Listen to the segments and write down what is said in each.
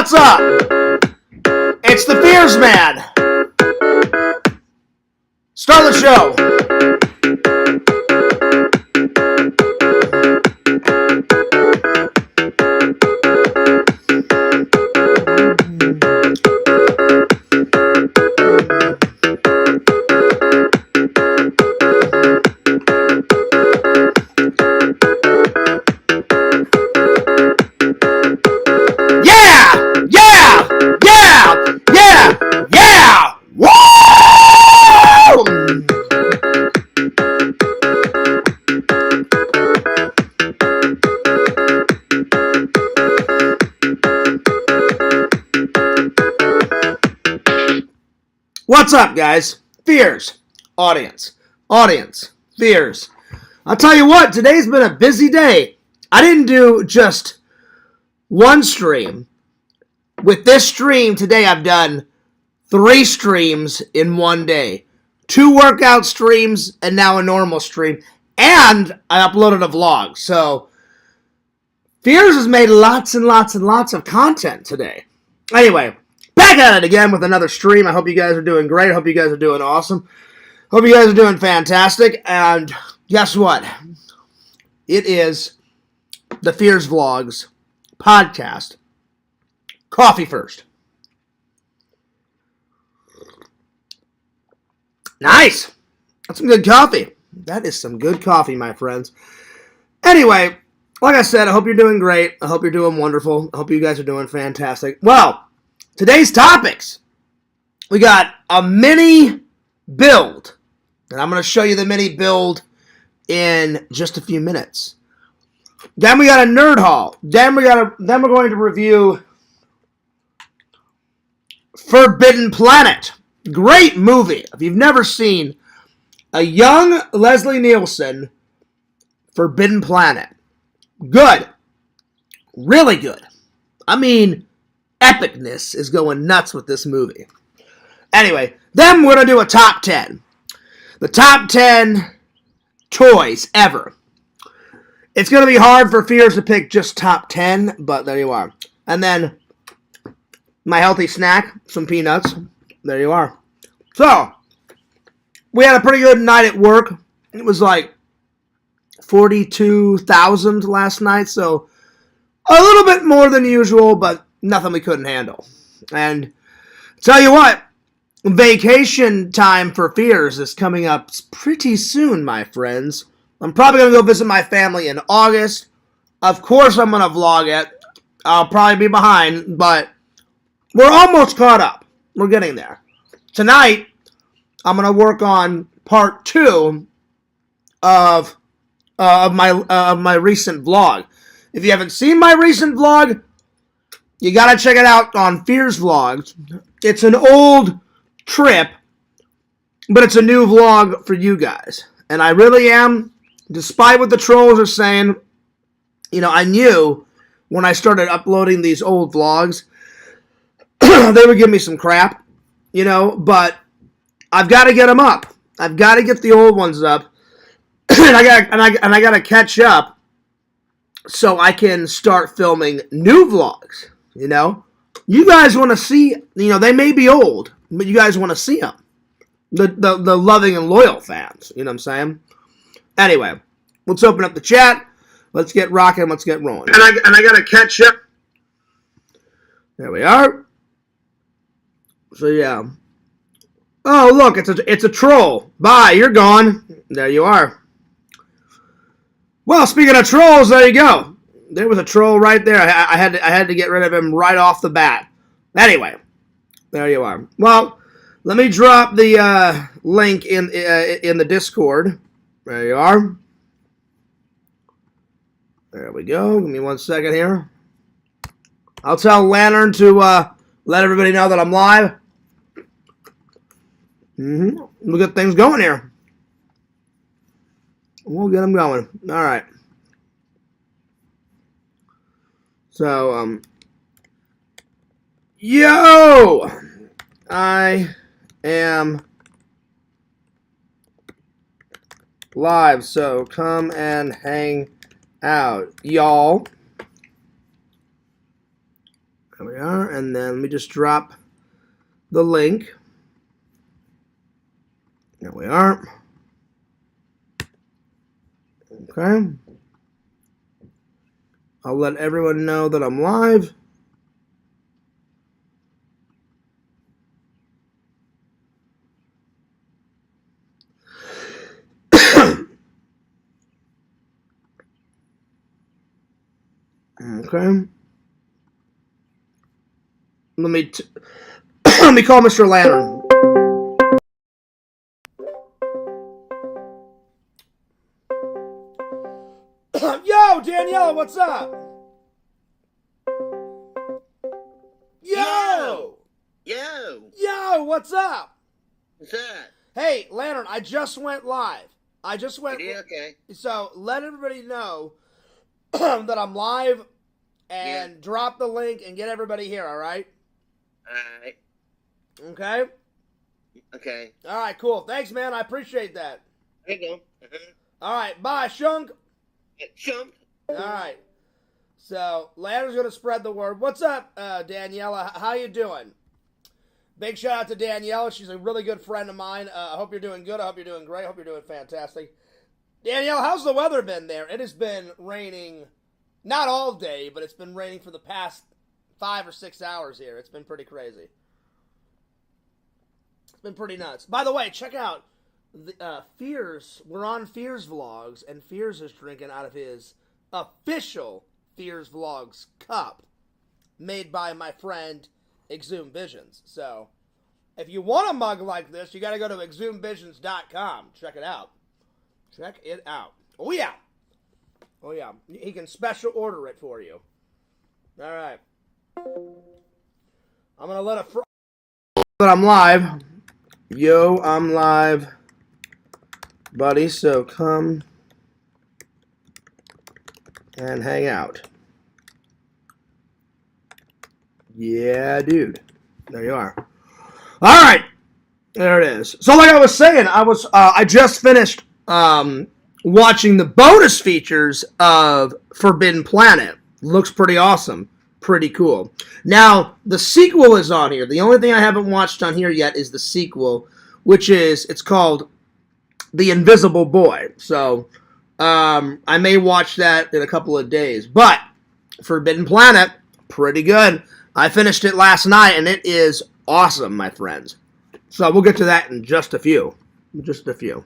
What's up? It's the Fears Man. Start the show. What's up, guys? Fears. Audience. Fears. I'll tell you what, today's been a busy day. I didn't do just one stream. With this stream today, I've done 3 streams in one day. 2 workout streams and now a normal stream. And I uploaded a vlog. So, Fears has made lots and lots and lots of content today. Anyway, back at it again with another stream. I hope you guys are doing great. I hope you guys are doing awesome. Hope you guys are doing fantastic. And guess what? It is the Fears Vlogs podcast. Coffee first. Nice. That's some good coffee. That is some good coffee, my friends. Anyway, like I said, I hope you're doing great. I hope you're doing wonderful. I hope you guys are doing fantastic. Well, today's topics. We got a mini build. And I'm going to show you the mini build in just a few minutes. Then we got a nerd haul. Then we're going to review Forbidden Planet. Great movie. If you've never seen a young Leslie Nielsen, Forbidden Planet. Good. Really good. I mean, epicness is going nuts with this movie. Anyway, then we're going to do a top 10. The top 10 toys ever. It's going to be hard for Fears to pick just top 10, but there you are. And then my healthy snack, some peanuts. There you are. So, we had a pretty good night at work. It was like 42,000 last night, so a little bit more than usual, but nothing we couldn't handle. And tell you what, vacation time for Fears is coming up pretty soon, my friends. I'm probably going to go visit my family in August. Of course I'm going to vlog it. I'll probably be behind, but we're almost caught up. We're getting there. Tonight, I'm going to work on part 2 of my recent vlog. If you haven't seen my recent vlog, you got to check it out on Fears Vlogs. It's an old trip, but it's a new vlog for you guys. And I really am, despite what the trolls are saying, you know, I knew when I started uploading these old vlogs, they would give me some crap, you know, but I've got to get them up. I've got to get the old ones up, and I got to catch up so I can start filming new vlogs, you know. You guys want to see, you know, they may be old, but you guys want to see them. The loving and loyal fans, you know what I'm saying? Anyway, let's open up the chat. Let's get rocking. Let's get rolling. And I got to catch up. There we are. So, yeah. Oh, look, it's a troll. Bye, you're gone. There you are. Well, speaking of trolls, there you go. There was a troll right there. I had to get rid of him right off the bat. Anyway, there you are. Well, let me drop the link in the Discord. There you are. There we go. Give me 1 second here. I'll tell Lantern to let everybody know that I'm live. We'll get things going here. We'll get them going. All right. So, yo! I am live, so come and hang out, y'all. There we are. And then let me just drop the link. There we are. Okay. I'll let everyone know that I'm live. Okay. Let me call Mr. Lantern. Yo, Daniela, what's up? Yo! Yo, what's up? What's that? Hey, Lantern, I just went live. Okay. So let everybody know that I'm live and drop the link and get everybody here, all right? Alright. Okay? Okay. All right, cool. Thanks, man. I appreciate that. There you go. All right, bye, Shunk. Chump. All right. So, Lantern's going to spread the word. What's up, Daniela? How you doing? Big shout out to Daniela. She's a really good friend of mine. I hope you're doing good. I hope you're doing great. I hope you're doing fantastic. Danielle, how's the weather been there? It has been raining, not all day, but it's been raining for the past 5 or 6 hours here. It's been pretty crazy. It's been pretty nuts. By the way, check out the Fears. We're on Fears Vlogs, and Fears is drinking out of his official Fears Vlogs cup made by my friend Exhumed Visions. So, if you want a mug like this, you got to go to exhumedvisions.com. Check it out. Check it out. Oh, yeah. Oh, yeah. He can special order it for you. All right. I'm going to let it But I'm live. Yo, I'm live, buddy. So come and hang out. Yeah, dude. There you are. All right. There it is. So like I was saying, I just finished watching the bonus features of Forbidden Planet. Looks pretty awesome. Pretty cool. Now, the sequel is on here. The only thing I haven't watched on here yet is the sequel, which is, it's called The Invisible Boy. So, I may watch that in a couple of days. But, Forbidden Planet, pretty good. I finished it last night, and it is awesome, my friends. So, we'll get to that in just a few. Just a few.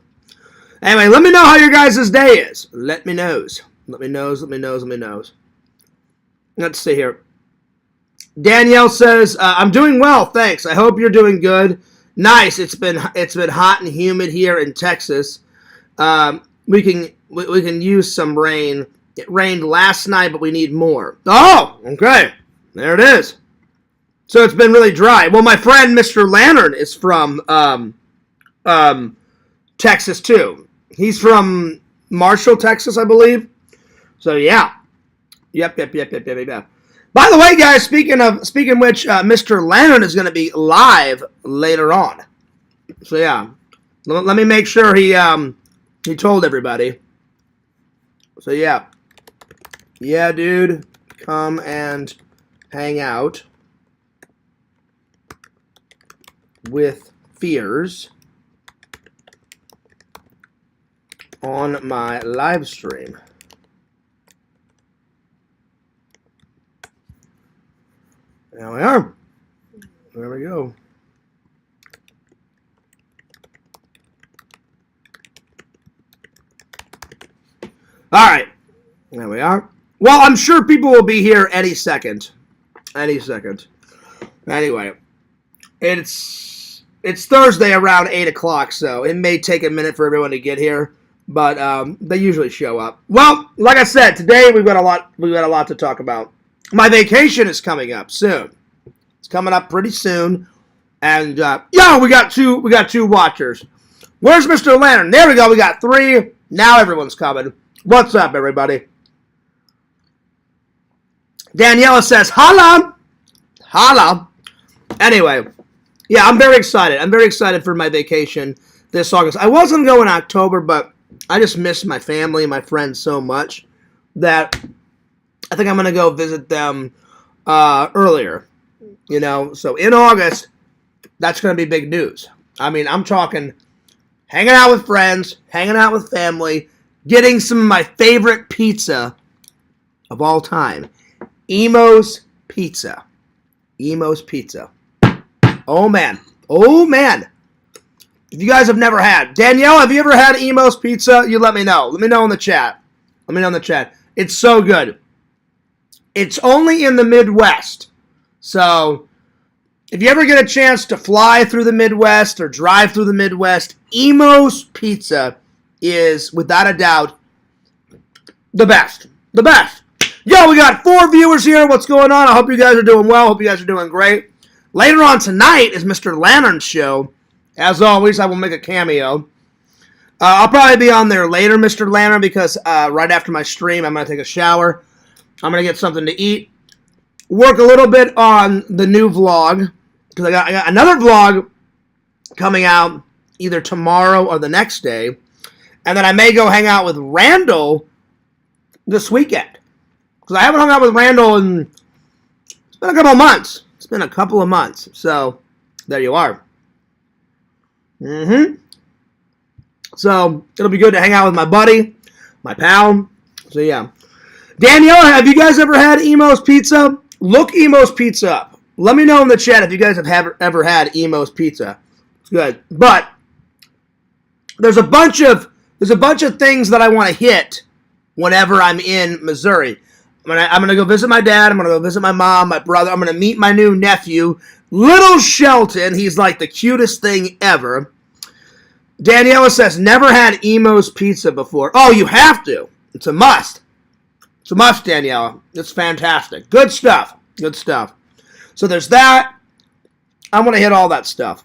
Anyway, let me know how your guys' day is. Let me knows. Let me knows. Let's see here. Danielle says, I'm doing well, thanks. I hope you're doing good. Nice. It's been hot and humid here in Texas. We can use some rain. It rained last night, but we need more. Oh, okay. There it is. So it's been really dry. Well, my friend Mr. Lantern is from Texas too. He's from Marshall, Texas, I believe. So yeah. Yep. By the way, guys, speaking which, Mr. Lantern is going to be live later on. So yeah, let me make sure he told everybody. So yeah, dude, come and hang out with Fears on my live stream. There we are. There we go. All right. There we are. Well, I'm sure people will be here any second. Anyway, it's Thursday around 8 o'clock, so it may take a minute for everyone to get here, but they usually show up. Well, like I said, today we've got a lot to talk about. My vacation is coming up soon. It's coming up pretty soon. And, we got two watchers. Where's Mr. Lantern? There we go. We got 3. Now everyone's coming. What's up, everybody? Daniela says, holla. Holla. Anyway, yeah, I'm very excited. I'm very excited for my vacation this August. I was going to go in October, but I just miss my family and my friends so much that I think I'm going to go visit them earlier. You know, so in August, that's going to be big news. I mean, I'm talking hanging out with friends, hanging out with family, getting some of my favorite pizza of all time. Emo's Pizza. Emo's Pizza. Oh, man. Oh, man. If you guys have never had, Danielle, have you ever had Emo's Pizza? You let me know. Let me know in the chat. Let me know in the chat. It's so good. It's only in the Midwest. So, if you ever get a chance to fly through the Midwest or drive through the Midwest, Emo's Pizza is, without a doubt, the best. The best. Yo, we got 4 viewers here. What's going on? I hope you guys are doing well. Hope you guys are doing great. Later on tonight is Mr. Lantern's show. As always, I will make a cameo. I'll probably be on there later, Mr. Lantern, because right after my stream, I'm going to take a shower. I'm going to get something to eat. Work a little bit on the new vlog, because I got another vlog coming out either tomorrow or the next day. And then I may go hang out with Randall this weekend. Because I haven't hung out with Randall in, it's been a couple of months. It's been a couple of months. So, there you are. So, it'll be good to hang out with my buddy, my pal. So, yeah. Danielle, have you guys ever had Emo's Pizza? Look Emo's Pizza up. Let me know in the chat if you guys have ever had Emo's Pizza. It's good. But, there's a bunch of things that I want to hit whenever I'm in Missouri. I'm gonna go visit my dad. I'm gonna go visit my mom, my brother. I'm gonna meet my new nephew, Little Shelton. He's like the cutest thing ever. Daniela says, never had Emo's Pizza before. Oh, you have to. It's a must. It's a must, Daniela. It's fantastic. Good stuff. Good stuff. So there's that. I'm gonna hit all that stuff.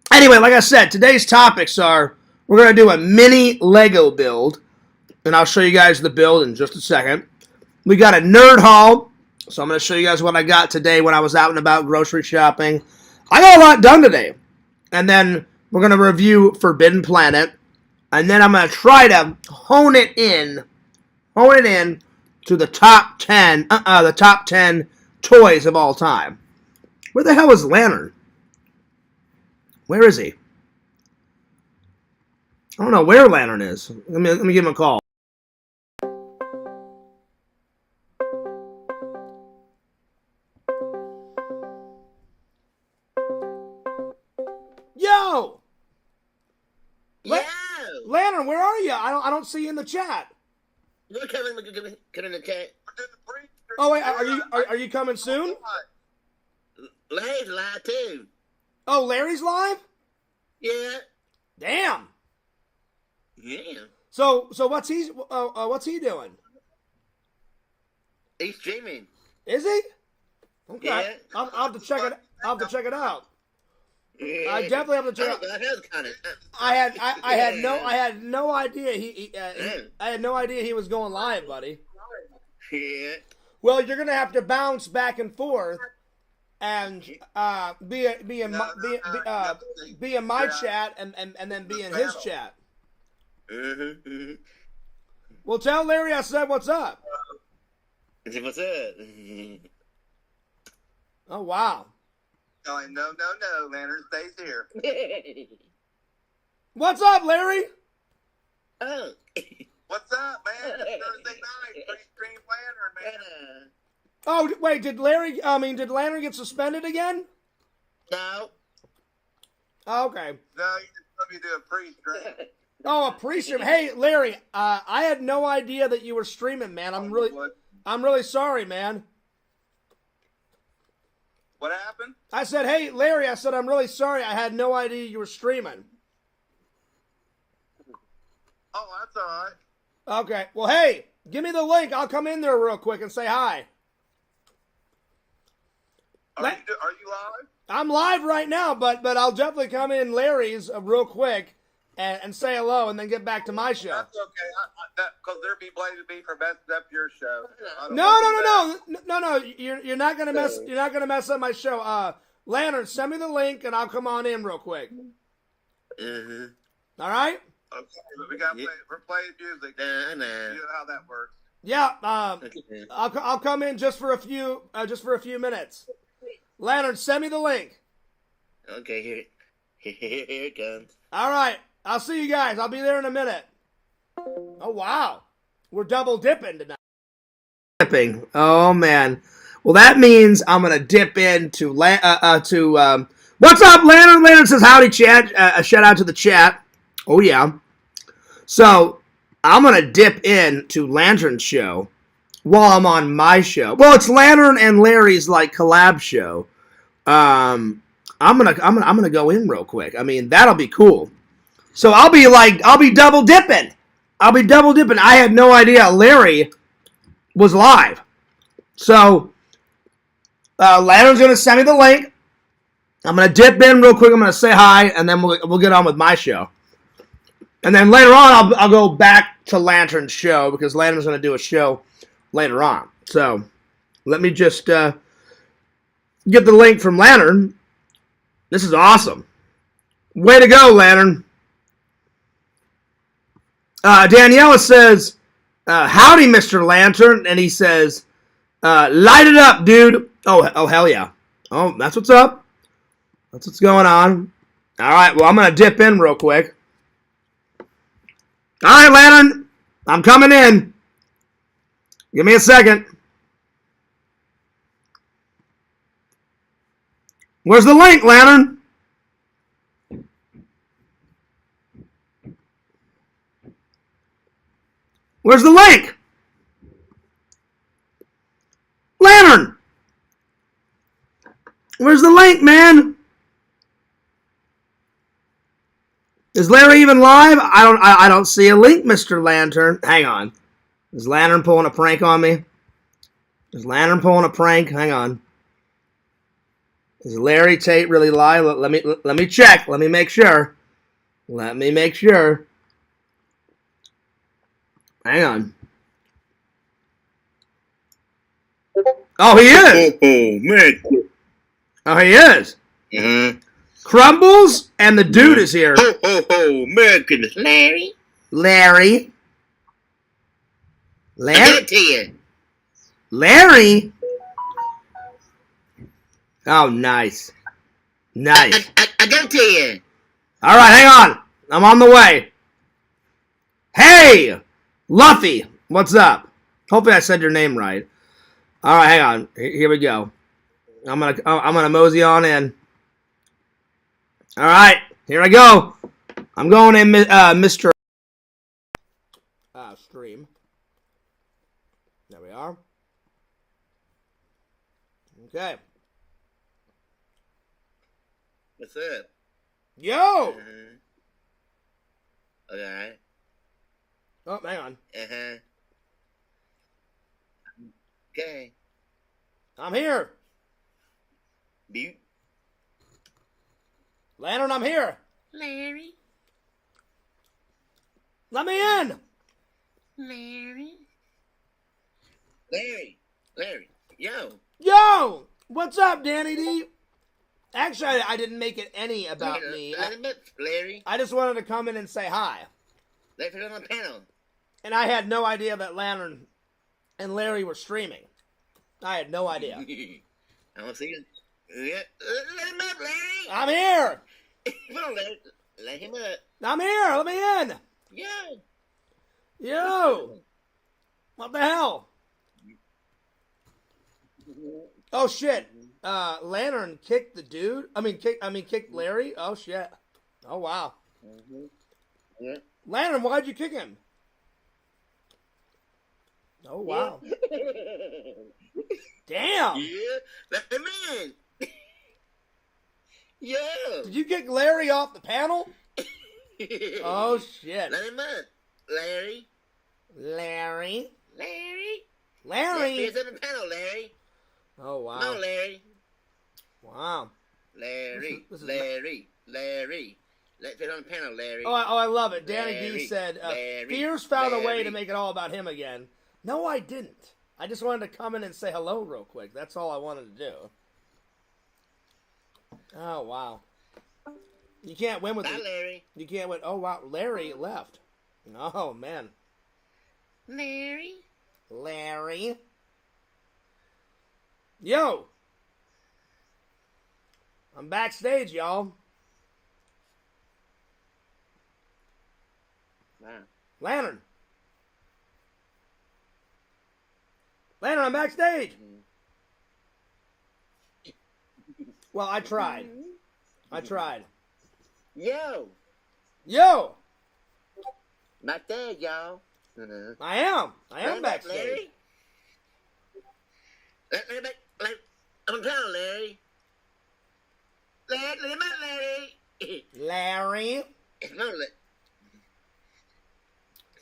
Anyway, like I said, today's topics are, we're gonna do a mini Lego build, and I'll show you guys the build in just a second. We got a nerd haul, so I'm going to show you guys what I got today when I was out and about grocery shopping. I got a lot done today. And then we're going to review Forbidden Planet. And then I'm going to try to hone it in to the top 10 toys of all time. Where the hell is Lantern? Where is he? I don't know where Lantern is. Let me give him a call. Yo! Lantern, where are you? I don't see you in the chat. Look at in the chat. Oh wait, are you coming soon? Larry's live too. Oh, Larry's live? Yeah. Damn. Yeah. So what's he doing? He's streaming. Is he? Okay. Yeah. I'll have to check it. I'll have to check it out. Yeah. I definitely have to check it out. I had no idea I had no idea he was going live, buddy. Yeah. Well, you're gonna have to bounce back and forth and be in my chat and then be in his chat. Well, tell Larry I said what's up. What's up? Oh wow. No, Lantern stays here. What's up, Larry? Oh. What's up, man? It's Thursday night. Pre-stream Lantern, man. Oh, wait, did Lantern get suspended again? No. Oh, okay. No, you just let me do a pre-stream. Oh, a pre-stream. Hey, Larry, I had no idea that you were streaming, man. I'm really sorry, man. What happened? I said, hey, Larry, I'm really sorry. I had no idea you were streaming. Oh, that's all right. Okay. Well, hey, give me the link. I'll come in there real quick and say hi. Are you live? I'm live right now, but I'll definitely come in Larry's real quick and say hello and then get back to my show. That's okay. Because they'll be blaming me for messing up your show. No. You're not gonna mess. You're not gonna mess up my show. Lantern, send me the link and I'll come on in real quick. All right. Okay, but we're playing music. Nah. You know how that works. Yeah. Okay. I'll come in just for a few minutes. Lantern, send me the link. Okay, here it comes. All right. I'll see you guys. I'll be there in a minute. Oh wow, we're double dipping tonight. Dipping. Oh man. Well, that means I'm gonna dip into what's up, Lantern? Lantern says howdy, chat. A shout out to the chat. Oh yeah. So I'm gonna dip into Lantern's show while I'm on my show. Well, it's Lantern and Larry's like collab show. I'm gonna go in real quick. I mean, that'll be cool. So I'll be double dipping. I had no idea Larry was live. So Lantern's gonna send me the link. I'm gonna dip in real quick. I'm gonna say hi, and then we'll get on with my show. And then later on, I'll go back to Lantern's show because Lantern's gonna do a show later on. So let me just get the link from Lantern. This is awesome. Way to go, Lantern. Daniela says, howdy, Mr. Lantern. And he says, light it up, dude. Oh, hell yeah. Oh, that's what's up. That's what's going on. All right, well, I'm going to dip in real quick. All right, Lantern. I'm coming in. Give me a second. Where's the link, Lantern? Where's the link? Lantern! Where's the link, man? Is Larry even live? I don't see a link, Mr. Lantern. Hang on. Is Lantern pulling a prank on me? Is Lantern pulling a prank? Hang on. Is Larry Tate really live? Let me check. Let me make sure. Hang on. Oh, he is. Oh, man. Oh, he is. Mm-hmm. Crumbles and the dude is here. Oh, man, goodness. Larry? Larry. I got it to you. Larry? Oh, nice. Nice. I got it to you. All right, hang on. I'm on the way. Hey, Luffy, what's up? Hopefully I said your name right. All right, hang on. Here we go. I'm gonna mosey on in. All right, here I go. I'm going in, Mr. Stream. There we are. Okay. What's up? Yo. Okay. Oh, hang on. Okay. I'm here. Mute. Lantern, I'm here. Larry. Let me in. Larry. Yo. Yo. What's up, Danny D? Actually, I didn't make it any about me. Larry. I just wanted to come in and say hi. Let's put it on the panel. And I had no idea that Lantern and Larry were streaming. I had no idea. I don't see you. Yeah. Let him up, Larry. I'm here. Come on, Larry. Let him up. I'm here. Let me in. Yeah. Yo. What the hell? Oh shit. Lantern kicked the dude. Kicked Larry. Oh shit. Oh wow. Yeah. Lantern, why'd you kick him? Oh wow. Damn. Yeah. Let him in. Yo. Did you kick Larry off the panel? Oh shit. Let him up, Larry. Larry. He's on the panel, Larry. Oh wow. No, Larry. Wow. Larry. This is Larry. Let's it on the panel, Larry. Oh, I love it. Danny D Larry, said, Larry, Fears found a way Larry. to make it all about him again. No, I didn't. I just wanted to come in and say hello real quick. That's all I wanted to do. Oh, wow. You can't win with Bye, Larry. You can't win. Oh, wow. Larry left. Oh, man. Larry. Larry. Yo. I'm backstage, y'all. Wow. Lantern. Lantern, I'm backstage. Well, I tried. I tried. Yo. Yo. Not there, y'all. I am. I am backstage. Larry. I'm trying, Larry. Larry. Larry.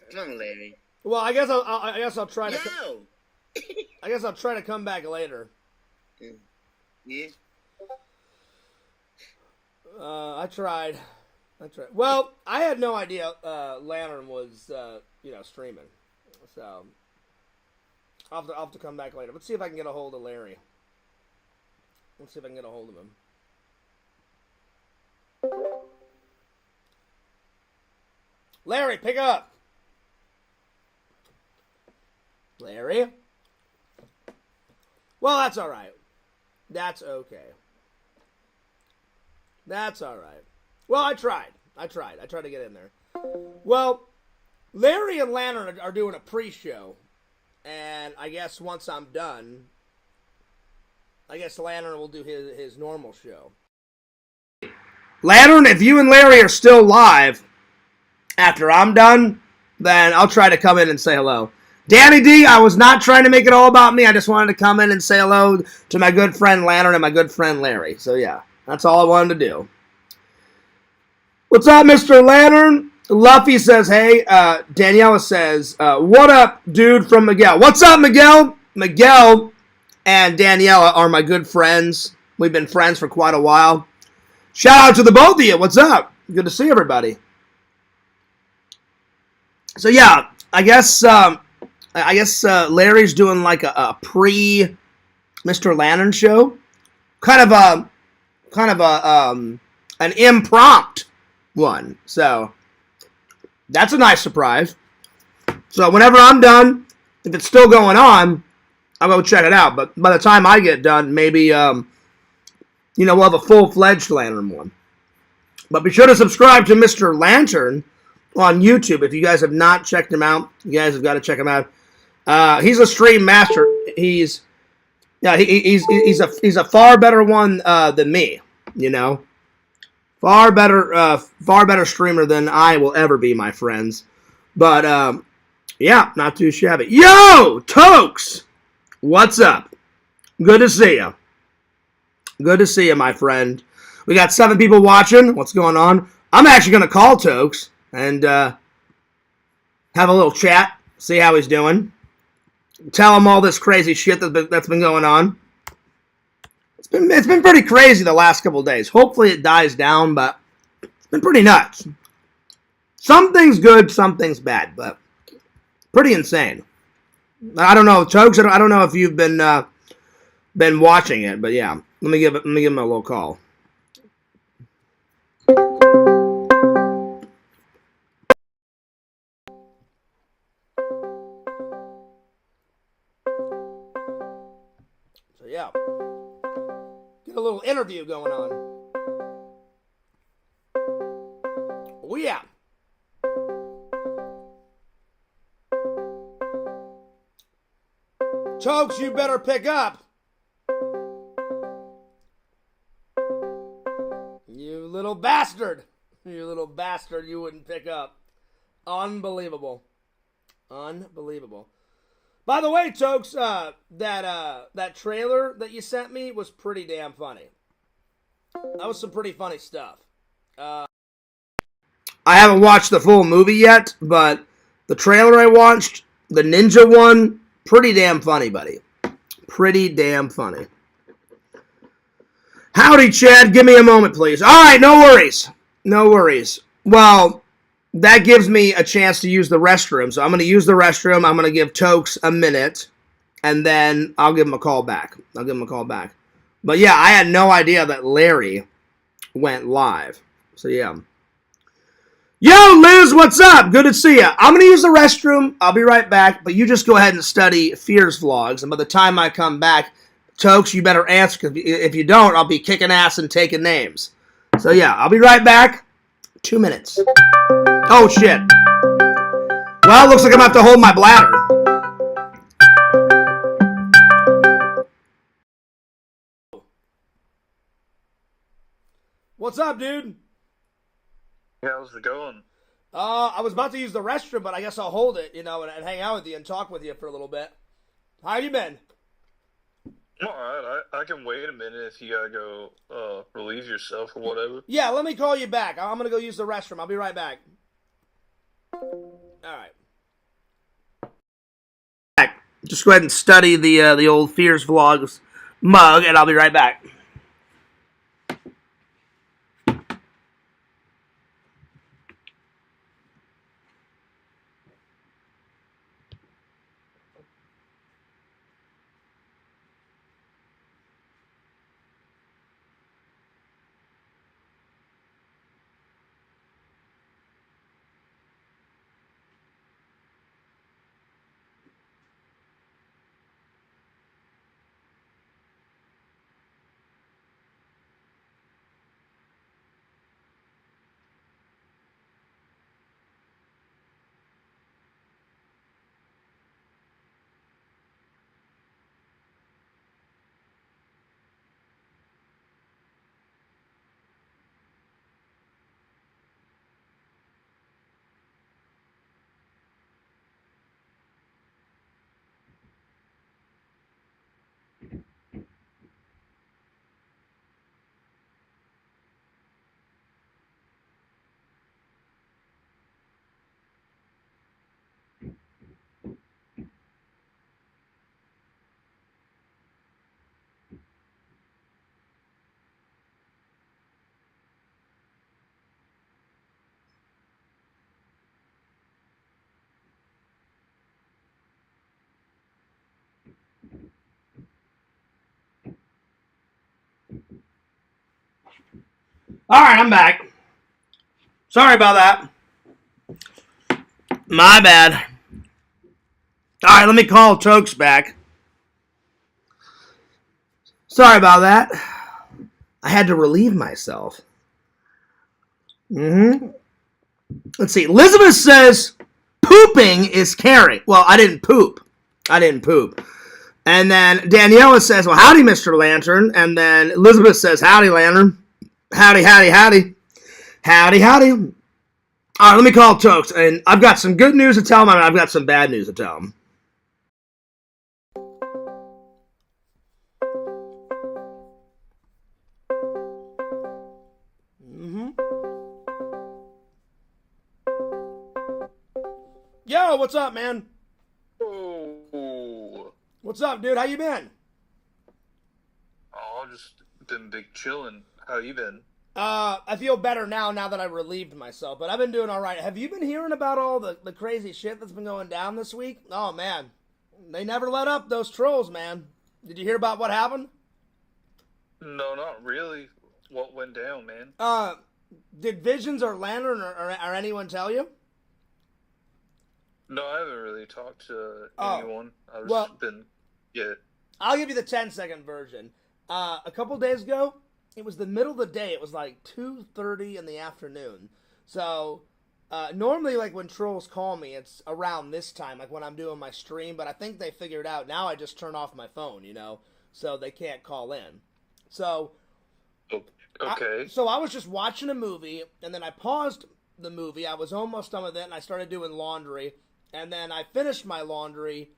Come on, Larry. Well, I guess I'll try to. Yo. I guess I'll try to come back later. Yeah. I tried. Well, I had no idea Lantern was streaming. So I'll have to come back later. Let's see if I can get a hold of Larry. Let's see if I can get a hold of him. Larry, pick up. Larry? Well, that's all right. That's okay. That's all right. Well, I tried to get in there. Well, Larry and Lantern are doing a pre-show. And I guess once I'm done, I guess Lantern will do his normal show. Lantern, if you and Larry are still live after I'm done, then I'll try to come in and say hello. Danny D, I was not trying to make it all about me. I just wanted to come in and say hello to my good friend Lantern and my good friend Larry. So, yeah, that's all I wanted to do. What's up, Mr. Lantern? Luffy says, hey. Daniela says, what up, dude, from Miguel? What's up, Miguel? Miguel and Daniela are my good friends. We've been friends for quite a while. Shout out to the both of you. What's up? Good to see everybody. So, yeah, I guess Larry's doing like a pre Mr. Lantern show. Kind of an impromptu one. So that's a nice surprise. So whenever I'm done, if it's still going on, I'll go check it out. But by the time I get done, maybe we'll have a full-fledged Lantern one. But be sure to subscribe to Mr. Lantern on YouTube. If you guys have not checked him out, you guys have got to check him out. He's a stream master. He's a far better one than me. Far better streamer than I will ever be, my friends. But yeah, not too shabby. Yo, Tokes, what's up? Good to see you. Good to see you, my friend. We got 7 people watching. What's going on? I'm actually gonna call Tokes and have a little chat, see how he's doing. Tell him all this crazy shit that's been going on. It's been pretty crazy the last couple of days. Hopefully it dies down, but it's been pretty nuts. Some things good, some things bad, but pretty insane. I don't know, Tokes. I don't know if you've been watching it, but yeah, let me give him a little call. So yeah, get a little interview going on. Oh yeah. Tokes, you better pick up. You little bastard. You little bastard, you wouldn't pick up. Unbelievable. Unbelievable. By the way, Tokes, that trailer that you sent me was pretty damn funny. That was some pretty funny stuff. I haven't watched the full movie yet, but the trailer I watched, the ninja one, pretty damn funny, buddy. Pretty damn funny. Howdy, Chad. Give me a moment, please. All right, no worries. No worries. Well, that gives me a chance to use the restroom. So I'm going to use the restroom. I'm going to give Tokes a minute, and then I'll give him a call back. But yeah, I had no idea that Larry went live. So yeah. Yo, Liz, what's up? Good to see you. I'm going to use the restroom. I'll be right back, but you just go ahead and study Fears vlogs, and by the time I come back, Tokes, you better answer, because if you don't, I'll be kicking ass and taking names. So yeah, I'll be right back. 2 minutes. Oh, shit. Well, it looks like I'm going to have to hold my bladder. What's up, dude? How's it going? I was about to use the restroom, but I guess I'll hold it, and hang out with you and talk with you for a little bit. How you been? All right, I can wait a minute if you gotta go relieve yourself or whatever. Yeah, let me call you back. I'm gonna go use the restroom. I'll be right back. All right. Just go ahead and study the old Fears vlogs mug, and I'll be right back. All right, I'm back. Sorry about that. My bad. All right, let me call Tokes back. Sorry about that. I had to relieve myself. Let's see. Elizabeth says pooping is caring. Well, I didn't poop. And then Daniela says, well, howdy, Mr. Lantern. And then Elizabeth says, howdy, Lantern. Howdy, howdy, howdy. Howdy, howdy. All right, let me call Tokes. And I've got some good news to tell him, and I've got some bad news to tell him. Yo, what's up, man? Oh, What's up, dude? How you been? just been big chilling. How you been? I feel better now that I relieved myself, but I've been doing all right. Have you been hearing about all the crazy shit that's been going down this week? Oh, man. They never let up, those trolls, man. Did you hear about what happened? No, not really. What went down, man? Did Visions or Lantern or anyone tell you? No, I haven't really talked to anyone. I've just been, I'll give you the 10-second version. A couple days ago, it was the middle of the day. It was like 2:30 in the afternoon. So, normally, like, when trolls call me, it's around this time, like when I'm doing my stream. But I think they figured out, now I just turn off my phone, so they can't call in. So, okay. So I was just watching a movie, and then I paused the movie. I was almost done with it, and I started doing laundry. And then I finished my laundry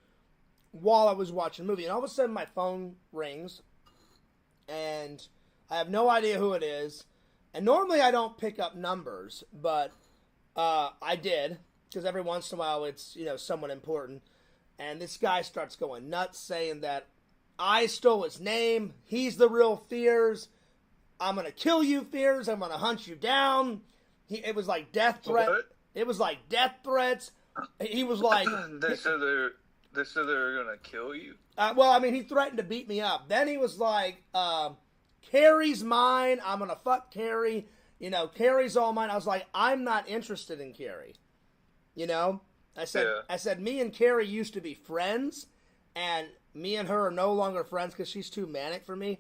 while I was watching the movie. And all of a sudden, my phone rings, and I have no idea who it is. And normally I don't pick up numbers, but I did, because every once in a while it's, someone important. And this guy starts going nuts, saying that I stole his name, he's the real Fears, I'm going to kill you, Fears, I'm going to hunt you down. It was like death threat. What? It was like death threats. He was like... They said they were going to kill you? Well, I mean, he threatened to beat me up. Then he was like, Carrie's mine. I'm going to fuck Carrie. You know, Carrie's all mine. I was like, I'm not interested in Carrie. You know, I said, me and Carrie used to be friends, and me and her are no longer friends because she's too manic for me.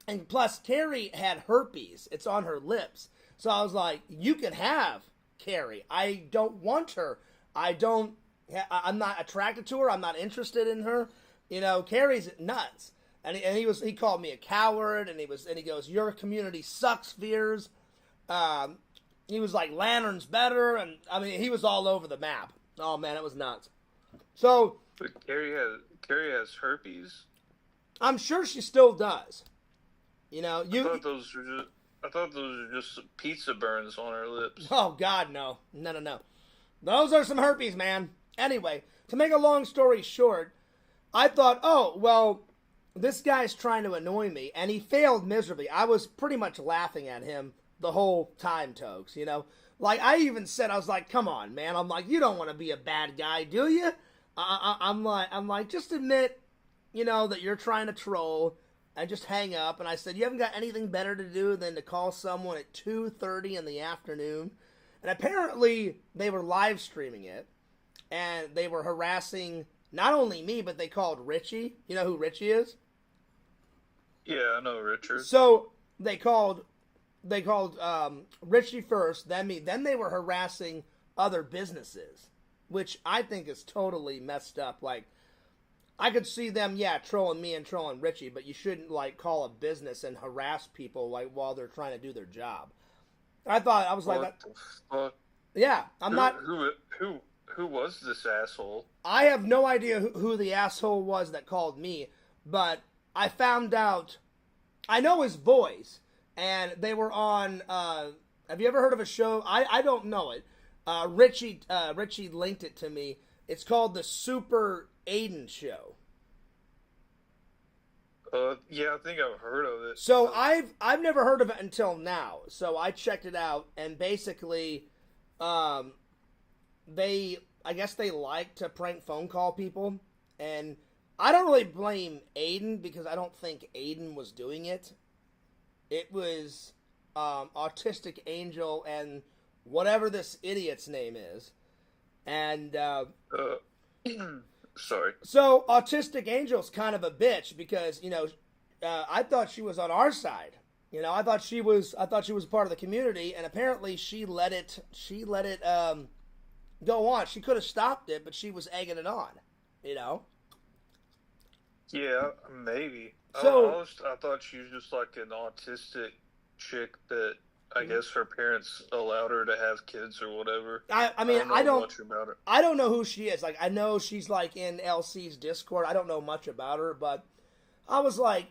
And plus, Carrie had herpes. It's on her lips. So I was like, you can have Carrie. I don't want her. I'm not attracted to her. I'm not interested in her. You know, Carrie's nuts. And he called me a coward, and he goes, your community sucks, Veers. He was like, Lantern's better, and I mean, he was all over the map. Oh man, it was nuts. So, but Carrie has herpes. I'm sure she still does. You know, I thought those were just pizza burns on her lips. Oh God, no. Those are some herpes, man. Anyway, to make a long story short, I thought, oh well, this guy's trying to annoy me, and he failed miserably. I was pretty much laughing at him the whole time, Tokes, you know? Like, I even said, I was like, come on, man. I'm like, you don't want to be a bad guy, do you? I'm like, just admit, you know, that you're trying to troll, and just hang up. And I said, you haven't got anything better to do than to call someone at 2:30 in the afternoon? And apparently, they were live streaming it, and they were harassing not only me, but they called Richie. You know who Richie is? Yeah, I know Richard. So, they called Richie first, then me. Then they were harassing other businesses, which I think is totally messed up. Like, I could see them, trolling me and trolling Richie, but you shouldn't, like, call a business and harass people, like, while they're trying to do their job. I was like, what the fuck? Yeah, Who was this asshole? I have no idea who the asshole was that called me, but I found out, I know his voice. And they were on, have you ever heard of a show? I don't know it. Richie linked it to me. It's called the Super Aiden Show. Yeah, I think I've heard of it. So I've never heard of it until now. So I checked it out, and basically, I guess they like to prank phone call people. And I don't really blame Aiden, because I don't think Aiden was doing it. It was Autistic Angel and whatever this idiot's name is. And, sorry. So, Autistic Angel's kind of a bitch because, you know, I thought she was on our side. You know, I thought she was part of the community, and apparently she let it go on. She could have stopped it, but she was egging it on, you know? Yeah, maybe. So, I thought she was just like an autistic chick that I guess her parents allowed her to have kids or whatever. I mean, I don't know much about her. I don't know who she is. Like, I know she's like in LC's Discord. I don't know much about her, but I was like,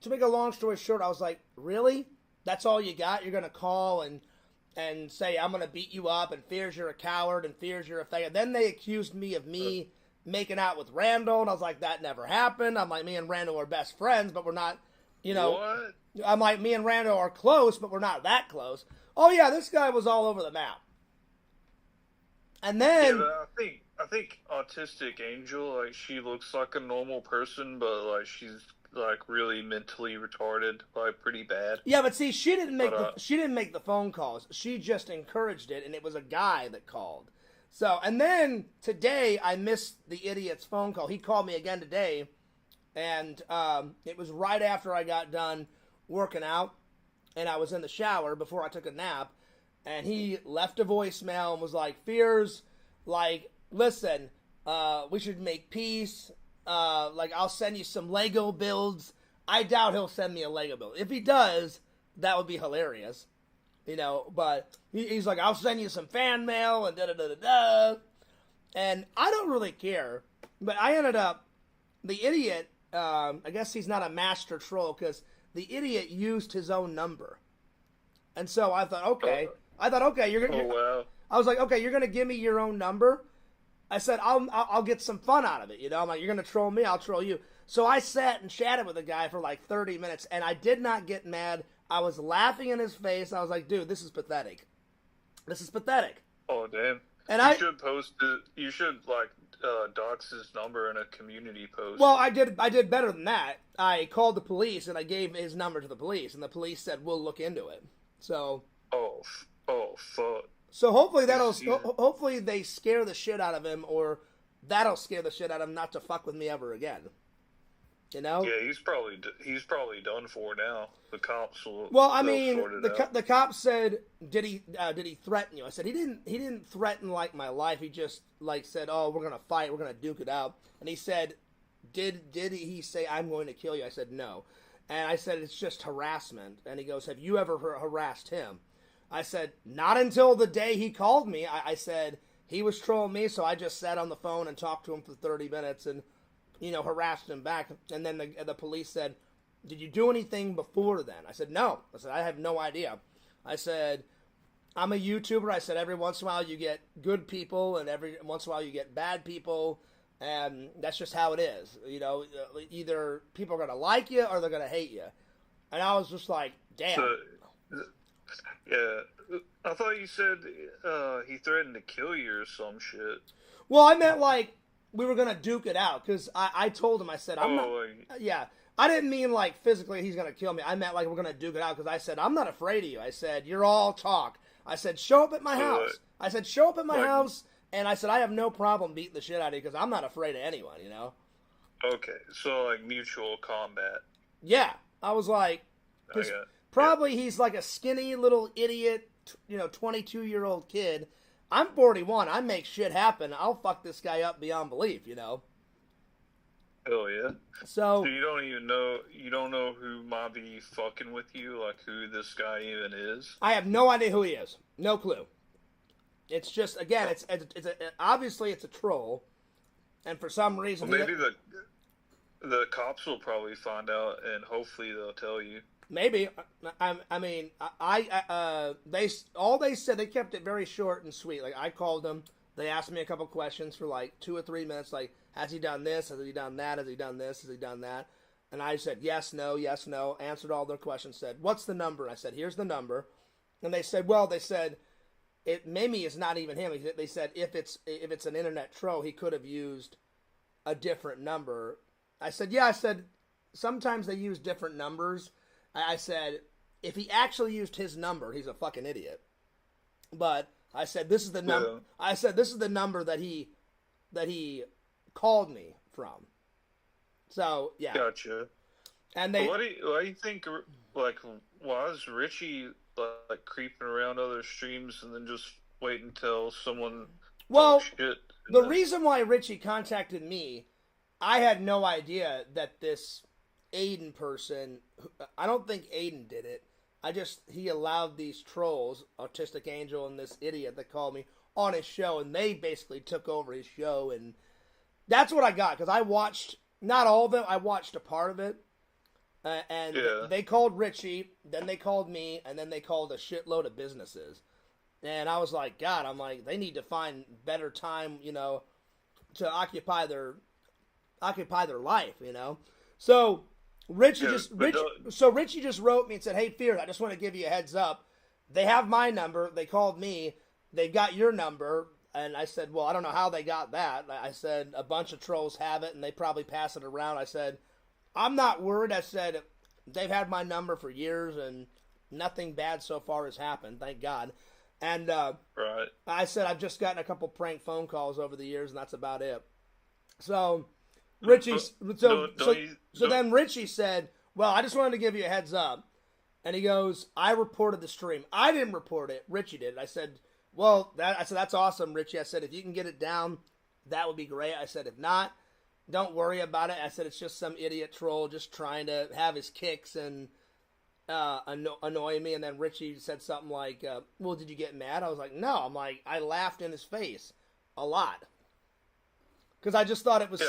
to make a long story short, I was like, really? That's all you got? You're gonna call and say I'm gonna beat you up, and fears you're a coward, and fears you're a faggot. Then they accused me of making out with Randall, and I was like, that never happened. I'm like, me and Randall are best friends, but we're not, you know. What? I'm like, me and Randall are close, but we're not that close. Oh yeah, this guy was all over the map. And then, yeah, but I think Autistic Angel, like, she looks like a normal person, but like she's like really mentally retarded, like pretty bad. Yeah, but see, she didn't make the phone calls. She just encouraged it, and it was a guy that called. So, and then today I missed the idiot's phone call. He called me again today, and it was right after I got done working out, and I was in the shower before I took a nap, and he left a voicemail and was like, Fears, like, listen, we should make peace, like, I'll send you some Lego builds. I doubt he'll send me a Lego build. If he does, that would be hilarious, you know, but he's like, I'll send you some fan mail, and da-da-da-da-da, and I don't really care, but I ended up, the idiot, I guess he's not a master troll, because the idiot used his own number. And so I thought, okay, you're gonna. Wow. I was like, okay, you're gonna give me your own number. I said, I'll get some fun out of it, you know. I'm like, you're gonna troll me, I'll troll you. So I sat and chatted with the guy for like 30 minutes, and I did not get mad. I was laughing in his face. I was like, dude, this is pathetic. This is pathetic. Oh damn. And you should post it. You should like dox his number in a community post. Well, I did better than that. I called the police and I gave his number to the police, and the police said we'll look into it. So. Oh, fuck. So hopefully they scare the shit out of him, or that'll scare the shit out of him not to fuck with me ever again. You know? Yeah, he's probably done for now. The cops will. Well, I mean, sort it out. the cops said, did he threaten you? I said he didn't threaten like my life. He just like said, oh, we're gonna fight, we're gonna duke it out. And he said, did he say I'm going to kill you? I said no, and I said it's just harassment. And he goes, have you ever harassed him? I said not until the day he called me. I said he was trolling me, so I just sat on the phone and talked to him for 30 minutes and harassed him back. And then the police said, did you do anything before then? I said, no. I said, I have no idea. I said, I'm a YouTuber. I said, every once in a while you get good people and every once in a while you get bad people. And that's just how it is. Either people are going to like you or they're going to hate you. And I was just like, damn. Yeah. I thought you said he threatened to kill you or some shit. Well, I meant like we were going to duke it out because I told him, I said, I'm not. Yeah. I didn't mean like physically he's going to kill me. I meant like we're going to duke it out because I said, I'm not afraid of you. I said, you're all talk. I said, show up at my house. I said, show up at my house. And I said, I have no problem beating the shit out of you because I'm not afraid of anyone, Okay. So like mutual combat. Yeah. I was like, probably he's like a skinny little idiot, 22-year-old kid. I'm 41. I make shit happen. I'll fuck this guy up beyond belief, Hell yeah. So you don't know who might be fucking with you, like who this guy even is? I have no idea who he is. No clue. It's just, again, obviously it's a troll, and for some reason... Well, maybe the cops will probably find out, and hopefully they'll tell you. Maybe. They said, they kept it very short and sweet. Like, I called them, they asked me a couple questions for like 2 or 3 minutes, like, has he done this? Has he done that? Has he done this? Has he done that? And I said, yes, no, answered all their questions, said, what's the number? I said, here's the number. And they said, it maybe it's not even him. They said if it's an internet troll, he could have used a different number. I said, yeah. I said sometimes they use different numbers. I said if he actually used his number, he's a fucking idiot. But I said this is the number. Yeah. I said this is the number that he called me from. So yeah. Gotcha. And they. Why do you think? Like, why is Richie like creeping around other streams and then just wait until someone shit? The reason why Richie contacted me, I had no idea that this Aiden person, I don't think Aiden did it. He allowed these trolls, Autistic Angel and this idiot that called me, on his show, and they basically took over his show, and that's what I got, because I watched, not all of it, I watched a part of it. And they called Richie, then they called me, and then they called a shitload of businesses. And I was like, God, they need to find better time, to occupy their life, So Richie just wrote me and said, hey, Fear, I just want to give you a heads up. They have my number. They called me. They've got your number. And I said, well, I don't know how they got that. I said, a bunch of trolls have it, and they probably pass it around. I said, I'm not worried. I said, they've had my number for years, and nothing bad so far has happened, thank God. And right. I said, I've just gotten a couple prank phone calls over the years, and that's about it. So Richie, then Richie said, well, I just wanted to give you a heads up. And he goes, I reported the stream. I didn't report it. Richie did. I said, that's awesome, Richie. I said, if you can get it down, that would be great. I said, if not, don't worry about it. I said, it's just some idiot troll just trying to have his kicks and annoy me. And then Richie said something like, well, did you get mad? I was like, no. I laughed in his face a lot. Because I just thought it was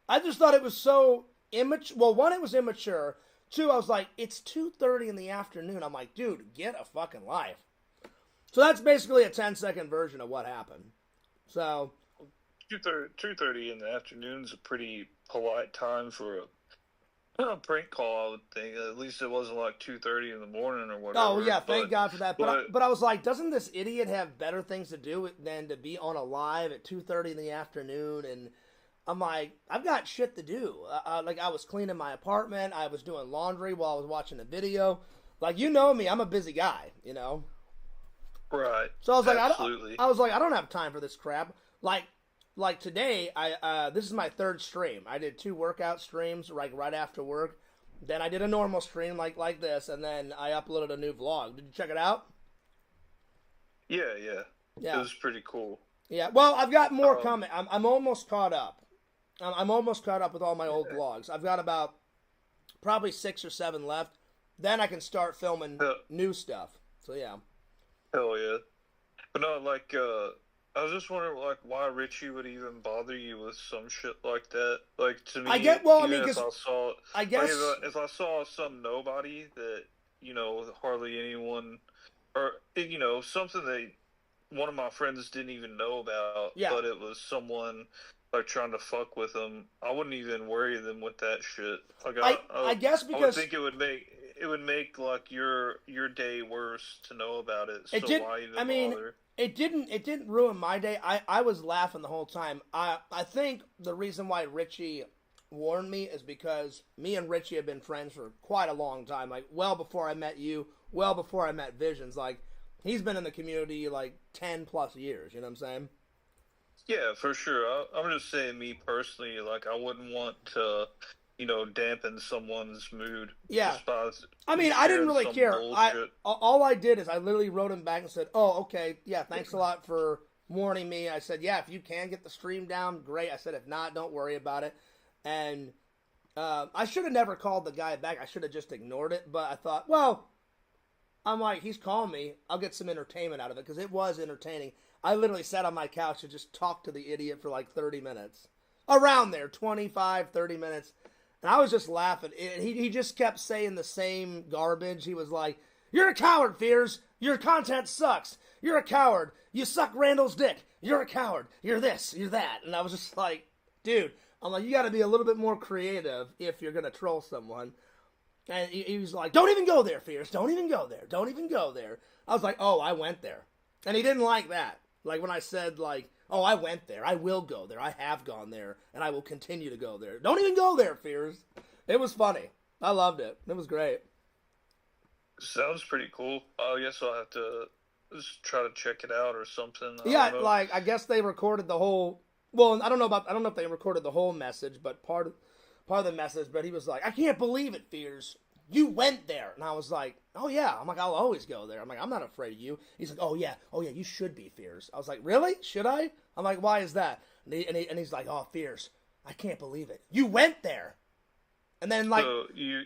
I just thought it was so immature. Well, one, it was immature. Two, I was like, it's 2:30 in the afternoon. I'm like, dude, get a fucking life. So that's basically a 10-second version of what happened. So 2:30 in the afternoon is a pretty polite time for a prank call, I would think. At least it wasn't like 2:30 in the morning or whatever. Oh, yeah, thank God for that. But I was like, doesn't this idiot have better things to do than to be on a live at 2:30 in the afternoon? And I'm like, I've got shit to do. I was cleaning my apartment. I was doing laundry while I was watching a video. Like, you know me, I'm a busy guy, you know? Right. So I was like, absolutely. I don't have time for this crap. Like today, this is my third stream. I did 2 workout streams, like right after work. Then I did a normal stream like this, and then I uploaded a new vlog. Did you check it out? Yeah. Yeah. It was pretty cool. Yeah. Well, I've got more coming. I'm almost caught up. I'm almost caught up with all my old vlogs. I've got about probably 6 or 7 left. Then I can start filming new stuff. So yeah. Hell yeah. But no, like, I was just wondering, like, why Richie would even bother you with some shit like that. Like, to me, I get, well, I mean, if because I guess if I saw some nobody that, you know, hardly anyone, or, you know, something that one of my friends didn't even know about, but it was someone, like, trying to fuck with them, I wouldn't even worry them with that shit. Like, I guess because I would think it would make like your day worse to know about it. So why even bother? It didn't ruin my day. I was laughing the whole time. I think the reason why Richie warned me is because me and Richie have been friends for quite a long time. Like, well before I met you, well before I met Visions. Like, he's been in the community like 10 plus years, you know what I'm saying? Yeah, for sure. I'm just saying, me personally, like, I wouldn't want to, you know, dampen someone's mood. Yeah. I mean, I didn't really care. All I did is I literally wrote him back and said, oh, okay, yeah, thanks a lot for warning me. I said, yeah, if you can get the stream down, great. I said, if not, don't worry about it. And I should have never called the guy back. I should have just ignored it. But I thought, well, I'm like, he's calling me. I'll get some entertainment out of it, because it was entertaining. I literally sat on my couch and just talked to the idiot for like 30 minutes. Around there, 25, 30 minutes. And I was just laughing. He just kept saying the same garbage. He was like, you're a coward, Fears. Your content sucks. You're a coward. You suck Randall's dick. You're a coward. You're this. You're that. And I was just like, dude, I'm like, you got to be a little bit more creative if you're going to troll someone. And he was like, don't even go there, Fears. Don't even go there. Don't even go there. I was like, oh, I went there. And he didn't like that. Like, when I said, like, oh, I went there. I will go there. I have gone there. And I will continue to go there. Don't even go there, Fears. It was funny. I loved it. It was great. Sounds pretty cool. I guess I'll have to just try to check it out or something. Yeah, like, I guess they recorded the whole... Well, I don't know if they recorded the whole message, but part of the message. But he was like, I can't believe it, Fears. You went there. And I was like, oh, yeah. I'm like, I'll always go there. I'm like, I'm not afraid of you. He's like, oh, yeah, you should be, Fears. I was like, really? Should I? I'm like, why is that? And he's like, oh, Fears, I can't believe it. You went there. And then, like, so you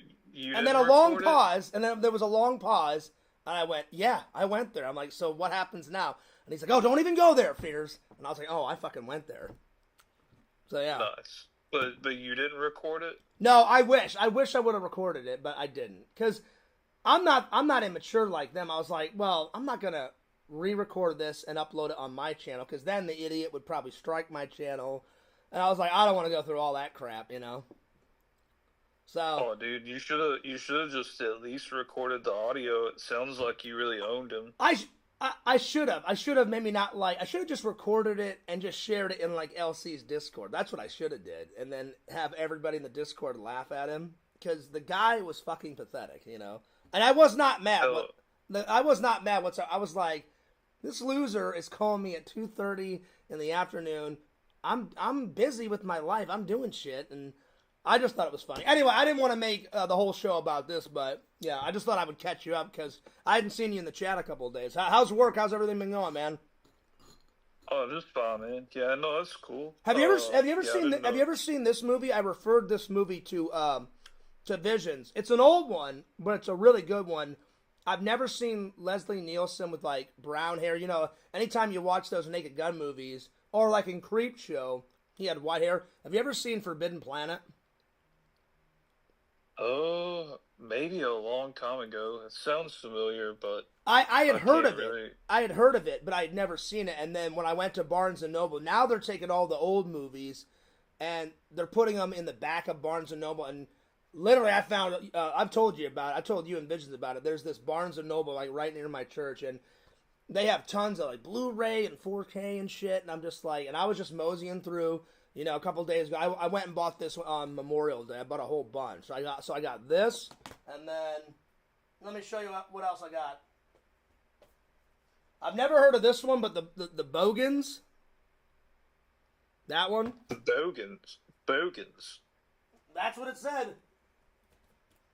and then a long pause, and then there was a long pause, and I went, yeah, I went there. I'm like, so what happens now? And he's like, oh, don't even go there, Fears. And I was like, oh, I fucking went there. So, yeah. Nice. But you didn't record it? No, I wish I would have recorded it, but I didn't, because I'm not immature like them. I was like, well, I'm not gonna re-record this and upload it on my channel, because then the idiot would probably strike my channel, and I was like, I don't want to go through all that crap, you know. So, oh, dude, you should have just at least recorded the audio. It sounds like you really owned him. I should have maybe not, like, I should have just recorded it and just shared it in, like, LC's Discord. That's what I should have did. And then have everybody in the Discord laugh at him. Because the guy was fucking pathetic, you know. And I was not mad. I was not mad whatsoever. I was like, this loser is calling me at 2:30 in the afternoon. I'm busy with my life. I'm doing shit. And I just thought it was funny. Anyway, I didn't want to make the whole show about this, but yeah, I just thought I would catch you up because I hadn't seen you in the chat a couple of days. How's work? How's everything been going, man? Oh, just fine, man. Yeah, no, that's cool. Have you ever seen this movie? I referred this movie to Visions. It's an old one, but it's a really good one. I've never seen Leslie Nielsen with, like, brown hair. You know, anytime you watch those Naked Gun movies, or like in Creep Show, he had white hair. Have you ever seen Forbidden Planet? Oh, maybe a long time ago. It sounds familiar, but I had heard of it. I had heard of it, but I had never seen it. And then when I went to Barnes & Noble, now they're taking all the old movies and they're putting them in the back of Barnes & Noble. And literally I found, I've told you about it. I told you and Visions about it. There's this Barnes & Noble, like, right near my church. And they have tons of, like, Blu-ray and 4K and shit. And I'm just like, and I was just moseying through. You know, a couple of days ago, I went and bought this on Memorial Day. I bought a whole bunch. So I got this, and then Let me show you what else I got. I've never heard of this one, but the Bogans. That one. The Bogans. That's what it said.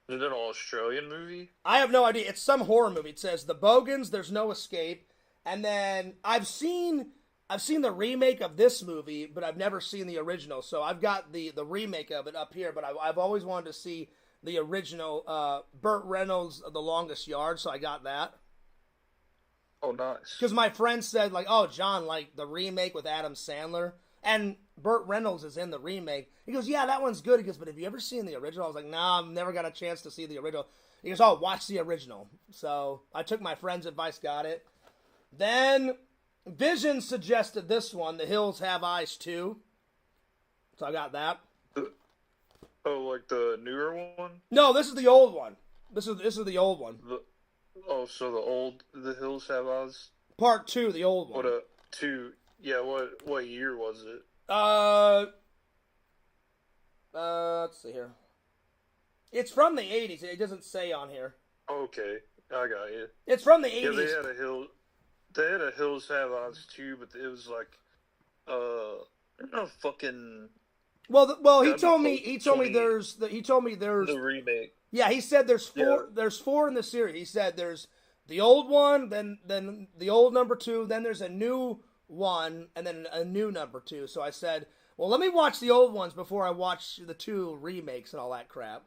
Is it an Australian movie? I have no idea. It's some horror movie. It says The Bogans, There's No Escape. And then I've seen the remake of this movie, but I've never seen the original. So I've got the remake of it up here, but I've always wanted to see the original Burt Reynolds' The Longest Yard, so I got that. Oh, nice. Because my friend said, like, oh, John, like, the remake with Adam Sandler, and Burt Reynolds is in the remake. He goes, yeah, that one's good. He goes, but have you ever seen the original? I was like, nah, I've never got a chance to see the original. He goes, oh, watch the original. So I took my friend's advice, got it. Then Vision suggested this one, The Hills Have Eyes 2. So I got that. Oh, like the newer one? No, this is the old one. This is the old one. So The Hills Have Eyes? Part 2, the old one. Yeah, what year was it? Let's see here. It's from the 80s. It doesn't say on here. Okay, I got you. It's from the 80s. Yeah, they had a Hills Have Eyes too, but it was like, fucking. Well, he told me there's the remake. Yeah, he said there's four in the series. He said there's the old one, then the old number 2, then there's a new one, and then a new number 2. So I said, well, let me watch the old ones before I watch the 2 remakes and all that crap.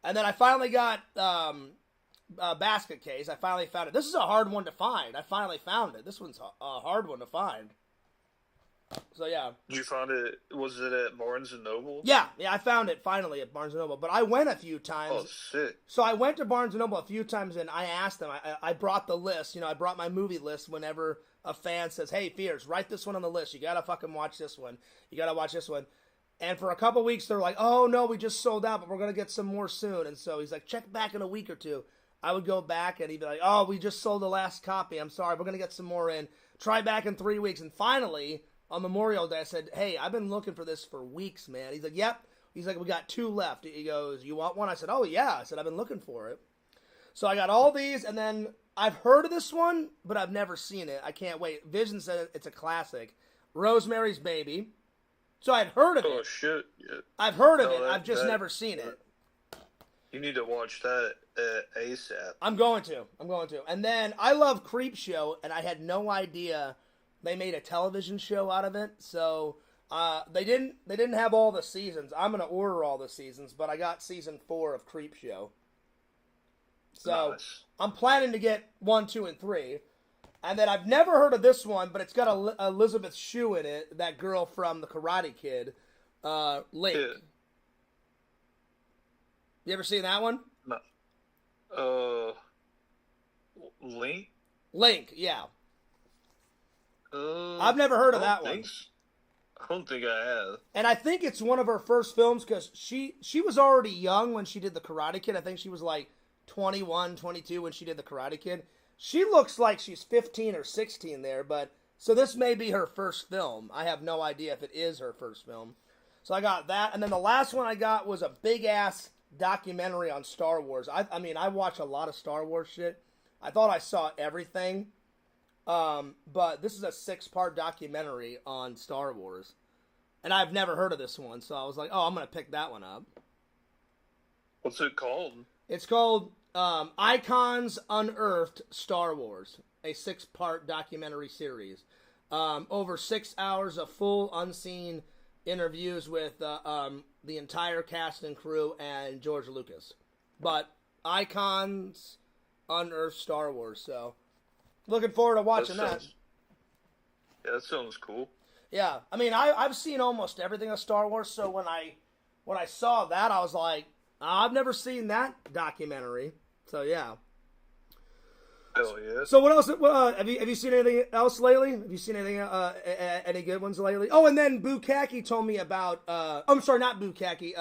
And then I finally got Basket Case. I finally found it. This is a hard one to find. I finally found it. This one's a hard one to find. So yeah. Did you find it? Was it at Barnes and Noble? Yeah, I found it finally at Barnes and Noble. But I went a few times. Oh, sick. So I went to Barnes and Noble a few times, and I asked them. I brought the list. I brought my movie list whenever a fan says, "Hey, Fears, write this one on the list. You gotta fucking watch this one. You gotta watch this one." And for a couple weeks, they're like, "Oh no, we just sold out, but we're gonna get some more soon." And so he's like, "Check back in a week or two." I would go back, and he'd be like, "Oh, we just sold the last copy. I'm sorry, we're gonna get some more in. Try back in 3 weeks." And finally, on Memorial Day, I said, "Hey, I've been looking for this for weeks, man." He's like, "Yep." He's like, "We got 2 left." He goes, "You want one?" I said, "Oh, yeah." I said, "I've been looking for it." So I got all these, and then I've heard of this one, but I've never seen it. I can't wait. Vision said it's a classic. Rosemary's Baby. So I'd heard of it. Oh, shit. Yeah. I've heard of it. I've just never seen it. You need to watch that ASAP. I'm going to. And then I love Creepshow, and I had no idea they made a television show out of it. So they didn't have all the seasons. I'm gonna order all the seasons, but I got season 4 of Creepshow. So nice. I'm planning to get 1, 2, and 3. And then I've never heard of this one, but it's got Elizabeth Shue in it, that girl from The Karate Kid, Link. Yeah. You ever seen that one? No. Link? Link, yeah. I've never heard of that one. I don't think I have. And I think it's one of her first films because she was already young when she did The Karate Kid. I think she was like 21, 22 when she did The Karate Kid. She looks like she's 15 or 16 there, but so this may be her first film. I have no idea if it is her first film. So I got that, and then the last one I got was a big-ass documentary on Star Wars. I mean, I watch a lot of Star Wars shit. I thought I saw everything, but this is a 6-part documentary on Star Wars, and I've never heard of this one, so I was like, oh, I'm going to pick that one up. What's it called? It's called Icons Unearthed Star Wars, a 6-part documentary series. Over 6 hours of full unseen interviews with the entire cast and crew and George Lucas. But Icons Unearthed Star Wars, so looking forward to watching that. Yeah, that sounds cool. Yeah, I mean, I've seen almost everything of Star Wars, so when I saw that, I was like, I've never seen that documentary. So yeah. Hell yeah. So what else? Have you seen anything else lately? Have you seen anything any good ones lately? Oh, and then Bukaki told me about. I'm sorry, not Bukaki.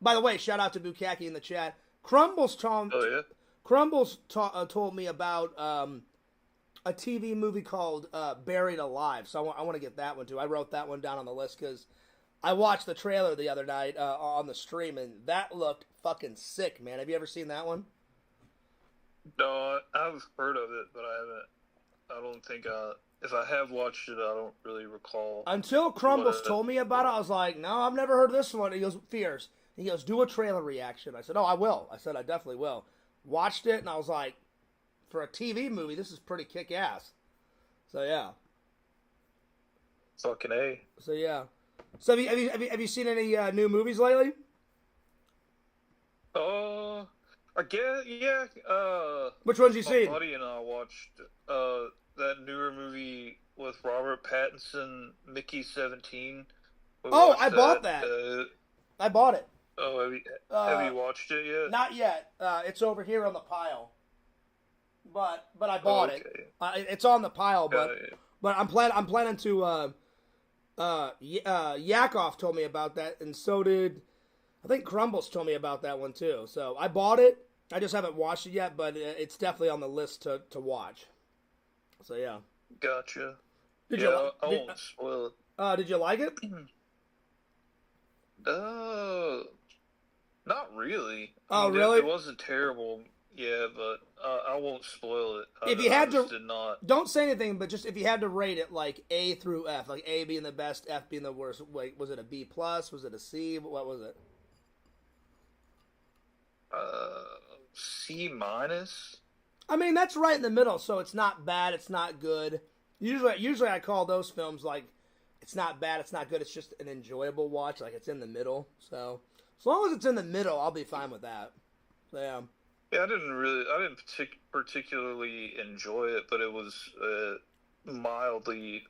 By the way, shout out to Bukaki in the chat. Crumbles told. Oh yeah. Crumbles told me about a TV movie called Buried Alive. So I want to get that one too. I wrote that one down on the list because I watched the trailer the other night on the stream, and that looked fucking sick, man. Have you ever seen that one? No, I've heard of it, but I haven't. I don't think if I have watched it, I don't really recall. Until Crumbles told me about it, I was like, no, I've never heard this one. He goes, Fears. He goes, do a trailer reaction. I said, oh, I will. I said, I definitely will. Watched it, and I was like, for a TV movie, this is pretty kick-ass. So, yeah. Fucking A. So, yeah. So, have you seen any new movies lately? I guess, yeah. Which ones you seen? My buddy and I watched that newer movie with Robert Pattinson, Mickey 17. I bought that. I bought it. Oh, have you watched it yet? Not yet. It's over here on the pile. But I bought it. It's on the pile, but I'm planning to. Yakov told me about that, and so did I think Crumbles told me about that one too. So I bought it. I just haven't watched it yet, but it's definitely on the list to watch. So yeah. Gotcha. I won't spoil it. Did you like it? Not really. Oh, really? It wasn't terrible. Yeah, but I won't spoil it. If you had to, did not. Don't say anything. But just if you had to rate it, like A through F, like A being the best, F being the worst. Wait, was it a B plus? Was it a C? What was it? C minus. I mean, that's right in the middle. So it's not bad. It's not good. Usually I call those films like it's not bad. It's not good. It's just an enjoyable watch. Like it's in the middle. So as long as it's in the middle, I'll be fine with that. So yeah. Yeah, I didn't particularly enjoy it, but it was mildly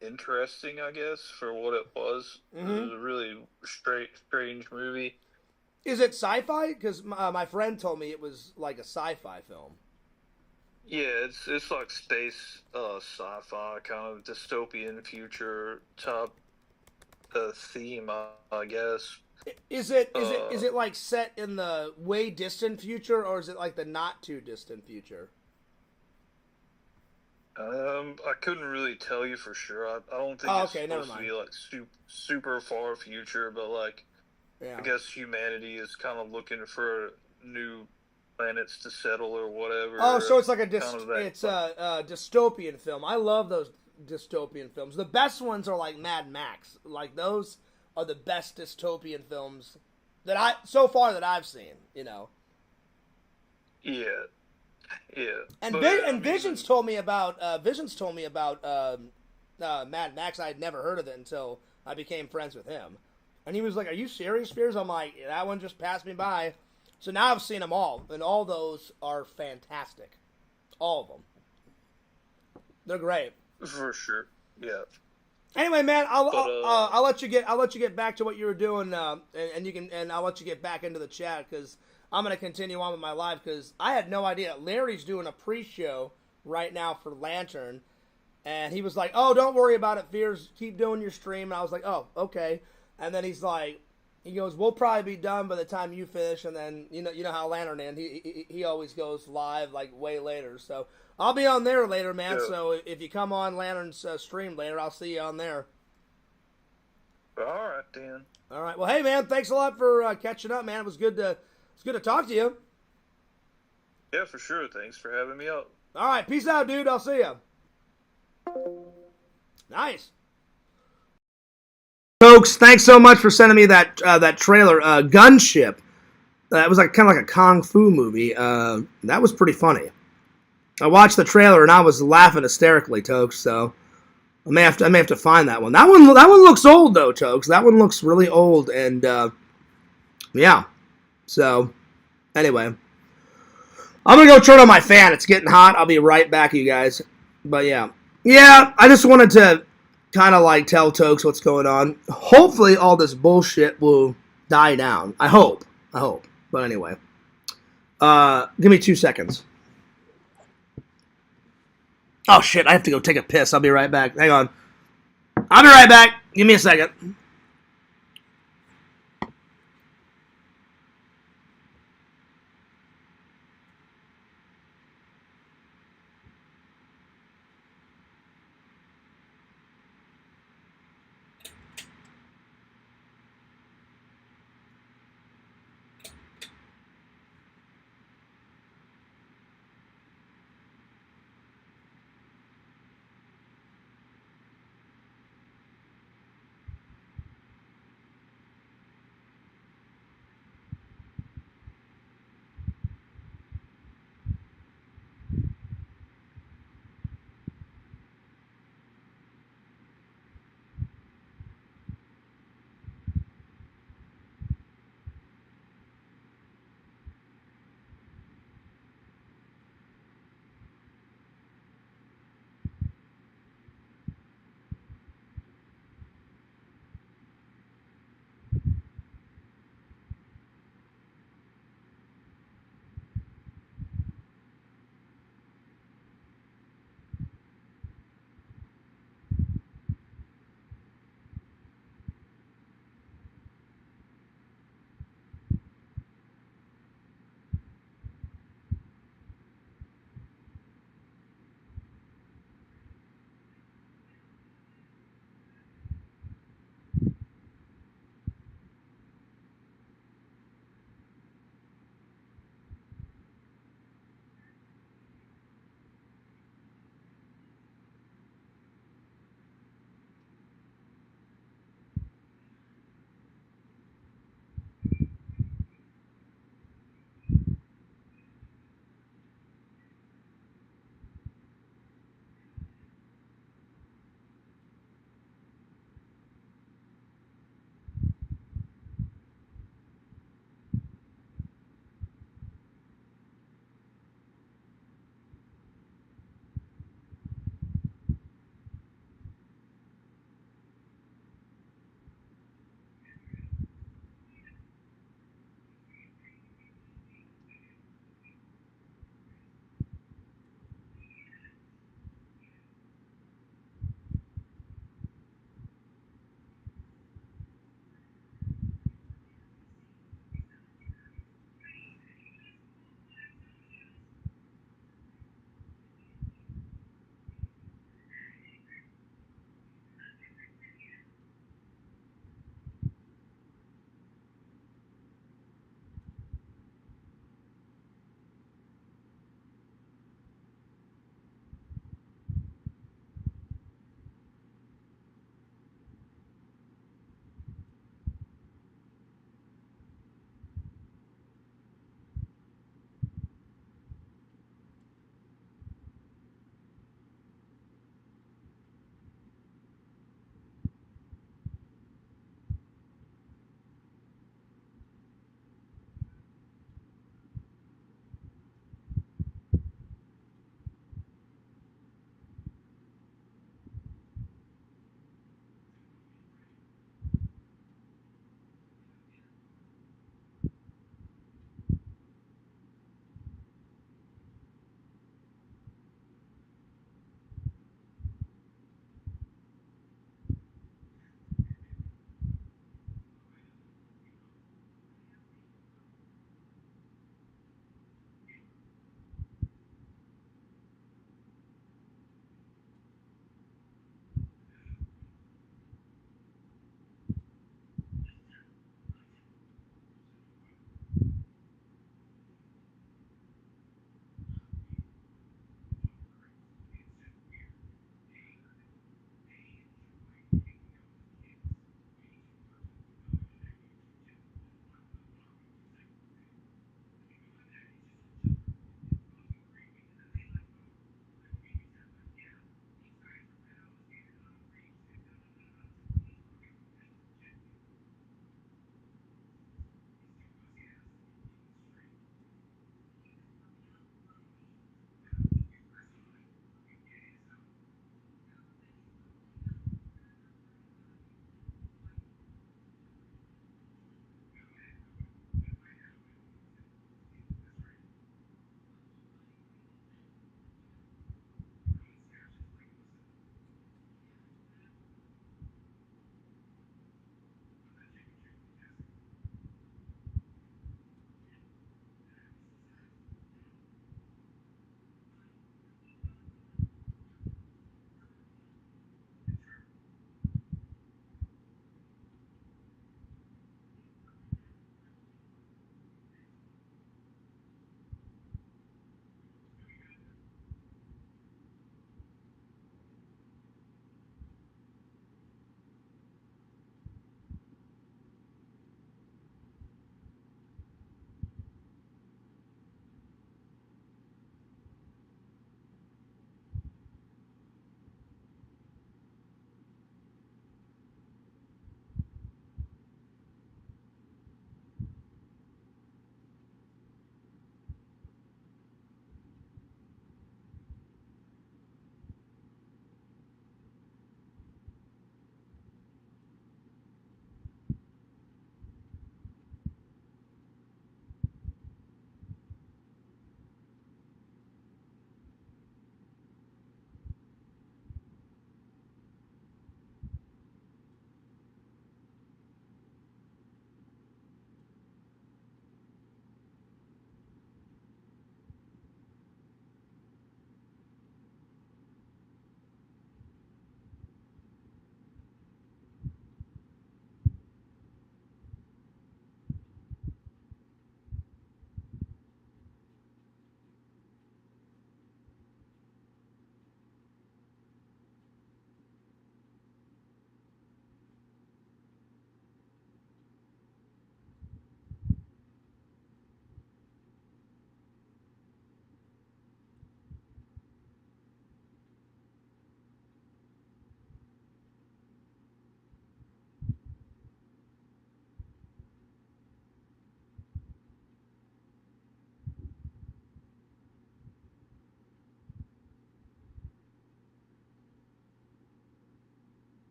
interesting, I guess, for what it was. Mm-hmm. It was a really strange movie. Is it sci-fi? Because my friend told me it was like a sci-fi film. Yeah, it's like space sci-fi, kind of dystopian future type theme, I guess. Is it like set in the way distant future, or is it like the not too distant future? I couldn't really tell you for sure. I don't think it's supposed to be like super far future, but like, yeah. I guess humanity is kind of looking for new planets to settle or whatever. Oh, so it's like a dystopian film. I love those dystopian films. The best ones are like Mad Max. Like those are the best dystopian films that I've seen, you know. Yeah. And Visions told me about Mad Max. I had never heard of it until I became friends with him. And he was like, "Are you serious, Fears?" I'm like, "That one just passed me by." So now I've seen them all, and all those are fantastic. All of them. They're great. For sure. Yeah. Anyway, man, I'll let you get back to what you were doing, and I'll let you get back into the chat because I'm gonna continue on with my live because I had no idea. Larry's doing a pre-show right now for Lantern, and he was like, "Oh, don't worry about it, Fears. Keep doing your stream." And I was like, "Oh, okay." And then he goes, "We'll probably be done by the time you finish." And then you know how Lantern and he always goes live like way later, so. I'll be on there later, man. Yeah. So if you come on Lantern's stream later, I'll see you on there. All right, Dan. All right. Well, hey, man, thanks a lot for catching up, man. It was good to talk to you. Yeah, for sure. Thanks for having me up. All right. Peace out, dude. I'll see you. Nice. Folks, thanks so much for sending me that trailer, Gunship. That was kind of like a kung fu movie. That was pretty funny. I watched the trailer and I was laughing hysterically, Tokes. So I may have to find that one. That one looks old though, Tokes. That one looks really old, and yeah. So anyway, I'm gonna go turn on my fan. It's getting hot. I'll be right back, you guys. But yeah. I just wanted to kind of like tell Tokes what's going on. Hopefully, all this bullshit will die down. I hope. But anyway, give me 2 seconds. Oh, shit, I have to go take a piss. I'll be right back. Hang on. I'll be right back. Give me a second.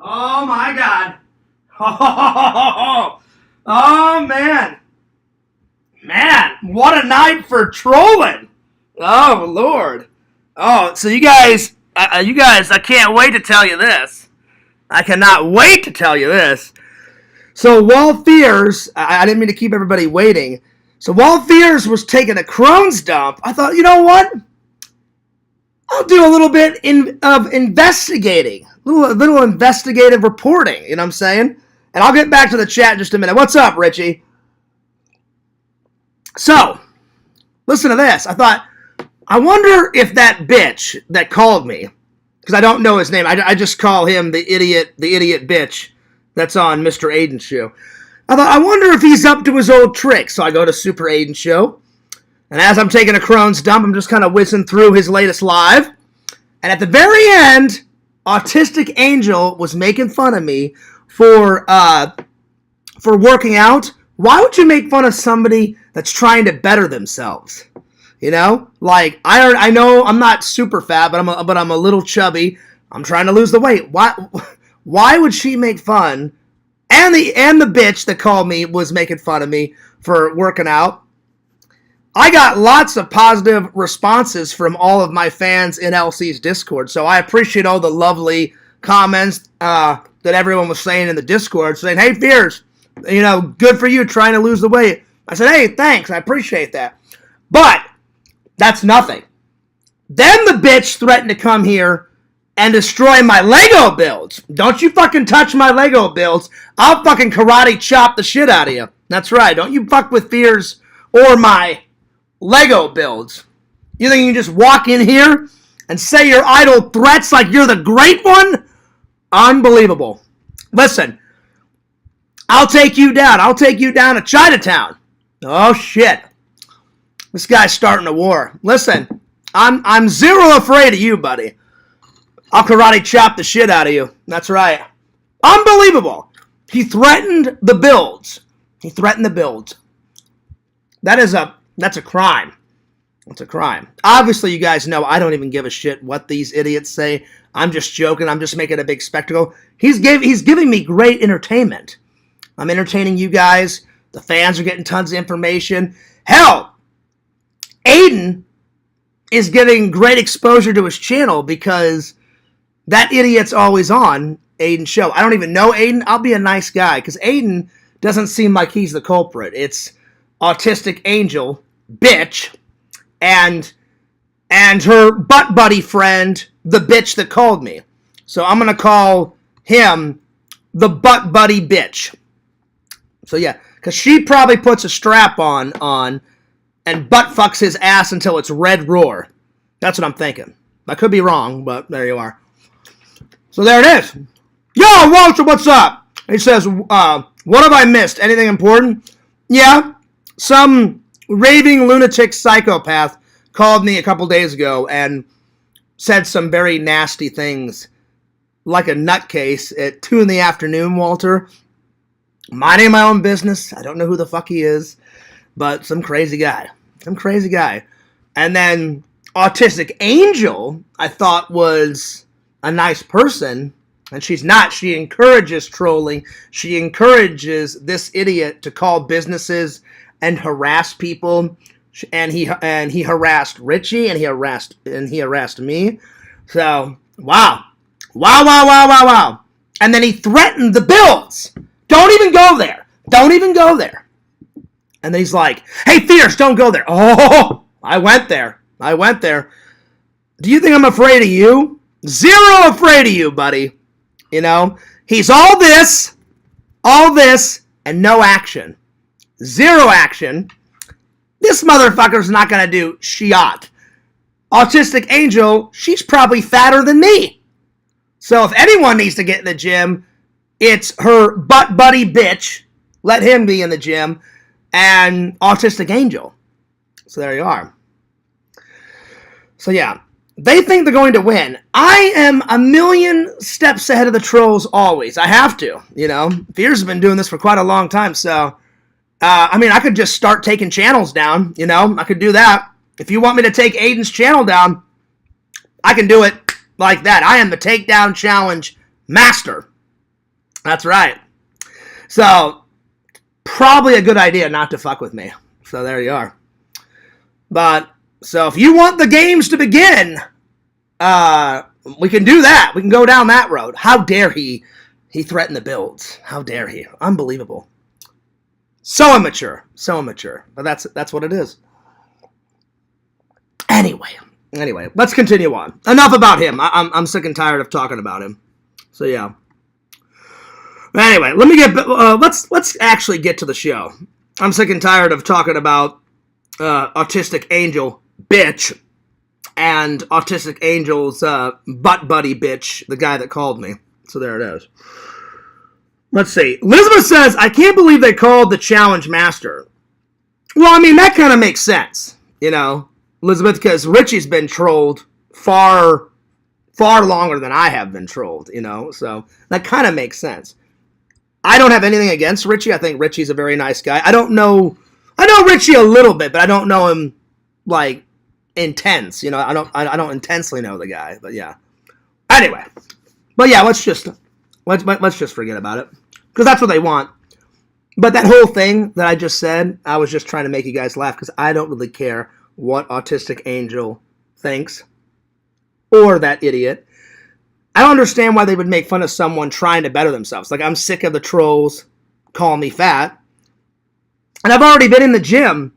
Oh, my God. Oh, man. Man, what a night for trolling. Oh, Lord. Oh, so you guys, I can't wait to tell you this. I cannot wait to tell you this. So Walt Fears, I didn't mean to keep everybody waiting. So Walt Fears was taking a Crohn's dump. I thought, you know what? I'll do a little bit of investigating. A little investigative reporting, you know what I'm saying? And I'll get back to the chat in just a minute. What's up, Richie? So, listen to this. I thought, I wonder if that bitch that called me, because I don't know his name, I just call him the idiot bitch that's on Mr. Aiden's show. I thought, I wonder if he's up to his old tricks. So I go to Super Aiden show, and as I'm taking a Crohn's dump, I'm just kind of whizzing through his latest live. And at the very end, Autistic Angel was making fun of me for working out. Why would you make fun of somebody that's trying to better themselves? You know, like I know I'm not super fat, but I'm a little chubby. I'm trying to lose the weight. Why would she make fun? And the bitch that called me was making fun of me for working out. I got lots of positive responses from all of my fans in LC's Discord, so I appreciate all the lovely comments that everyone was saying in the Discord, saying, "Hey, Fears, you know, good for you trying to lose the weight." I said, "Hey, thanks, I appreciate that." But that's nothing. Then the bitch threatened to come here and destroy my Lego builds. Don't you fucking touch my Lego builds. I'll fucking karate chop the shit out of you. That's right. Don't you fuck with Fears or my Lego builds. You think you can just walk in here and say your idle threats like you're the great one? Unbelievable. Listen, I'll take you down. I'll take you down to Chinatown. Oh, shit. This guy's starting a war. Listen, I'm zero afraid of you, buddy. I'll karate chop the shit out of you. That's right. Unbelievable. He threatened the builds. That's a crime. That's a crime. Obviously, you guys know I don't even give a shit what these idiots say. I'm just joking. I'm just making a big spectacle. He's giving me great entertainment. I'm entertaining you guys. The fans are getting tons of information. Hell, Aiden is getting great exposure to his channel because that idiot's always on Aiden's show. I don't even know Aiden. I'll be a nice guy because Aiden doesn't seem like he's the culprit. It's Autistic Angel, bitch, and her butt buddy friend, the bitch that called me. So I'm going to call him the butt buddy bitch. So yeah, because she probably puts a strap on and butt fucks his ass until it's red roar. That's what I'm thinking. I could be wrong, but there you are. So there it is. Yo, Walter, what's up? He says, what have I missed? Anything important? Yeah, some raving lunatic psychopath called me a couple days ago and said some very nasty things like a nutcase at 2 p.m, Walter. Minding my own business. I don't know who the fuck he is, but some crazy guy. And then Autistic Angel, I thought was a nice person, and she's not. She encourages trolling. She encourages this idiot to call businesses and harass people. And he harassed Richie, and he harassed me. So wow. And then he threatened the builds. Don't even go there. And then he's like, "Hey, Fierce, don't go there." Oh, I went there. Do you think I'm afraid of you? Zero afraid of you, buddy. You know, he's all this, and no action. Zero action. This motherfucker's not going to do shit. Autistic Angel, she's probably fatter than me. So if anyone needs to get in the gym, it's her butt buddy bitch. Let him be in the gym. And Autistic Angel. So there you are. So yeah, they think they're going to win. I am a million steps ahead of the trolls always. I have to, you know. Fears has been doing this for quite a long time, so I could just start taking channels down, you know. I could do that. If you want me to take Aiden's channel down, I can do it like that. I am the takedown challenge master. That's right. So, probably a good idea not to fuck with me. So there you are. But, so if you want the games to begin, we can do that. We can go down that road. How dare he threaten the builds? How dare he? Unbelievable. So immature. So immature. But that's what it is. Anyway, let's continue on. Enough about him. I'm sick and tired of talking about him. So yeah. Anyway, let's actually get to the show. I'm sick and tired of talking about Autistic Angel bitch and Autistic Angel's butt buddy bitch, the guy that called me. So there it is. Let's see. Elizabeth says, I can't believe they called the challenge master. Well, I mean, that kind of makes sense, you know, Elizabeth, because Richie's been trolled far longer than I have been trolled, you know, so that kind of makes sense. I don't have anything against Richie. I think Richie's a very nice guy. I know Richie a little bit, but I don't know him, like, intense, you know, I don't intensely know the guy, but yeah. Anyway, but yeah, let's just forget about it, because that's what they want. But that whole thing that I just said, I was just trying to make you guys laugh, because I don't really care what Autistic Angel thinks, or that idiot. I don't understand why they would make fun of someone trying to better themselves. Like, I'm sick of the trolls calling me fat, and I've already been in the gym.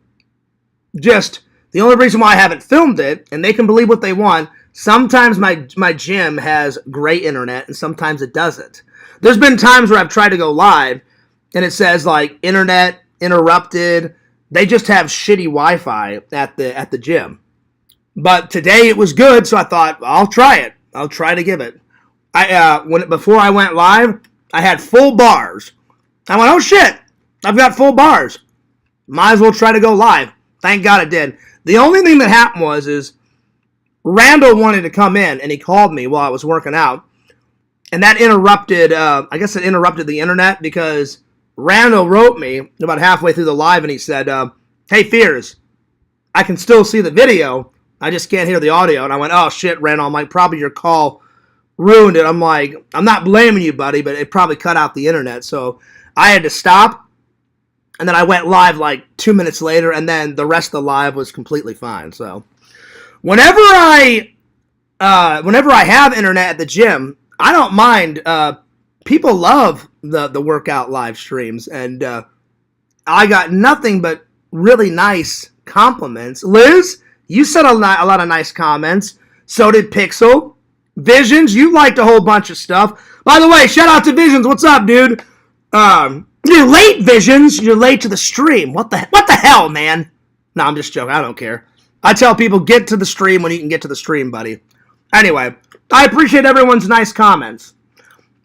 Just, the only reason why I haven't filmed it, and they can believe what they want, sometimes my gym has great internet, and sometimes it doesn't. There's been times where I've tried to go live, and it says, like, internet interrupted. They just have shitty Wi-Fi at the gym. But today it was good, so I thought, I'll try it. I'll try to give it. Before I went live, I had full bars. I went, oh shit, I've got full bars. Might as well try to go live. Thank God it did. The only thing that happened is Randall wanted to come in, and he called me while I was working out. And that interrupted, I guess it interrupted the internet, because Randall wrote me about halfway through the live, and he said, hey, Fears, I can still see the video, I just can't hear the audio. And I went, oh shit, Randall, I'm like, probably your call ruined it. I'm like, I'm not blaming you, buddy, but it probably cut out the internet. So I had to stop, and then I went live like 2 minutes later, and then the rest of the live was completely fine. So whenever I have internet at the gym, I don't mind. People love the workout live streams, and I got nothing but really nice compliments. Liz, you said a lot of nice comments. So did Pixel. Visions, you liked a whole bunch of stuff. By the way, shout out to Visions. What's up, dude? You're late, Visions. You're late to the stream. What the hell, man? No, I'm just joking. I don't care. I tell people, get to the stream when you can get to the stream, buddy. Anyway, I appreciate everyone's nice comments.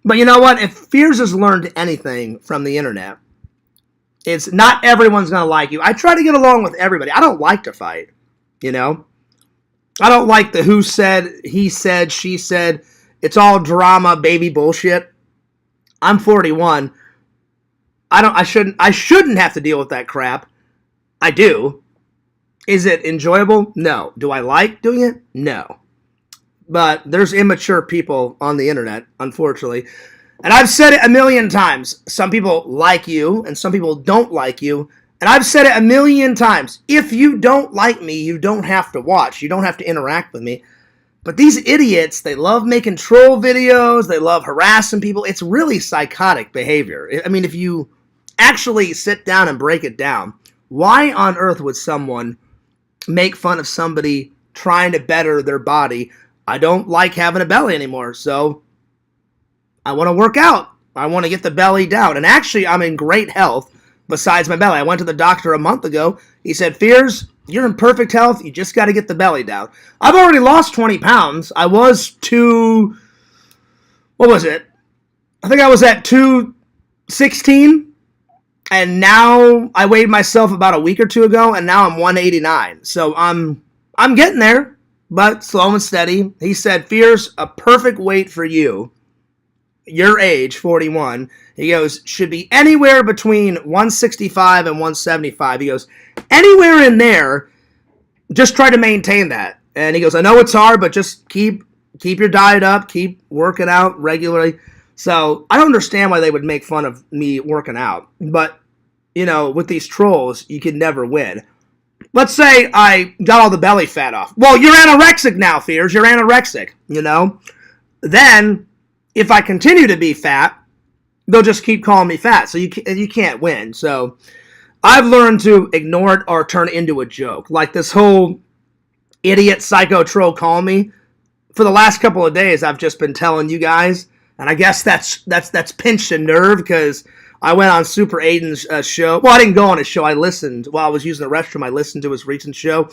But you know what? If Fears has learned anything from the internet, it's not everyone's going to like you. I try to get along with everybody. I don't like to fight, you know? I don't like the who said, he said, she said. It's all drama, baby bullshit. I'm 41. I shouldn't have to deal with that crap. I do. Is it enjoyable? No. Do I like doing it? No. But there's immature people on the internet, unfortunately. And I've said it a million times. Some people like you, and some people don't like you. And I've said it a million times. If you don't like me, you don't have to watch. You don't have to interact with me. But these idiots, they love making troll videos. They love harassing people. It's really psychotic behavior. I mean, if you actually sit down and break it down, why on earth would someone make fun of somebody trying to better their body? I don't like having a belly anymore, so I want to work out. I want to get the belly down. And actually, I'm in great health besides my belly. I went to the doctor a month ago. He said, Fears, you're in perfect health. You just got to get the belly down. I've already lost 20 pounds. I was what was it? I think I was at 216. And now I weighed myself about a week or two ago, and now I'm 189. So I'm getting there, but slow and steady. He said, Fears, a perfect weight for you, your age, 41. He goes, should be anywhere between 165 and 175. He goes, anywhere in there, just try to maintain that. And he goes, I know it's hard, but just keep your diet up, keep working out regularly. So I don't understand why they would make fun of me working out. But, you know, with these trolls, you can never win. Let's say I got all the belly fat off. Well, you're anorexic now, Fears. You're anorexic, you know? Then, if I continue to be fat, they'll just keep calling me fat. So you can't win. So I've learned to ignore it or turn it into a joke. Like this whole idiot psycho troll call me. For the last couple of days, I've just been telling you guys, and I guess that's pinched a nerve because I went on Super Aiden's show. Well, I didn't go on his show. I listened while I was using the restroom. I listened to his recent show,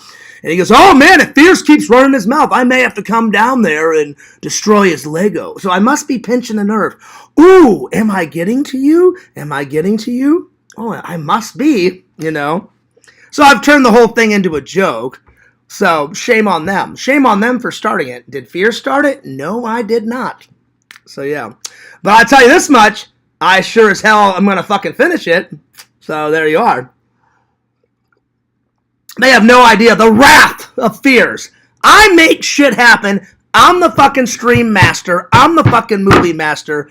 and he goes, "Oh man, if Fierce keeps running his mouth, I may have to come down there and destroy his Lego." So I must be pinching a nerve. Ooh, am I getting to you? Am I getting to you? Oh, I must be. You know. So I've turned the whole thing into a joke. So shame on them. Shame on them for starting it. Did Fierce start it? No, I did not. So yeah. But I tell you this much, I sure as hell am going to fucking finish it. So there you are. They have no idea the wrath of Fears. I make shit happen. I'm the fucking stream master. I'm the fucking movie master.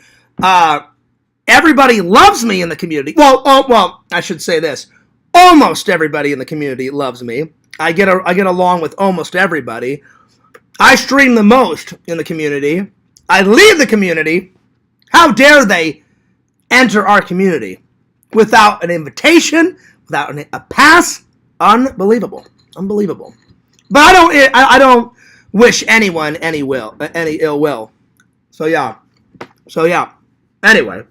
Everybody loves me in the community. Well, I should say this. Almost everybody in the community loves me. I get along with almost everybody. I stream the most in the community. I leave the community. How dare they enter our community without an invitation, without a pass? Unbelievable. But I don't wish anyone any ill will. So yeah. Anyway,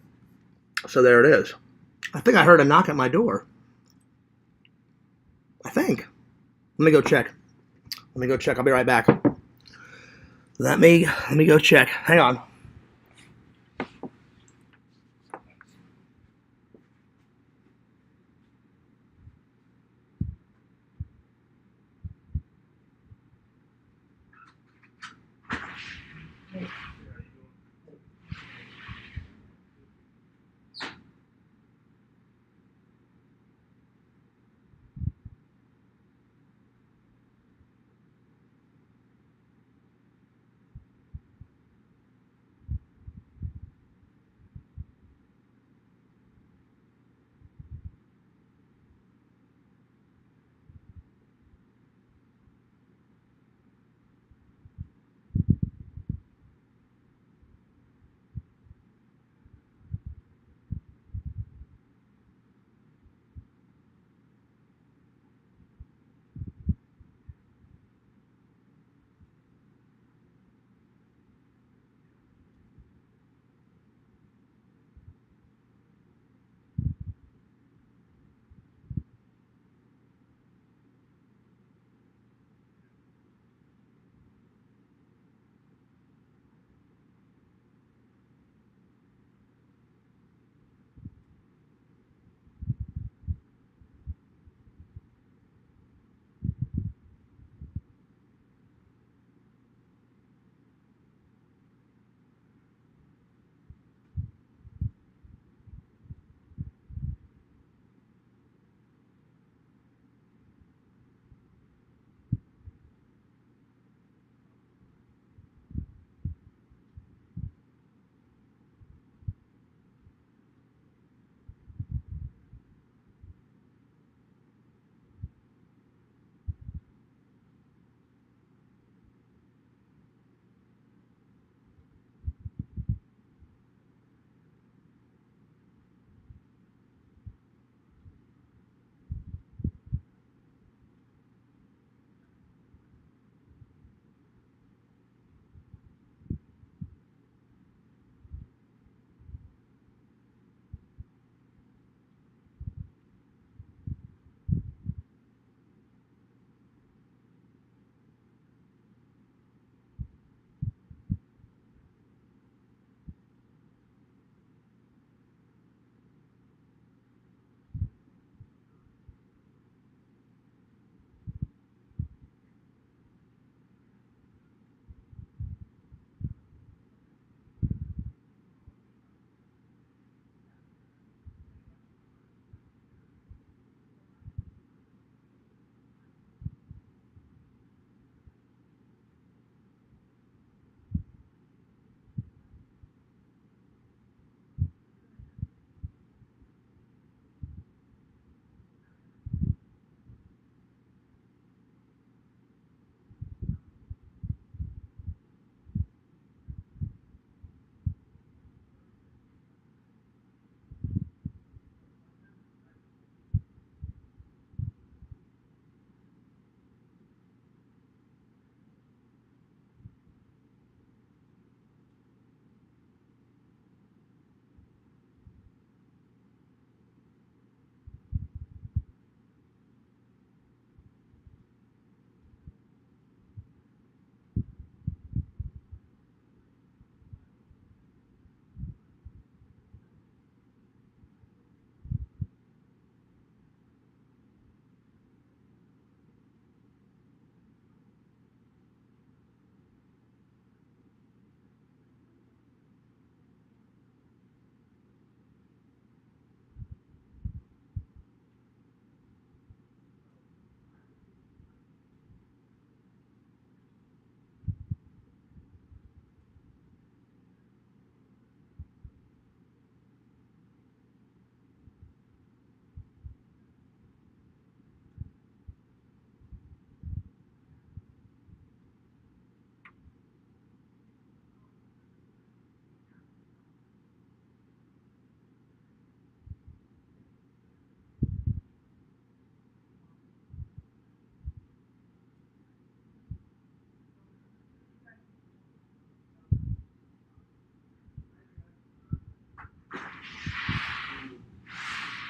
so there it is. I think I heard a knock at my door. I think. Let me go check. I'll be right back. Let me go check. Hang on.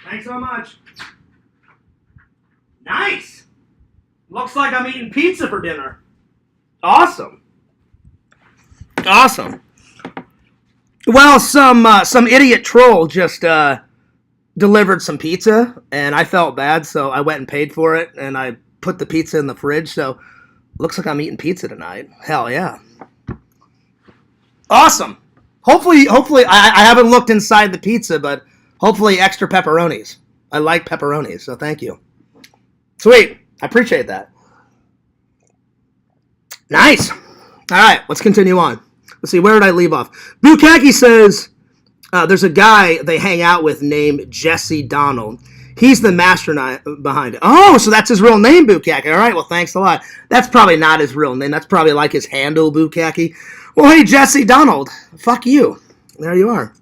Thanks so much. Nice. Looks like I'm eating pizza for dinner. Awesome. Awesome. Well, some idiot troll just delivered some pizza, and I felt bad, so I went and paid for it, and I put the pizza in the fridge, so looks like I'm eating pizza tonight. Hell yeah. Awesome. Hopefully, I haven't looked inside the pizza, but hopefully extra pepperonis. I like pepperonis, so thank you. Sweet. I appreciate that. Nice. All right, let's continue on. Let's see, where did I leave off? Bukaki says there's a guy they hang out with named Jesse Donald. He's the mastermind behind it. Oh, so that's his real name, Bukaki. All right, well, thanks a lot. That's probably not his real name. That's probably like his handle, Bukaki. Well, hey, Jesse Donald. Fuck you. There you are.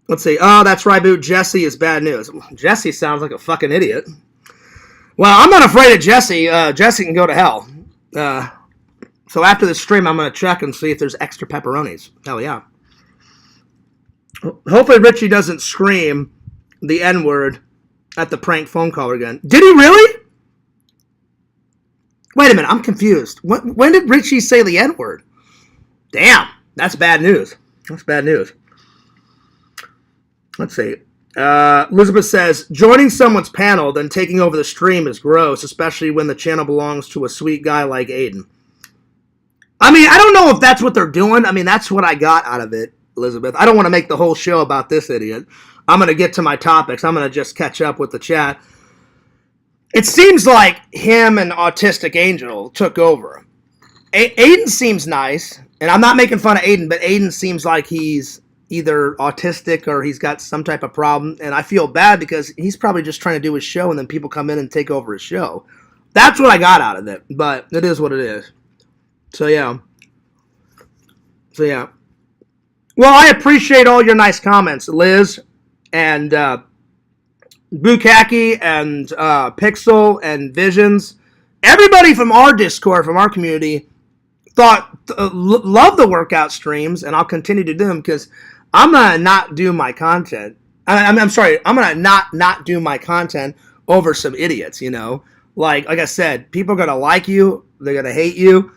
Let's see. Oh, that's right, Boot. Jesse is bad news. Jesse sounds like a fucking idiot. Well, I'm not afraid of Jesse. Jesse can go to hell. So after the stream, I'm going to check and see if there's extra pepperonis. Hell yeah. Hopefully Richie doesn't scream the N-word at the prank phone caller again. Did he really? Wait a minute, I'm confused. When did Richie say the N-word? Damn, that's bad news. That's bad news. Let's see. Elizabeth says, joining someone's panel, then taking over the stream is gross, especially when the channel belongs to a sweet guy like Aiden. I mean, I don't know if that's what they're doing. I mean, that's what I got out of it, Elizabeth. I don't want to make the whole show about this idiot. I'm going to get to my topics. I'm going to just catch up with the chat. It seems like him and Autistic Angel took over. Aiden seems nice, and I'm not making fun of Aiden, but Aiden seems like he's either autistic or he's got some type of problem, and I feel bad because he's probably just trying to do his show, and then people come in and take over his show. That's what I got out of it, but it is what it is. So, yeah. Well, I appreciate all your nice comments, Liz, and Bukaki, and Pixel, and Visions. Everybody from our Discord, from our community, love the workout streams, and I'll continue to do them because I'm going to not do my content. I'm sorry, I'm going to not do my content over some idiots, you know? Like I said, people are going to like you, they're going to hate you,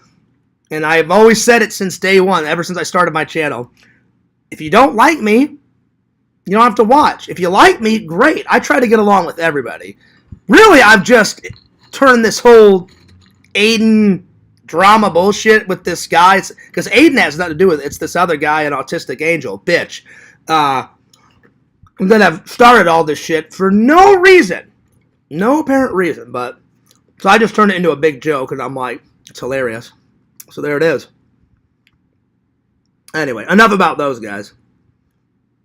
and I've always said it since day one, ever since I started my channel. If you don't like me, you don't have to watch. If you like me, great. I try to get along with everybody. Really, I've just turned this whole Aiden drama bullshit with this guy, because Aiden has nothing to do with it. It's this other guy, an Autistic Angel, bitch. That have started all this shit for no reason. No apparent reason, but so I just turned it into a big joke, and I'm like, it's hilarious. So there it is. Anyway, enough about those guys.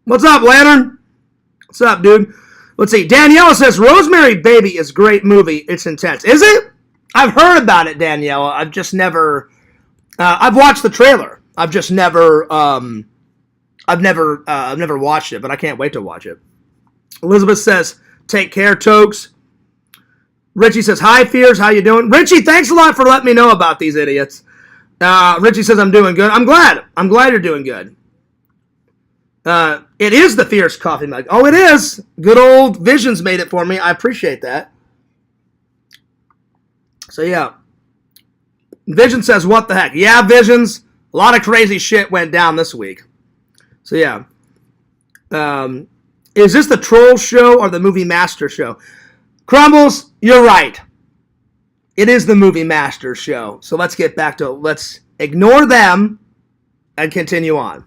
What's up, Lantern? What's up, dude? Let's see. Daniela says, Rosemary Baby is a great movie. It's intense. Is it? I've heard about it, Daniela. I've just never... I've watched the trailer. I've just never... I've never watched it, but I can't wait to watch it. Elizabeth says, take care, Tokes. Richie says, hi, Fears. How you doing? Richie, thanks a lot for letting me know about these idiots. Richie says, I'm doing good. I'm glad. I'm glad you're doing good. It is the Fierce Coffee Mug. Oh, it is. Good old Visions made it for me. I appreciate that. So, yeah. Vision says, what the heck? Yeah, Visions. A lot of crazy shit went down this week. So, yeah. Is this the Troll Show or the Movie Master Show? Crumbles, you're right. It is the Movie Master Show. So let's get back to it. Let's ignore them and continue on.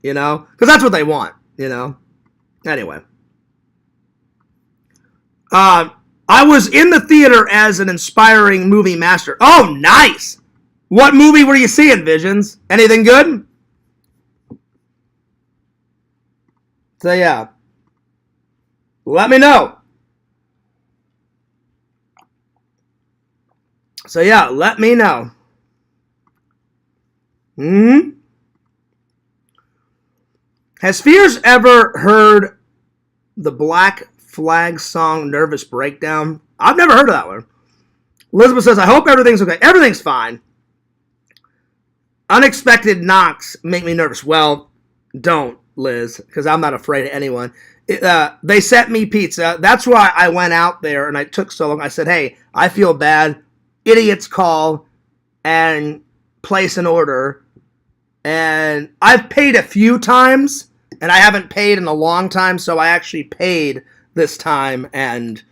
You know? Because that's what they want. You know? Anyway. I was in the theater as an inspiring movie master. Oh, nice! What movie were you seeing, Visions? Anything good? So, yeah. Let me know. So, yeah, let me know. Has Fears ever heard the Black Flag song Nervous Breakdown? I've never heard of that one. Elizabeth says, I hope everything's okay. Everything's fine. Unexpected knocks make me nervous. Well, don't. Liz, because I'm not afraid of anyone. They sent me pizza. That's why I went out there and I took so long. I said, hey, I feel bad. Idiots call and place an order. And I've paid a few times, and I haven't paid in a long time, so I actually paid this time. And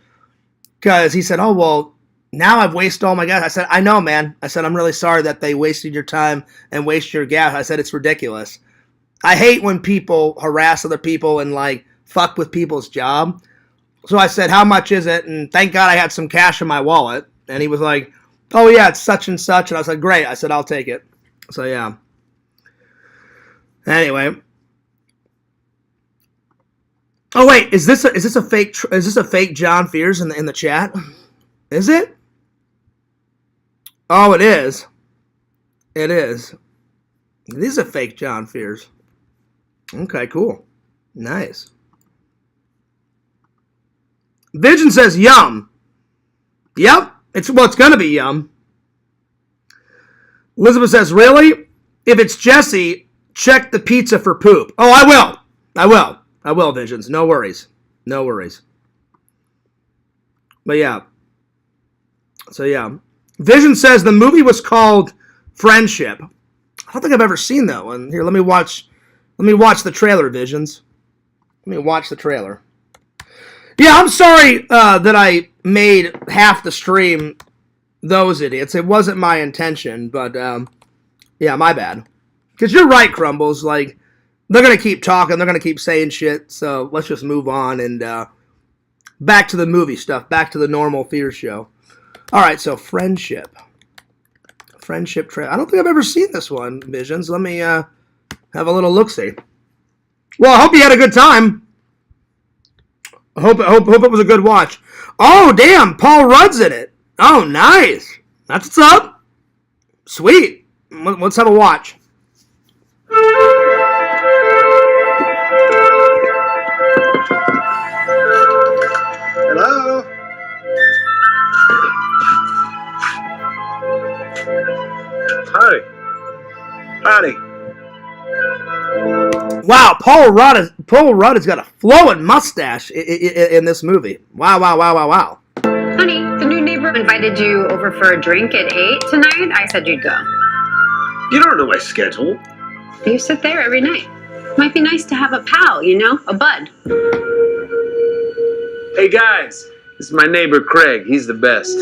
because he said, oh, well, now I've wasted all my gas. I said, I know, man. I said, I'm really sorry that they wasted your time and waste your gas. I said, it's ridiculous. I hate when people harass other people and, like, fuck with people's job. So I said, how much is it? And thank God I had some cash in my wallet. And he was like, oh, yeah, it's such and such. And I was like, great. I said, I'll take it. So, yeah. Anyway. Oh, wait. Is this a fake John Fears in the chat? Is it? Oh, it is. It is. It is a fake John Fears. Okay, cool. Nice. Vision says yum. Yep. It's going to be yum. Elizabeth says, really? If it's Jesse, check the pizza for poop. Oh, I will. I will, Visions. No worries. No worries. But yeah. So yeah. Vision says the movie was called Friendship. I don't think I've ever seen that one. Here, let me watch the trailer, Visions. Let me watch the trailer. Yeah, I'm sorry that I made half the stream those idiots. It wasn't my intention, but yeah, my bad. Because you're right, Crumbles. Like, they're going to keep talking. They're going to keep saying shit. So let's just move on and back to the movie stuff. Back to the normal Fear show. All right, so Friendship. Friendship trailer. I don't think I've ever seen this one, Visions. Let me have a little look-see. Well, I hope you had a good time. I hope it was a good watch. Oh, damn, Paul Rudd's in it. Oh, nice. That's what's up. Sweet. Let's have a watch. Hello? Howdy. Howdy. Wow, Paul Rudd has got a flowing mustache in this movie. Wow. Honey, the new neighbor invited you over for a drink at 8 tonight. I said you'd go. You don't know my schedule. You sit there every night. Might be nice to have a pal, you know? A bud. Hey guys, this is my neighbor Craig. He's the best.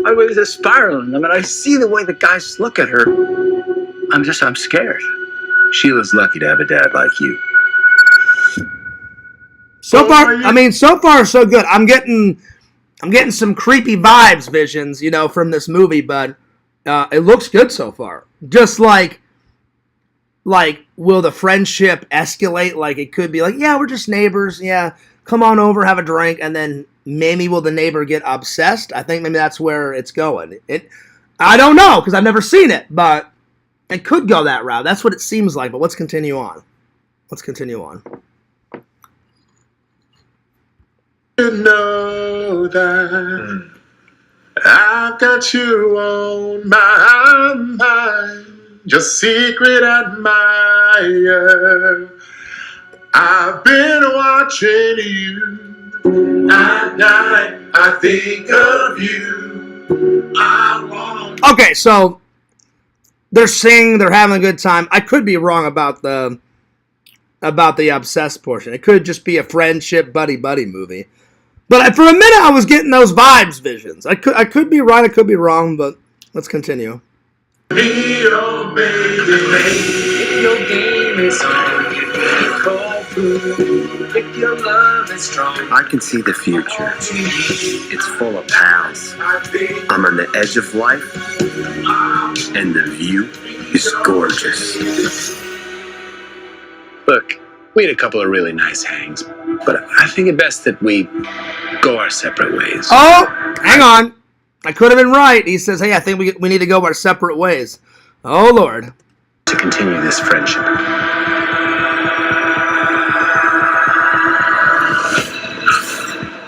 I was just spiraling. I mean, I see the way the guys look at her. I'm scared. Sheila's lucky to have a dad like you. So far so good. I'm getting some creepy vibes, Visions, from this movie, but it looks good so far. Just like will the friendship escalate? Like, it could be like, yeah, we're just neighbors. Yeah, come on over, have a drink, and then maybe will the neighbor get obsessed? I think maybe that's where it's going. I don't know because I've never seen it, but it could go that route. That's what it seems like. But let's continue on. You know that I've got you on my mind, just secret admirer. I've been watching you at night. I think of you. I want. Okay, so they're singing, they're having a good time. I could be wrong about the obsessed portion. It could just be a friendship buddy movie. But for a minute, I was getting those vibes, Visions. I could be right, I could be wrong, but let's continue. Be your baby. If your game is on, you call through. If your love is strong, I can see the future. It's full of pals. I'm on the edge of life, and the view is gorgeous. Look, we had a couple of really nice hangs, but I think it best that we go our separate ways. Oh, hang on. I could have been right. He says, hey, I think we need to go our separate ways. Oh, Lord. To continue this friendship.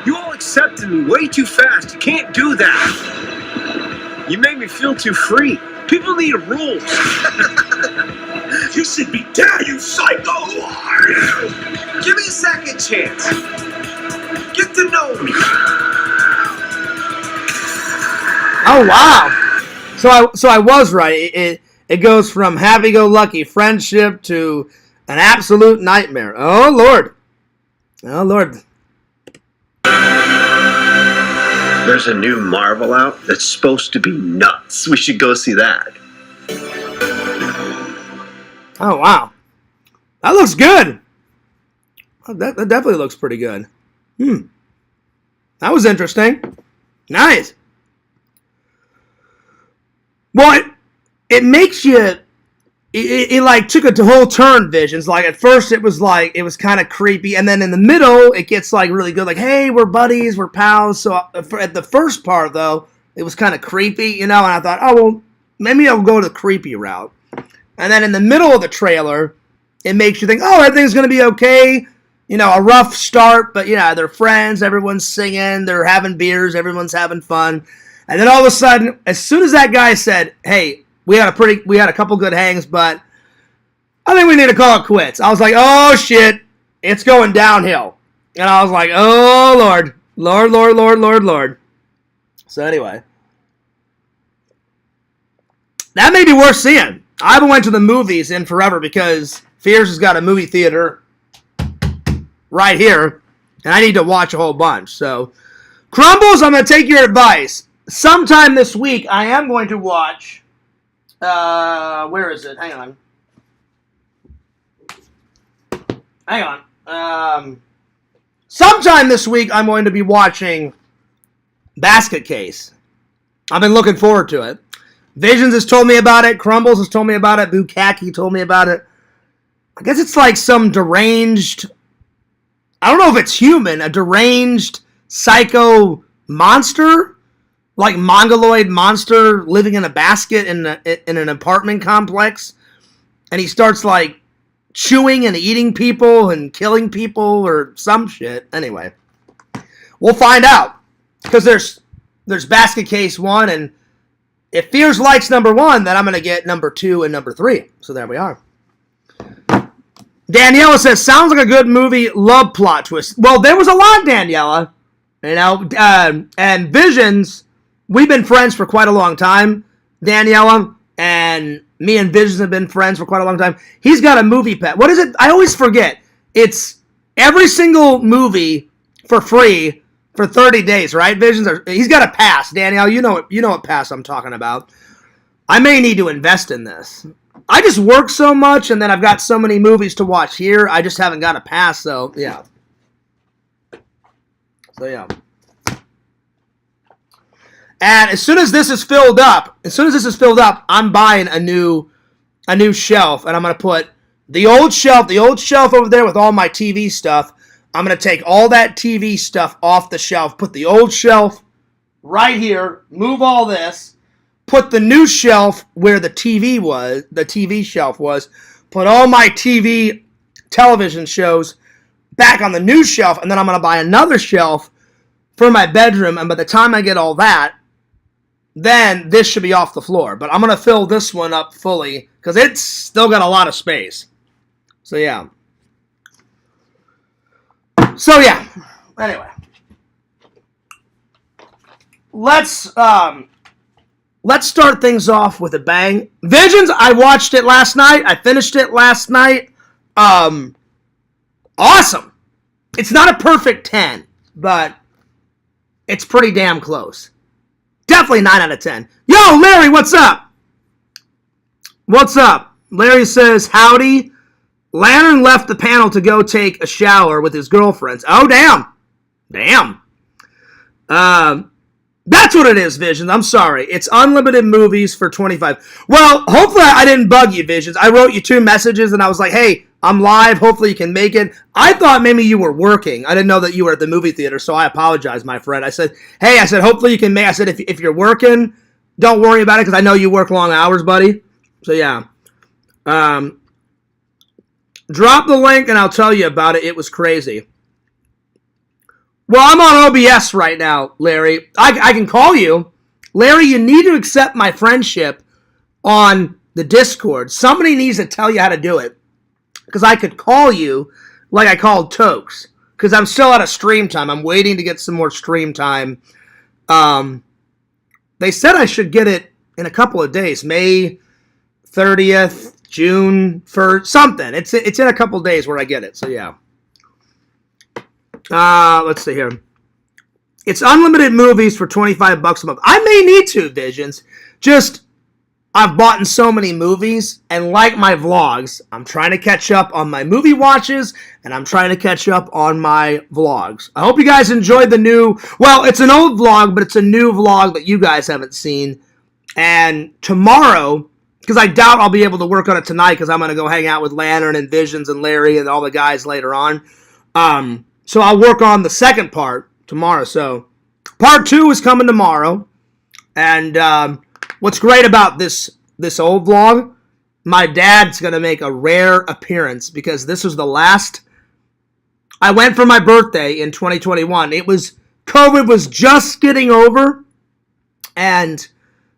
You all accepted me way too fast. You can't do that. You made me feel too free. People need rules. You should be dead, you psycho! Give me a second chance. Get to know me. Oh, wow. So I was right. It goes from happy-go-lucky friendship to an absolute nightmare. Oh, Lord. Oh, Lord. There's a new Marvel out that's supposed to be nuts. We should go see that. Oh, wow. That looks good. Oh, that definitely looks pretty good. That was interesting. Nice. Well, it makes you... It like took a whole turn, Visions. Like at first it was kind of creepy, and then in the middle it gets like really good. Like, hey, we're buddies, we're pals. So at the first part though, it was kind of creepy, you know. And I thought, oh well, maybe I'll go the creepy route. And then in the middle of the trailer, it makes you think, oh, everything's gonna be okay. You know, a rough start, but yeah, they're friends. Everyone's singing, they're having beers, everyone's having fun. And then all of a sudden, as soon as that guy said, hey, we had a couple good hangs, but I think we need to call it quits. I was like, oh shit, it's going downhill. And I was like, oh Lord. Lord, Lord, Lord, Lord, Lord. So anyway. That may be worth seeing. I haven't went to the movies in forever because Fears has got a movie theater right here. And I need to watch a whole bunch. So, Crumbles, I'm going to take your advice. Sometime this week, I am going to watch... where is it? Hang on. Sometime this week, I'm going to be watching Basket Case. I've been looking forward to it. Visions has told me about it. Crumbles has told me about it. Bukaki told me about it. I guess it's like some deranged... I don't know if it's human. A deranged psycho monster? Like mongoloid monster living in a basket in an apartment complex, and he starts like chewing and eating people and killing people or some shit. Anyway, we'll find out because there's Basket Case 1, and if Fears likes number 1, then I'm gonna get number 2 and number 3. So there we are. Daniela says, sounds like a good movie. Love plot twist. Well, there was a lot, Daniela. You know, and Visions. We've been friends for quite a long time, Daniela, and me and Visions have been friends for quite a long time. He's got a movie pet. What is it? I always forget. It's every single movie for free for 30 days, right, Visions? He's got a pass, Danielle. You know what pass I'm talking about. I may need to invest in this. I just work so much, and then I've got so many movies to watch here. I just haven't got a pass, so yeah. And as soon as this is filled up, I'm buying a new shelf, and I'm gonna put the old shelf over there with all my TV stuff. I'm gonna take all that TV stuff off the shelf, put the old shelf right here, move all this, put the new shelf where the TV shelf was, put all my television shows back on the new shelf, and then I'm gonna buy another shelf for my bedroom, and by the time I get all that, then this should be off the floor. But I'm going to fill this one up fully because it's still got a lot of space. So, yeah. Anyway. Let's start things off with a bang. Visions, I watched it last night. I finished it last night. Awesome. It's not a perfect 10, but it's pretty damn close. Definitely 9 out of 10. Yo, Larry, what's up? What's up? Larry says, howdy. Lantern left the panel to go take a shower with his girlfriends. Oh, damn. That's what it is, Visions. I'm sorry. It's unlimited movies for $25. Well, hopefully I didn't bug you, Visions. I wrote you 2 messages, and I was like, hey, I'm live. Hopefully you can make it. I thought maybe you were working. I didn't know that you were at the movie theater, so I apologize, my friend. I said, hopefully you can make it. I said, if you're working, don't worry about it, because I know you work long hours, buddy. So, yeah. Drop the link, and I'll tell you about it. It was crazy. Well, I'm on OBS right now, Larry. I can call you. Larry, you need to accept my friendship on the Discord. Somebody needs to tell you how to do it. Because I could call you like I called Tokes. Because I'm still out of stream time. I'm waiting to get some more stream time. They said I should get it in a couple of days. May 30th, June 1st, something. It's in a couple of days where I get it. So, yeah. Let's see here. It's unlimited movies for $25 a month. I may need to, Visions. Just, I've bought in so many movies, and like my vlogs, I'm trying to catch up on my movie watches, and I'm trying to catch up on my vlogs. I hope you guys enjoyed the new, well, it's an old vlog, but it's a new vlog that you guys haven't seen. And tomorrow, because I doubt I'll be able to work on it tonight, because I'm going to go hang out with Lantern and Visions and Larry and all the guys later on. So I'll work on the second part tomorrow. So part 2 is coming tomorrow. And what's great about this old vlog, my dad's going to make a rare appearance because this was the last. I went for my birthday in 2021. COVID was just getting over. And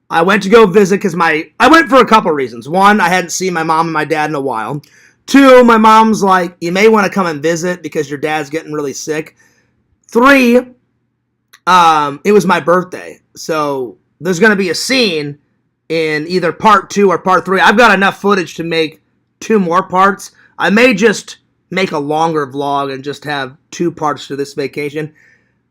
I went to go visit because I went for a couple reasons. One, I hadn't seen my mom and my dad in a while. 2, my mom's like, you may want to come and visit because your dad's getting really sick. 3, it was my birthday. So there's going to be a scene in either part 2 or part 3. I've got enough footage to make 2 more parts. I may just make a longer vlog and just have 2 parts to this vacation.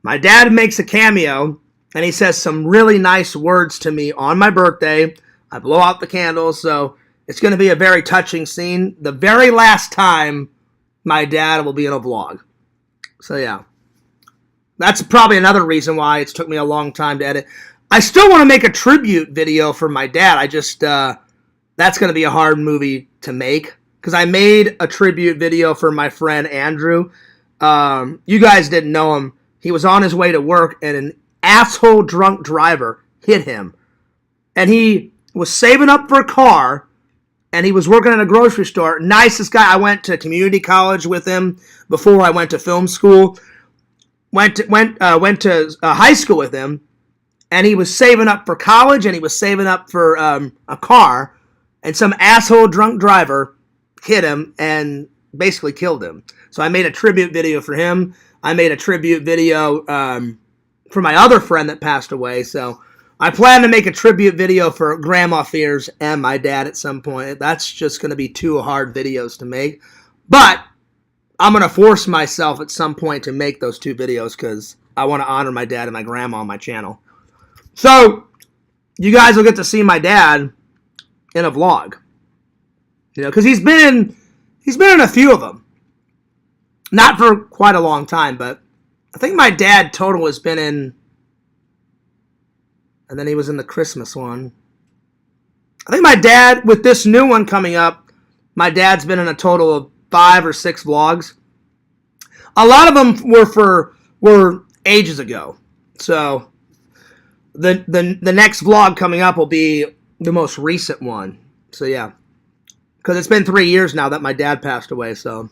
My dad makes a cameo, and he says some really nice words to me on my birthday. I blow out the candles, so it's going to be a very touching scene. The very last time my dad will be in a vlog. So, yeah. That's probably another reason why it's took me a long time to edit. I still want to make a tribute video for my dad. That's going to be a hard movie to make. Because I made a tribute video for my friend Andrew. You guys didn't know him. He was on his way to work and an asshole drunk driver hit him. And he was saving up for a car. And he was working at a grocery store. Nicest guy. I went to community college with him before I went to film school. Went to high school with him. And he was saving up for college, and he was saving up for a car, and some asshole drunk driver hit him and basically killed him. So I made a tribute video for him. I made a tribute video for my other friend that passed away. So I plan to make a tribute video for Grandma Fears and my dad at some point. That's just going to be 2 hard videos to make. But I'm going to force myself at some point to make those 2 videos because I want to honor my dad and my grandma on my channel. So, you guys will get to see my dad in a vlog. You know, because he's been in a few of them. Not for quite a long time, but I think my dad total has been in, and then he was in the Christmas one. I think my dad, with this new one coming up, my dad's been in a total of 5 or 6 vlogs. A lot of them were ages ago. So the next vlog coming up will be the most recent one. So yeah. Because it's been 3 years now that my dad passed away, so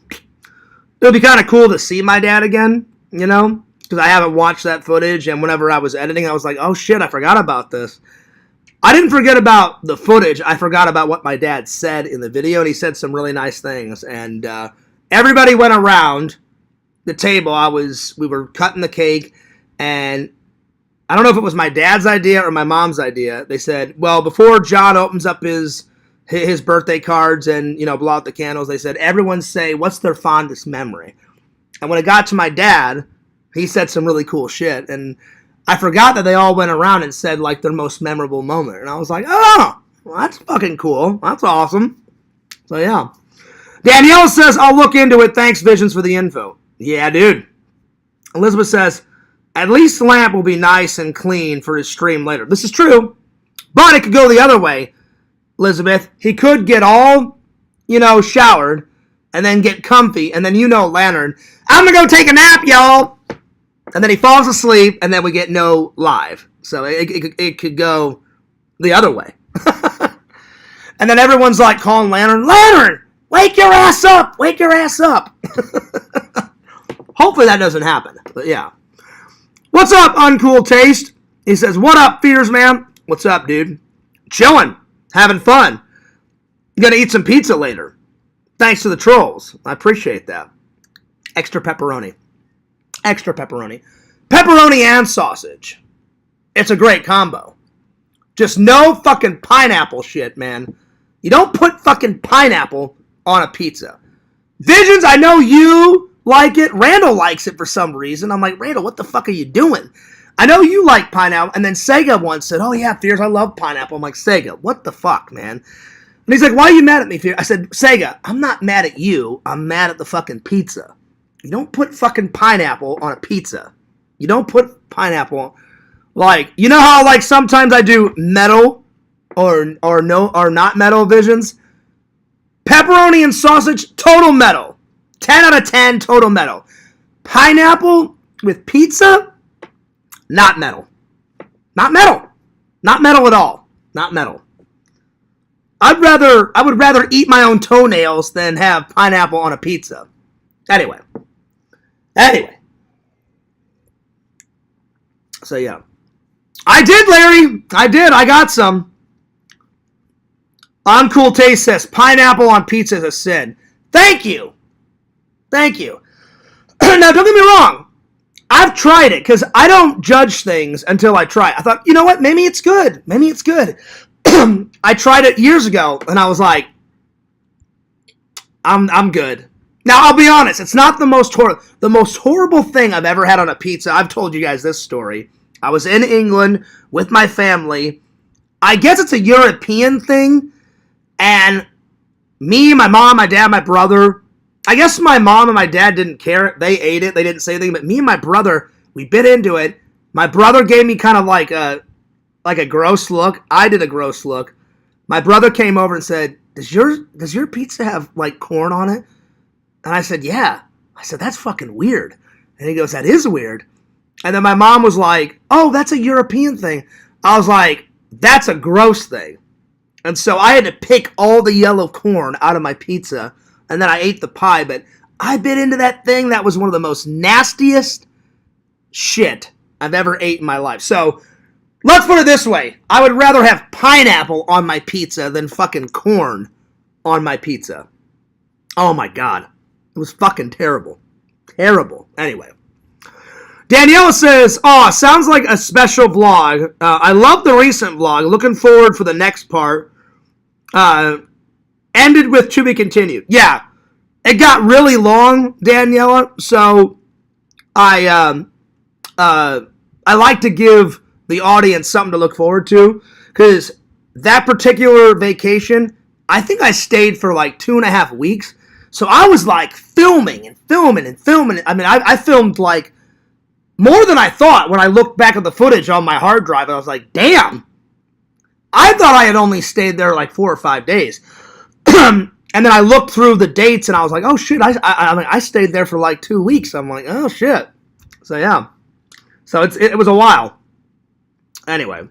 it'll be kind of cool to see my dad again, you know? Because I haven't watched that footage, and whenever I was editing, I was like, oh shit, I forgot about this. I didn't forget about the footage. I forgot about what my dad said in the video, and he said some really nice things. And everybody went around the table. We were cutting the cake, and I don't know if it was my dad's idea or my mom's idea. They said, well, before John opens up his birthday cards and, you know, blow out the candles, they said, everyone say, what's their fondest memory? And when it got to my dad, he said some really cool shit. And I forgot that they all went around and said, like, their most memorable moment. And I was like, oh, well, that's fucking cool. That's awesome. So, yeah. Danielle says, I'll look into it. Thanks, Visions, for the info. Yeah, dude. Elizabeth says, at least Lamp will be nice and clean for his stream later. This is true. But it could go the other way, Elizabeth. He could get all, you know, showered and then get comfy. And then, you know, Lantern, I'm going to go take a nap, y'all. And then he falls asleep, and then we get no live. So it could go the other way. And then everyone's like calling Lantern, Lantern, wake your ass up! Wake your ass up! Hopefully that doesn't happen. But yeah. What's up, Uncool Taste? He says, what up, Fears, man? What's up, dude? Chilling. Having fun. Gonna eat some pizza later. Thanks to the trolls. I appreciate that. Extra pepperoni. Extra pepperoni. Pepperoni and sausage. It's a great combo. Just no fucking pineapple shit, man. You don't put fucking pineapple on a pizza. Visions, I know you like it. Randall likes it for some reason. I'm like, Randall, what the fuck are you doing? I know you like pineapple. And then Sega once said, oh yeah, Fears, I love pineapple. I'm like, Sega, what the fuck, man? And he's like, why are you mad at me, Fears? I said, Sega, I'm not mad at you. I'm mad at the fucking pizza. You don't put fucking pineapple on a pizza. You don't put pineapple. Like, you know how like sometimes I do metal or not metal visions? Pepperoni and sausage, total metal. 10 out of 10, total metal. Pineapple with pizza, not metal. Not metal. Not metal at all. Not metal. I would rather eat my own toenails than have pineapple on a pizza. Anyway. So yeah. I did, Larry. I did. I got some. Uncool Taste says, pineapple on pizza is a sin. Thank you. Thank you. Now, don't get me wrong. I've tried it, because I don't judge things until I try it. I thought, you know what? Maybe it's good. Maybe it's good. I tried it years ago, and I was like, I'm good. Now, I'll be honest. It's not the most horrible thing I've ever had on a pizza. I've told you guys this story. I was in England with my family. I guess it's a European thing. And me, my mom, my dad, my brother, I guess my mom and my dad didn't care. They ate it. They didn't say anything. But me and my brother, we bit into it. My brother gave me kind of like a gross look. I did a gross look. My brother came over and said, does your pizza have like corn on it? And I said, yeah. I said, that's fucking weird. And he goes, that is weird. And then my mom was like, oh, that's a European thing. I was like, that's a gross thing. And so I had to pick all the yellow corn out of my pizza, and then I ate the pie. But I bit into that thing. That was one of the most nastiest shit I've ever ate in my life. So let's put it this way. I would rather have pineapple on my pizza than fucking corn on my pizza. Oh my God. It was fucking terrible. Terrible. Anyway. Daniela says, oh, sounds like a special vlog. I love the recent vlog. Looking forward for the next part. Ended with to be continued. Yeah. It got really long, Daniela. So I like to give the audience something to look forward to. Because that particular vacation, I think I stayed for like 2.5 weeks. So I was like filming. I mean, I filmed like more than I thought when I looked back at the footage on my hard drive. I was like, damn. I thought I had only stayed there like 4 or 5 days. And then I looked through the dates and I was like, oh shit, I stayed there for like 2 weeks. I'm like, oh shit. So yeah. So it was a while. Anyway.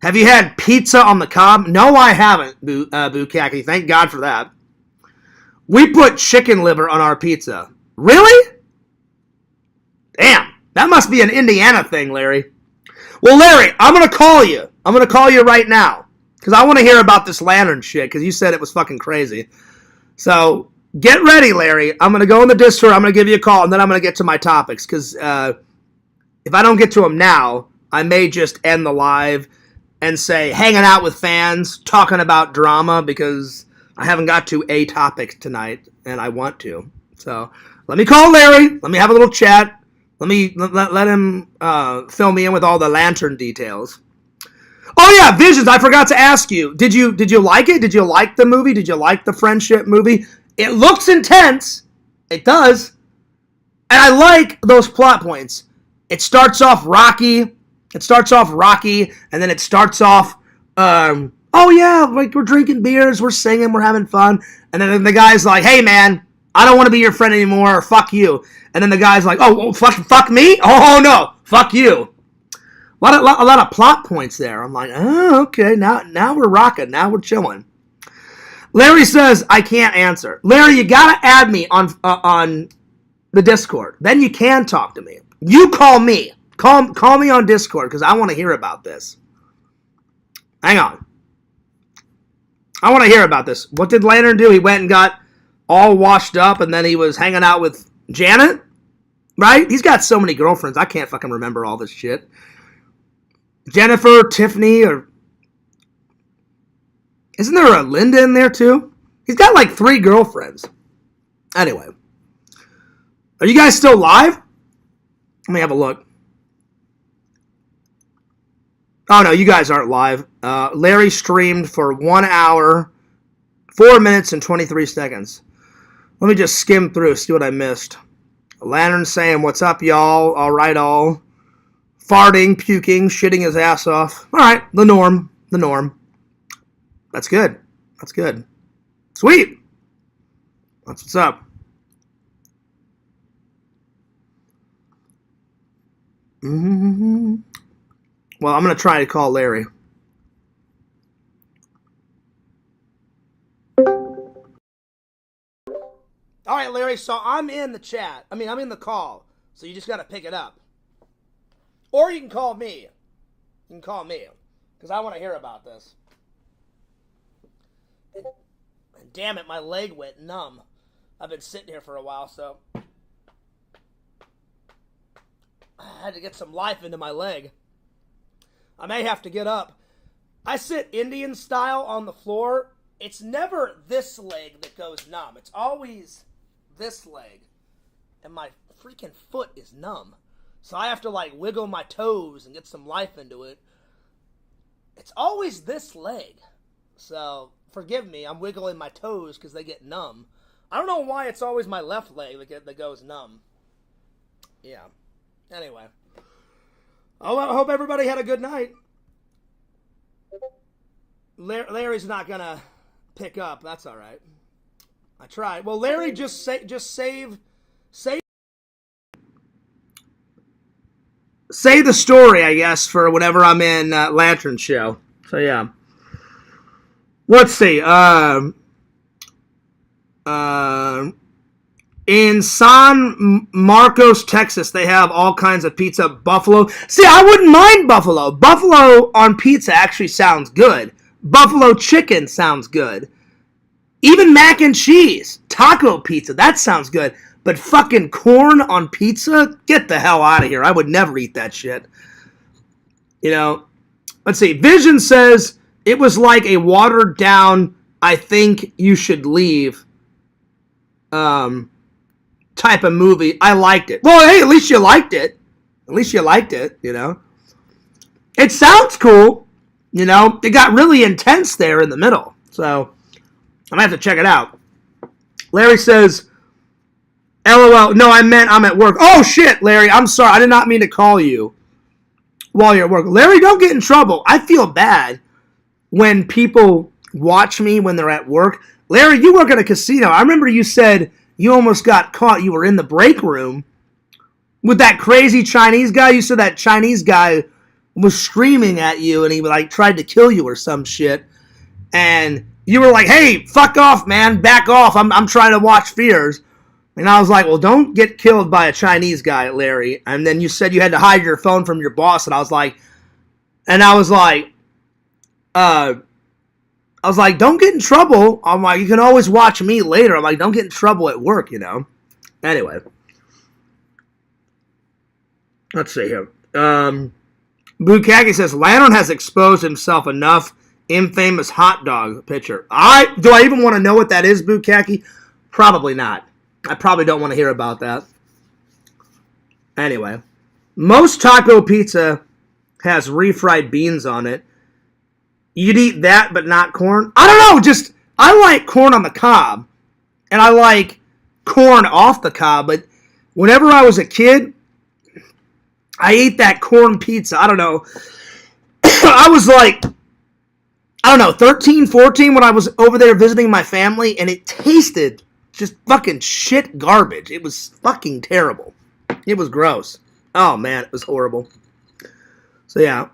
Have you had pizza on the cob? No, I haven't, Bukaki. Thank God for that. We put chicken liver on our pizza. Really? Damn. That must be an Indiana thing, Larry. Well, Larry, I'm going to call you. I'm going to call you right now. Because I want to hear about this lantern shit. Because you said it was fucking crazy. So, get ready, Larry. I'm going to go in the Discord. I'm going to give you a call. And then I'm going to get to my topics. Because if I don't get to them now, I may just end the live and say, hanging out with fans, talking about drama. Because I haven't got to a topic tonight. And I want to. So, let me call Larry. Let me have a little chat. Let him fill me in with all the lantern details. Oh yeah, Visions, I forgot to ask you. Did you like it? Did you like the movie? Did you like the friendship movie? It looks intense. It does. And I like those plot points. It starts off rocky. And then it starts off, oh yeah, like we're drinking beers, we're singing, we're having fun. And then the guy's like, hey man, I don't want to be your friend anymore, or fuck you. And then the guy's like, oh, fuck me? Oh, no, fuck you. A lot of plot points there. I'm like, oh, okay, now we're rocking. Now we're chilling. Larry says, I can't answer. Larry, you got to add me on the Discord. Then you can talk to me. You call me. Call me on Discord because I want to hear about this. Hang on. I want to hear about this. What did Lantern do? He went and got all washed up, and then he was hanging out with Janet, right? He's got so many girlfriends. I can't fucking remember all this shit. Jennifer, Tiffany, or... Isn't there a Linda in there, too? He's got like 3 girlfriends. Anyway. Are you guys still live? Let me have a look. Oh, no, you guys aren't live. Larry streamed for 1 hour, 4 minutes, and 23 seconds. Let me just skim through, see what I missed. Lantern saying, what's up, y'all? All right, all. Farting, puking, shitting his ass off. All right, the norm. The norm. That's good. That's good. Sweet. That's what's up. Mm-hmm. Well, I'm going to try to call Larry. All right, Larry, so I'm in the chat. I'm in the call. So you just got to pick it up. Or you can call me. You can call me. Because I want to hear about this. And damn it, my leg went numb. I've been sitting here for a while, so... I had to get some life into my leg. I may have to get up. I sit Indian style on the floor. It's never this leg that goes numb. It's always this leg. And my freaking foot is numb. So I have to like wiggle my toes and get some life into it. It's always this leg. So forgive me, I'm wiggling my toes because they get numb. I don't know why it's always my left leg that goes numb. Yeah. Anyway. I hope everybody had a good night. Larry's not going to pick up. That's all right. I tried. Well, Larry, just save the story, I guess, for whenever I'm in Lantern Show. So, yeah. Let's see. In San Marcos, Texas, they have all kinds of pizza. Buffalo. See, I wouldn't mind buffalo. Buffalo on pizza actually sounds good. Buffalo chicken sounds good. Even mac and cheese. Taco pizza. That sounds good. But fucking corn on pizza? Get the hell out of here. I would never eat that shit. You know. Let's see. Vision says it was like a watered down, I think you should leave type of movie. I liked it. Well, hey, at least you liked it. At least you liked it, you know. It sounds cool, you know. It got really intense there in the middle. So, I'm going to have to check it out. Larry says, LOL. No, I meant I'm at work. Oh, shit, Larry. I'm sorry. I did not mean to call you while you're at work. Larry, don't get in trouble. I feel bad when people watch me when they're at work. Larry, you work at a casino. I remember you said you almost got caught. You were in the break room with that crazy Chinese guy. You said that Chinese guy was screaming at you and he like tried to kill you or some shit. And you were like, hey, fuck off, man. Back off. I'm trying to watch Fears. And I was like, well, don't get killed by a Chinese guy, Larry. And then you said you had to hide your phone from your boss. And I was like, don't get in trouble. I'm like, you can always watch me later. I'm like, don't get in trouble at work, you know. Anyway. Let's see here. Bukaki says, Lantern has exposed himself enough. Infamous hot dog picture. Do I even want to know what that is, Bukaki? Probably not. I probably don't want to hear about that. Anyway. Most taco pizza has refried beans on it. You'd eat that, but not corn? I don't know, I like corn on the cob. And I like corn off the cob. But whenever I was a kid, I ate that corn pizza. I don't know. I was like, 13, 14 when I was over there visiting my family. And it tasted just fucking shit garbage. It was fucking terrible. It was gross. Oh, man, it was horrible. So, yeah.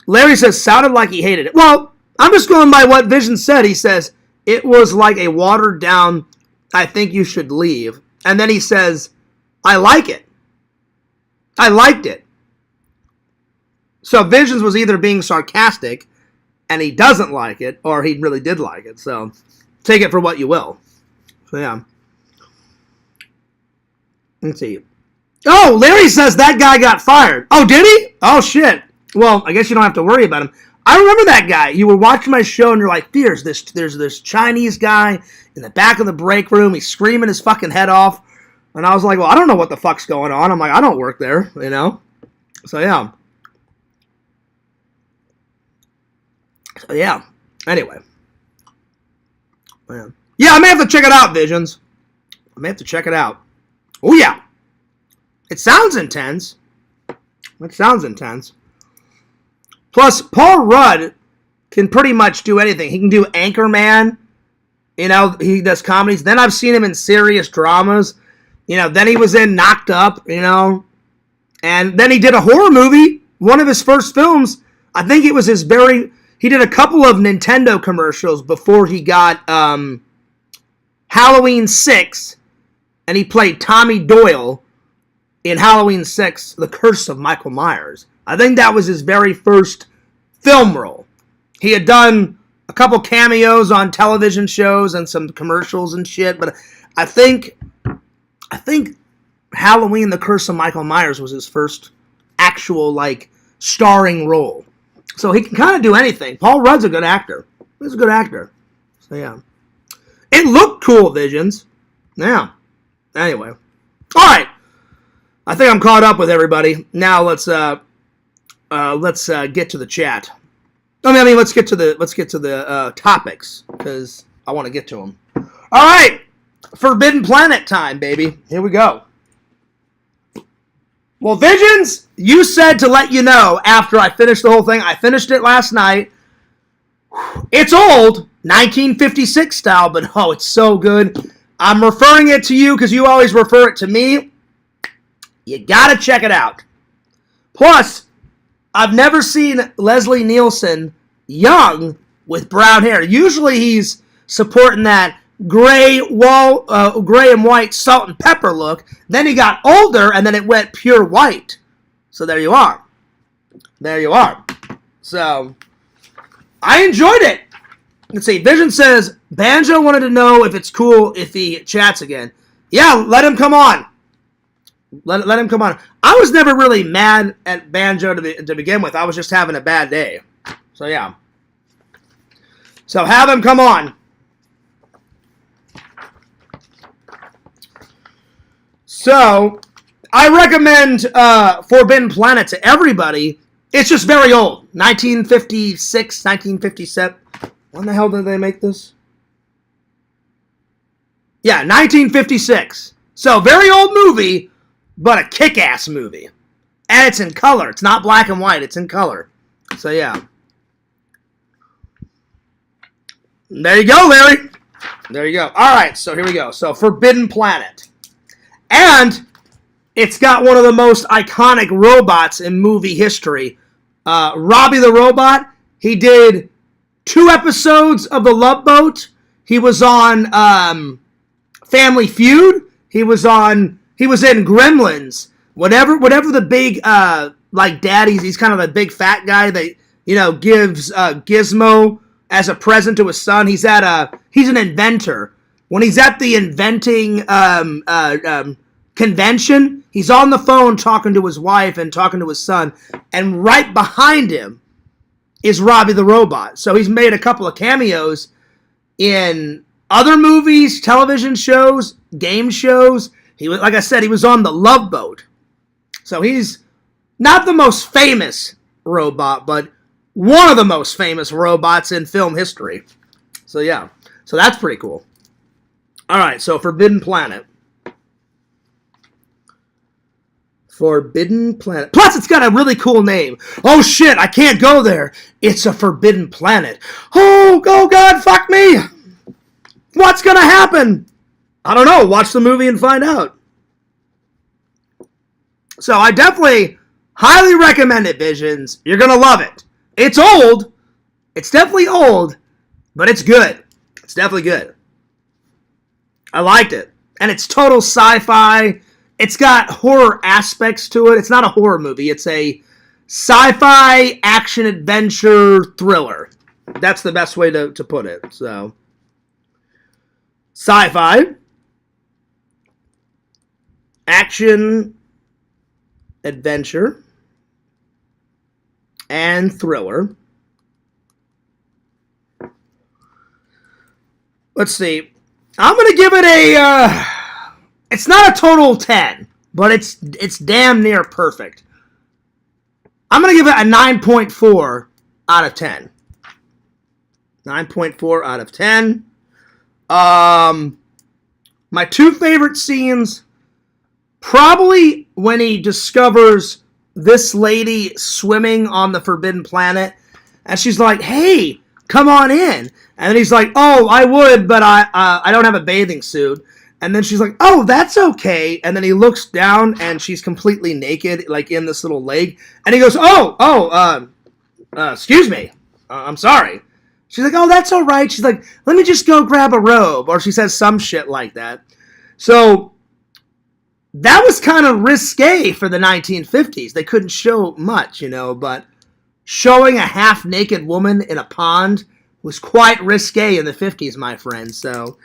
Larry says, sounded like he hated it. Well, I'm just going by what Vision said. He says, it was like a watered down, I think you should leave. And then he says, I like it. I liked it. So Visions was either being sarcastic, and he doesn't like it, or he really did like it. So take it for what you will. So yeah. Let's see. Oh, Larry says that guy got fired. Oh, did he? Oh, shit. Well, I guess you don't have to worry about him. I remember that guy. You were watching my show, and you're like, there's this Chinese guy in the back of the break room. He's screaming his fucking head off. And I was like, well, I don't know what the fuck's going on. I'm like, I don't work there, you know? So, yeah. Anyway. Yeah, I may have to check it out, Visions. I may have to check it out. Oh, yeah. It sounds intense. Plus, Paul Rudd can pretty much do anything. He can do Anchorman. You know, he does comedies. Then I've seen him in serious dramas. You know, then he was in Knocked Up, you know. And then he did a horror movie. One of his first films. I think it was his very... He did a couple of Nintendo commercials before he got Halloween 6. And he played Tommy Doyle in Halloween 6, The Curse of Michael Myers. I think that was his very first film role. He had done a couple cameos on television shows and some commercials and shit, but I think Halloween, The Curse of Michael Myers was his first actual, like, starring role. So he can kind of do anything. Paul Rudd's a good actor. He's a good actor. So, yeah. It looked cool, Visions. Yeah. Anyway. All right. I think I'm caught up with everybody. Now let's get to the chat. I mean, let's get to the topics because I want to get to them. All right, Forbidden Planet time, baby. Here we go. Well, Visions, you said to let you know after I finished the whole thing. I finished it last night. It's old, 1956 style, but oh, it's so good. I'm referring it to you because you always refer it to me. You gotta check it out. Plus, I've never seen Leslie Nielsen young with brown hair. Usually he's supporting that gray and white salt and pepper look. Then he got older, and then it went pure white. So there you are. So, I enjoyed it. Let's see. Vision says, Banjo wanted to know if it's cool if he chats again. Yeah, let him come on. Let him come on. I was never really mad at Banjo to begin with. I was just having a bad day. So, yeah. So, have him come on. So, I recommend Forbidden Planet to everybody. It's just very old. 1956, 1957. When the hell did they make this? Yeah, 1956. So, very old movie. But a kick-ass movie. And it's in color. It's not black and white. It's in color. So, yeah. There you go, Larry. There you go. All right, so here we go. So, Forbidden Planet. And it's got one of the most iconic robots in movie history. Robbie the Robot. He did 2 episodes of The Love Boat. He was on Family Feud. He was in Gremlins. Whatever the big, like daddies, he's kind of a big fat guy that, you know, gives Gizmo as a present to his son. He's an inventor. When he's at the inventing convention, he's on the phone talking to his wife and talking to his son. And right behind him is Robbie the Robot. So he's made a couple of cameos in other movies, television shows, game shows. He was, like I said, he was on The Love Boat. So he's not the most famous robot, but one of the most famous robots in film history. So yeah, so that's pretty cool. All right, so Forbidden Planet. Forbidden Planet. Plus, it's got a really cool name. Oh shit, I can't go there. It's a Forbidden Planet. Oh God, fuck me. What's gonna happen? I don't know. Watch the movie and find out. So I definitely highly recommend it, Visions. You're going to love it. It's old. It's definitely old, but it's good. It's definitely good. I liked it. And it's total sci-fi. It's got horror aspects to it. It's not a horror movie. It's a sci-fi action adventure thriller. That's the best way to put it. So, sci-fi, action, adventure, and thriller. Let's see. I'm going to give it a... it's not a total 10, but it's damn near perfect. I'm going to give it a 9.4 out of 10. 9.4 out of 10. My two favorite scenes, probably when he discovers this lady swimming on the Forbidden Planet, and she's like, hey, come on in. And then he's like, oh, I would, but I don't have a bathing suit. And then she's like, oh, that's okay. And then he looks down, and she's completely naked, like in this little lake. And he goes, excuse me. I'm sorry. She's like, oh, that's all right. She's like, let me just go grab a robe. Or she says some shit like that. So that was kind of risque for the 1950s. They couldn't show much, but showing a half-naked woman in a pond was quite risque in the 50s, my friend. So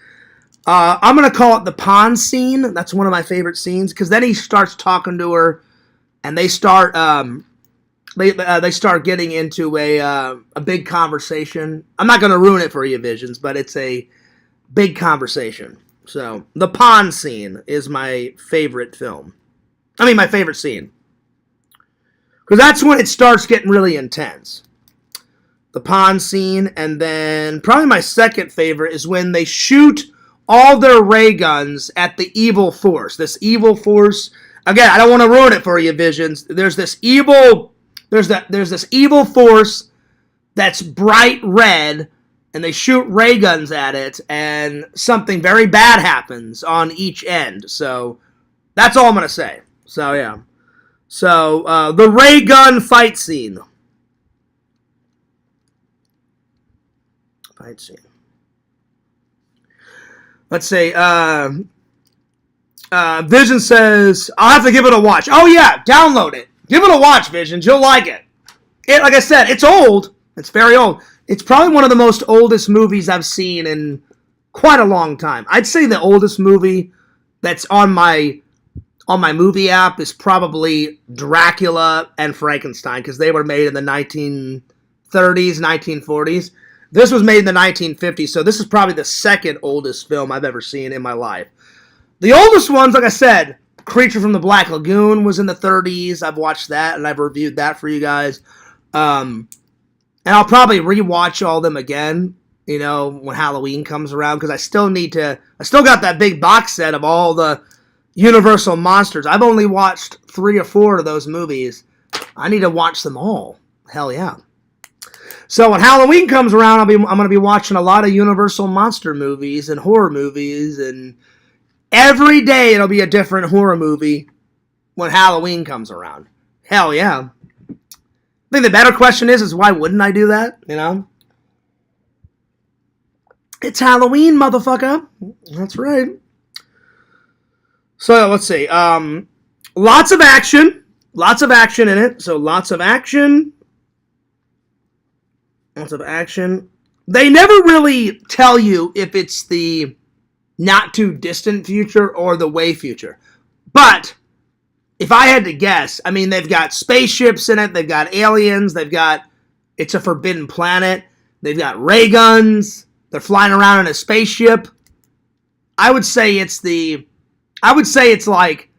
I'm going to call it the pond scene. That's one of my favorite scenes, because then he starts talking to her, and they start getting into a big conversation. I'm not going to ruin it for you, Visions, but it's a big conversation. So the pond scene is my favorite my favorite scene. Because that's when it starts getting really intense. The pond scene, and then probably my second favorite is when they shoot all their ray guns at the evil force. This evil force, again, I don't want to ruin it for you, Visions. There's this evil force that's bright red, and they shoot ray guns at it, and something very bad happens on each end. So that's all I'm going to say. So, yeah. So, the ray gun fight scene. Let's say, Vision says, I'll have to give it a watch. Oh, yeah, download it. Give it a watch, Visions. You'll like it. Like I said, it's old. It's very old. It's probably one of the most oldest movies I've seen in quite a long time. I'd say the oldest movie that's on my movie app is probably Dracula and Frankenstein, because they were made in the 1930s, 1940s. This was made in the 1950s, so this is probably the second oldest film I've ever seen in my life. The oldest ones, like I said, Creature from the Black Lagoon was in the 30s. I've watched that, and I've reviewed that for you guys. And I'll probably rewatch all them again, when Halloween comes around, because I still got that big box set of all the Universal monsters. I've only watched 3 or 4 of those movies. I need to watch them all. Hell yeah. So when Halloween comes around, I'm going to be watching a lot of Universal monster movies and horror movies, and every day it'll be a different horror movie when Halloween comes around. Hell yeah. I think the better question is why wouldn't I do that? It's Halloween, motherfucker. That's right. So let's see. Lots of action. Lots of action in it. So lots of action. Lots of action. They never really tell you if it's the not too distant future or the way future. But if I had to guess, they've got spaceships in it, they've got aliens, it's a forbidden planet, they've got ray guns, they're flying around in a spaceship. I would say it's like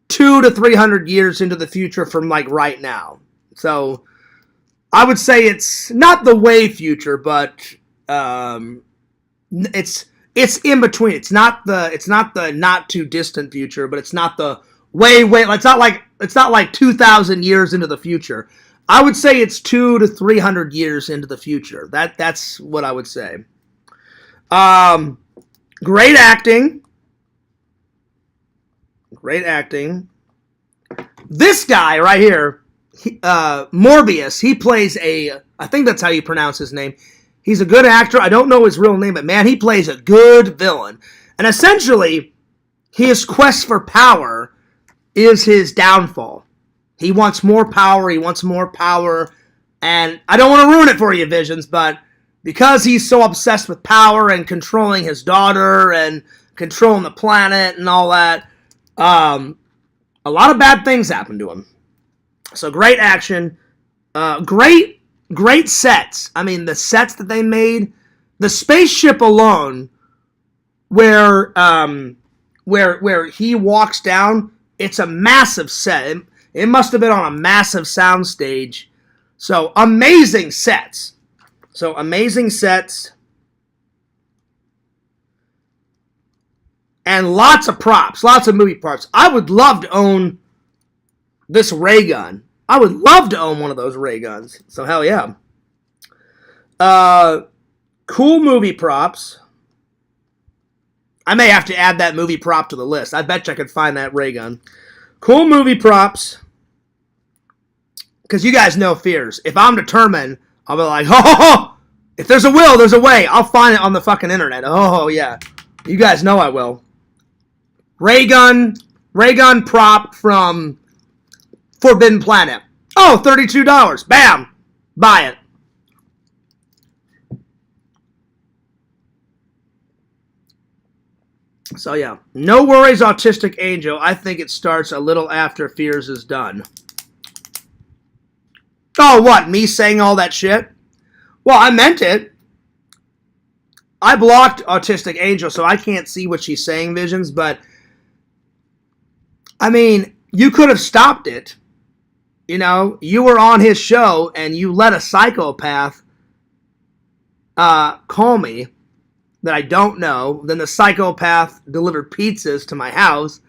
200 to 300 years into the future from like right now. So I would say it's not the way future, but it's in between. It's not the not too distant future, but it's not the way. It's not like 2,000 years into the future. I would say it's 200 to 300 years into the future. That's what I would say. Great acting. Great acting. This guy right here, Morbius, he plays I think that's how you pronounce his name. He's a good actor. I don't know his real name, but man, he plays a good villain. And essentially, his quest for power is his downfall. He wants more power. And I don't want to ruin it for you, Visions, but because he's so obsessed with power and controlling his daughter and controlling the planet and all that, a lot of bad things happen to him. So great action, great sets. I mean, the sets that they made, the spaceship alone, where he walks down, it's a massive set. It must have been on a massive sound stage. So amazing sets. And lots of props, lots of movie parts. I would love to own this ray gun. I would love to own one of those ray guns. So hell yeah. Cool movie props. I may have to add that movie prop to the list. I bet you I could find that ray gun. Cool movie props. Because you guys know fears. If I'm determined, I'll be like, oh, if there's a will, there's a way. I'll find it on the fucking internet. Oh, yeah. You guys know I will. Ray gun prop from Forbidden Planet. Oh, $32. Bam. Buy it. So, yeah. No worries, Autistic Angel. I think it starts a little after Fears is done. Oh, what? Me saying all that shit? Well, I meant it. I blocked Autistic Angel, so I can't see what she's saying, Visions, but I mean, you could have stopped it. You know, you were on his show and you let a psychopath call me that I don't know. Then the psychopath delivered pizzas to my house.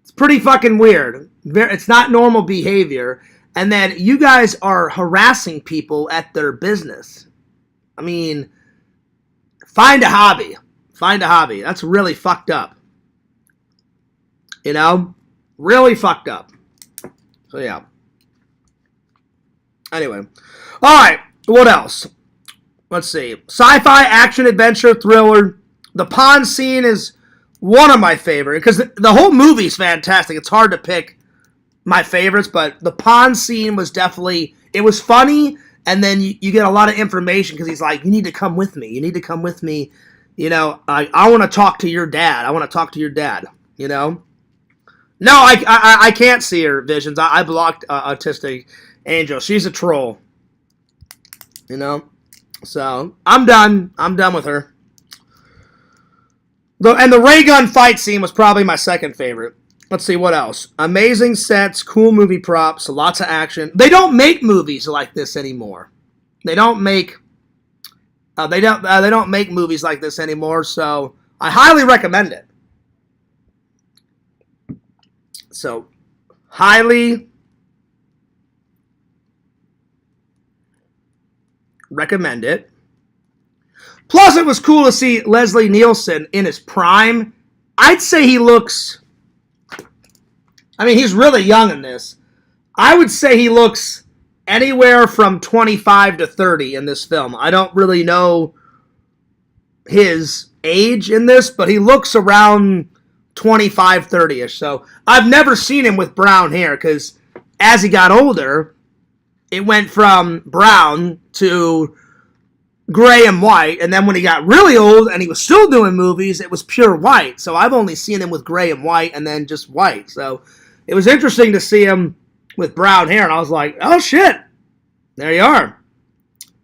It's pretty fucking weird. It's not normal behavior. And then you guys are harassing people at their business. I mean, find a hobby. Find a hobby. That's really fucked up. You know? Really fucked up. So, yeah. Anyway. Alright. What else? Let's see. Sci-fi, action, adventure, thriller. The pond scene is one of my favorite. Because the whole movie's fantastic. It's hard to pick my favorites. But the pond scene was definitely... It was funny. And then you get a lot of information. Because he's like, you need to come with me. You need to come with me. You know, I want to talk to your dad. I want to talk to your dad. You know? No, I can't see her, Visions. I blocked Autistic Angel. She's a troll. You know? So, I'm done. I'm done with her. And the ray gun fight scene was probably my second favorite. Let's see, what else? Amazing sets, cool movie props, lots of action. They don't make movies like this anymore. They don't make... they don't make movies like this anymore, so I highly recommend it. So, highly recommend it. Plus, it was cool to see Leslie Nielsen in his prime. I'd say he looks... I mean, he's really young in this. I would say he looks anywhere from 25 to 30 in this film. I don't really know his age in this, but he looks around 25, 30-ish. So I've never seen him with brown hair because as he got older, it went from brown to gray and white. And then when he got really old and he was still doing movies, it was pure white. So I've only seen him with gray and white and then just white. So it was interesting to see him with brown hair. And I was like, oh shit, there you are.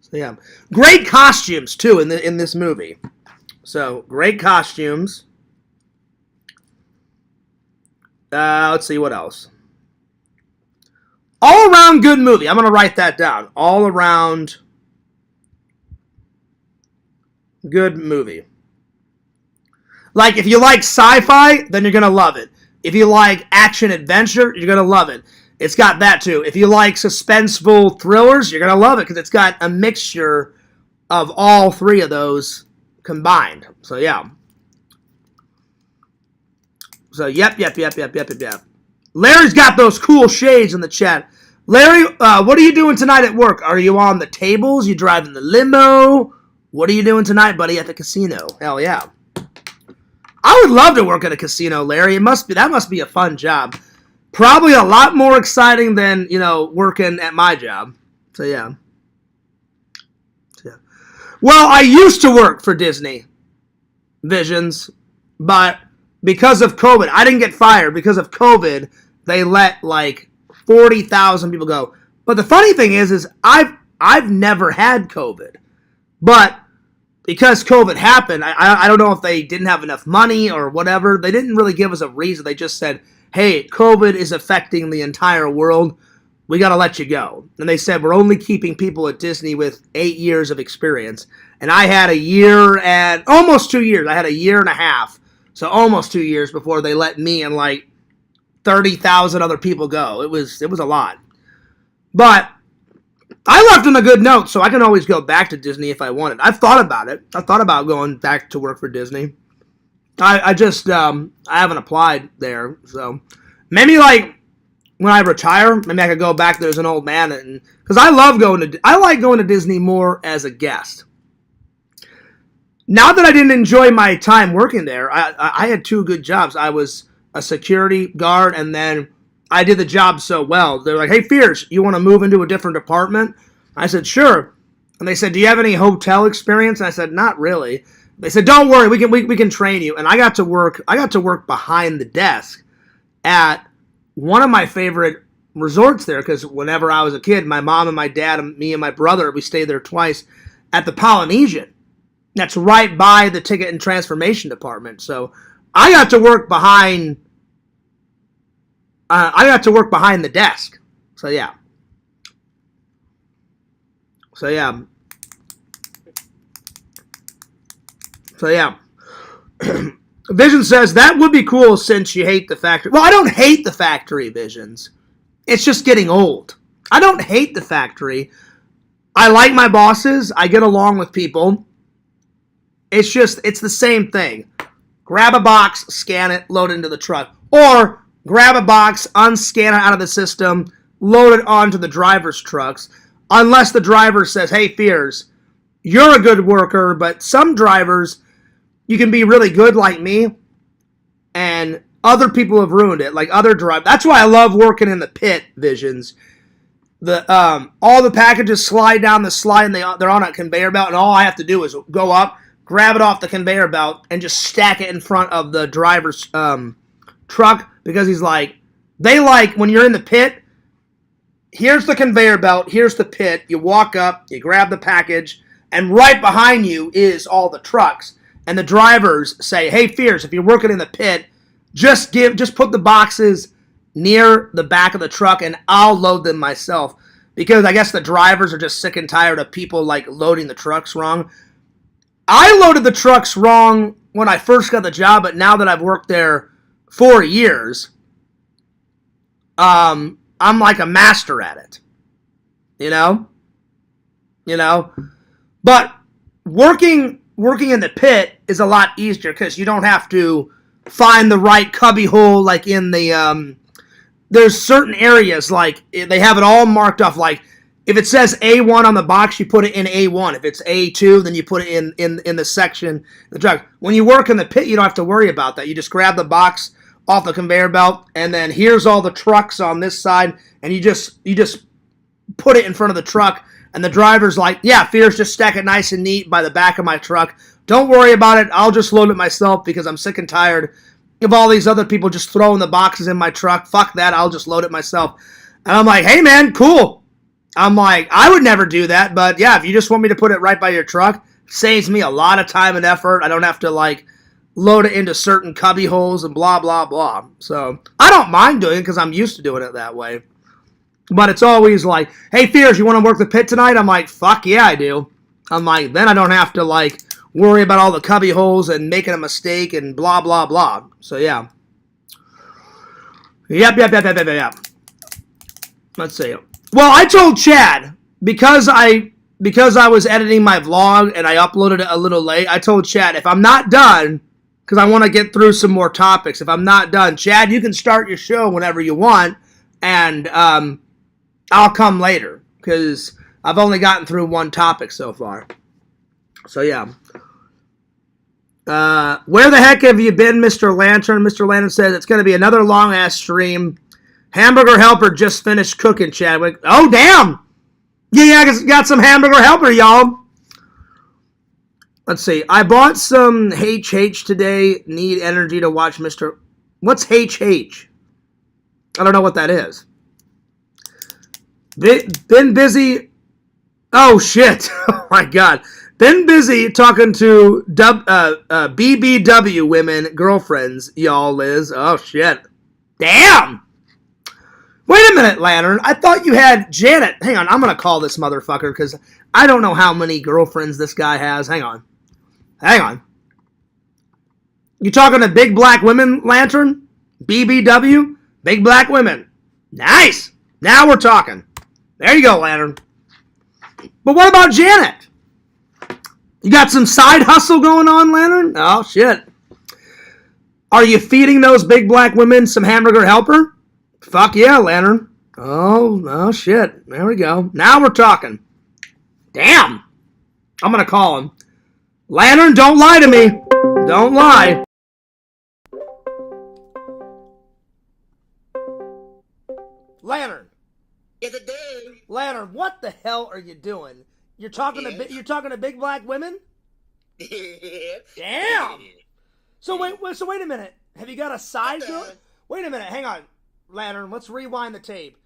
So yeah, great costumes too in this movie. So great costumes. Let's see what else. All around good movie. I'm going to write that down. All around good movie. Like, if you like sci-fi, then you're going to love it. If you like action adventure, you're going to love it. It's got that too. If you like suspenseful thrillers, you're going to love it because it's got a mixture of all three of those combined. So, yeah. So, yep. Larry's got those cool shades in the chat. Larry, what are you doing tonight at work? Are you on the tables? You driving the limo? What are you doing tonight, buddy, at the casino? Hell yeah. I would love to work at a casino, Larry. That must be a fun job. Probably a lot more exciting than, working at my job. So, yeah. Well, I used to work for Disney Visions, but because of COVID, I didn't get fired. Because of COVID, they let like 40,000 people go. But the funny thing is I've never had COVID, but because COVID happened, I don't know if they didn't have enough money or whatever. They didn't really give us a reason. They just said, hey, COVID is affecting the entire world. We got to let you go. And they said, we're only keeping people at Disney with 8 years of experience. And I had a year and almost 2 years. I had a year and a half. So almost 2 years before they let me and like 30,000 other people go. It was a lot. But I left on a good note, so I can always go back to Disney if I wanted. I've thought about it. I thought about going back to work for Disney. I just I haven't applied there, so maybe like when I retire, maybe I could go back there as an old man, and because I like going to Disney more as a guest. Not that I didn't enjoy my time working there. I had 2 good jobs. I was a security guard, and then I did the job so well. They're like, hey, Fierce, you want to move into a different department? I said, sure. And they said, do you have any hotel experience? And I said, not really. They said, don't worry, we can train you. And I got to work behind the desk at one of my favorite resorts there, because whenever I was a kid, my mom and my dad and me and my brother, we stayed there twice at the Polynesian. That's right by the ticket and transformation department. So I got to work behind the desk. So yeah. Vision says, that would be cool since you hate the factory. Well, I don't hate the factory, Visions. It's just getting old. I don't hate the factory. I like my bosses. I get along with people. It's the same thing. Grab a box, scan it, load it into the truck. Or grab a box, unscan it out of the system, load it onto the driver's trucks. Unless the driver says, hey, Fears, you're a good worker, but some drivers, you can be really good like me, and other people have ruined it, like other drivers. That's why I love working in the pit, Visions. All the packages slide down the slide, and they're on a conveyor belt, and all I have to do is go up, grab it off the conveyor belt, and just stack it in front of the driver's truck, because when you're in the pit, here's the conveyor belt, here's the pit, you walk up, you grab the package, and right behind you is all the trucks. And the drivers say, hey, Fierce, if you're working in the pit, just put the boxes near the back of the truck and I'll load them myself. Because I guess the drivers are just sick and tired of people like loading the trucks wrong. I loaded the trucks wrong when I first got the job, but now that I've worked there 4 years, I'm like a master at it. You know? But working in the pit is a lot easier because you don't have to find the right cubby hole, like in the there's certain areas, like they have it all marked off, like if it says A1 on the box, you put it in A1. If it's A2, then you put it in the section, the truck. When you work in the pit, you don't have to worry about that. You just grab the box off the conveyor belt, and then here's all the trucks on this side, and you just put it in front of the truck. And the driver's like, yeah, Fierce, just stack it nice and neat by the back of my truck. Don't worry about it. I'll just load it myself because I'm sick and tired of all these other people just throwing the boxes in my truck. Fuck that. I'll just load it myself. And I'm like, hey, man, cool. I'm like, I would never do that. But, yeah, if you just want me to put it right by your truck, saves me a lot of time and effort. I don't have to, like, load it into certain cubby holes and blah, blah, blah. So I don't mind doing it because I'm used to doing it that way. But it's always like, hey, Fears, you want to work the pit tonight? I'm like, fuck yeah, I do. I'm like, then I don't have to, like, worry about all the cubby holes and making a mistake and blah, blah, blah. So, yeah. Yep. Let's see. Well, I told Chad, because I was editing my vlog and I uploaded it a little late, I told Chad, if I'm not done, because I want to get through some more topics, if I'm not done, Chad, you can start your show whenever you want, and, I'll come later, because I've only gotten through one topic so far. So, yeah. Where the heck have you been, Mr. Lantern? Mr. Lantern says it's going to be another long-ass stream. Hamburger Helper just finished cooking, Chadwick. Oh, damn! Yeah, I got some Hamburger Helper, y'all. Let's see. I bought some HH today. Need energy to watch Mr. What's HH? I don't know what that is. Been busy. Oh, shit. Oh, my God. Been busy talking to BBW women, girlfriends, y'all, Liz. Oh, shit. Damn. Wait a minute, Lantern. I thought you had Janet. Hang on. I'm going to call this motherfucker because I don't know how many girlfriends this guy has. Hang on. You talking to big black women, Lantern? BBW? Big black women. Nice. Now we're talking. There you go, Lantern. But what about Janet? You got some side hustle going on, Lantern? Oh, shit. Are you feeding those big black women some hamburger helper? Fuck yeah, Lantern. Oh, shit. There we go. Now we're talking. Damn. I'm going to call him. Lantern, don't lie to me. Don't lie. Lantern. Yes, it did. Lantern, what the hell are you doing? You're talking to big black women? Damn. So wait a minute. Have you got a side girl? Wait a minute. Hang on, Lantern. Let's rewind the tape.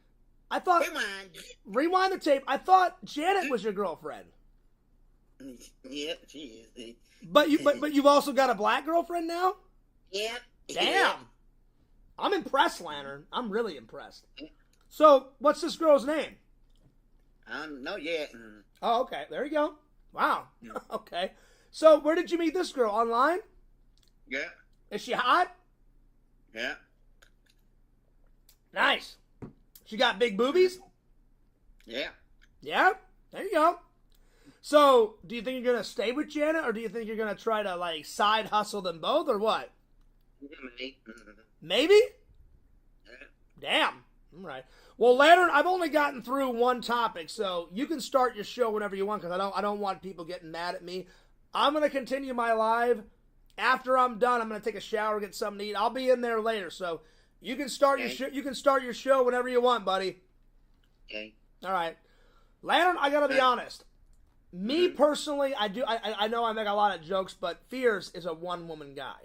Rewind the tape. I thought Janet was your girlfriend. Yep, she is. But you've also got a black girlfriend now? Yep. Damn. I'm impressed, Lantern. I'm really impressed. So, what's this girl's name? I don't know yet. Oh, okay. There you go. Wow. Okay. So, where did you meet this girl? Online? Yeah. Is she hot? Yeah. Nice. She got big boobies? Yeah. Yeah? There you go. So, do you think you're going to stay with Janet, or do you think you're going to try to, like, side hustle them both, or what? Maybe? Yeah. Damn. All right. Well, Lantern, I've only gotten through one topic, so you can start your show whenever you want, because I don't want people getting mad at me. I'm going to continue my live. After I'm done, I'm going to take a shower, get something to eat. I'll be in there later, so you can start your show whenever you want, buddy. Okay. All right. Lantern, I got to be honest. Me personally, I know I make a lot of jokes, but Fierce is a one-woman guy.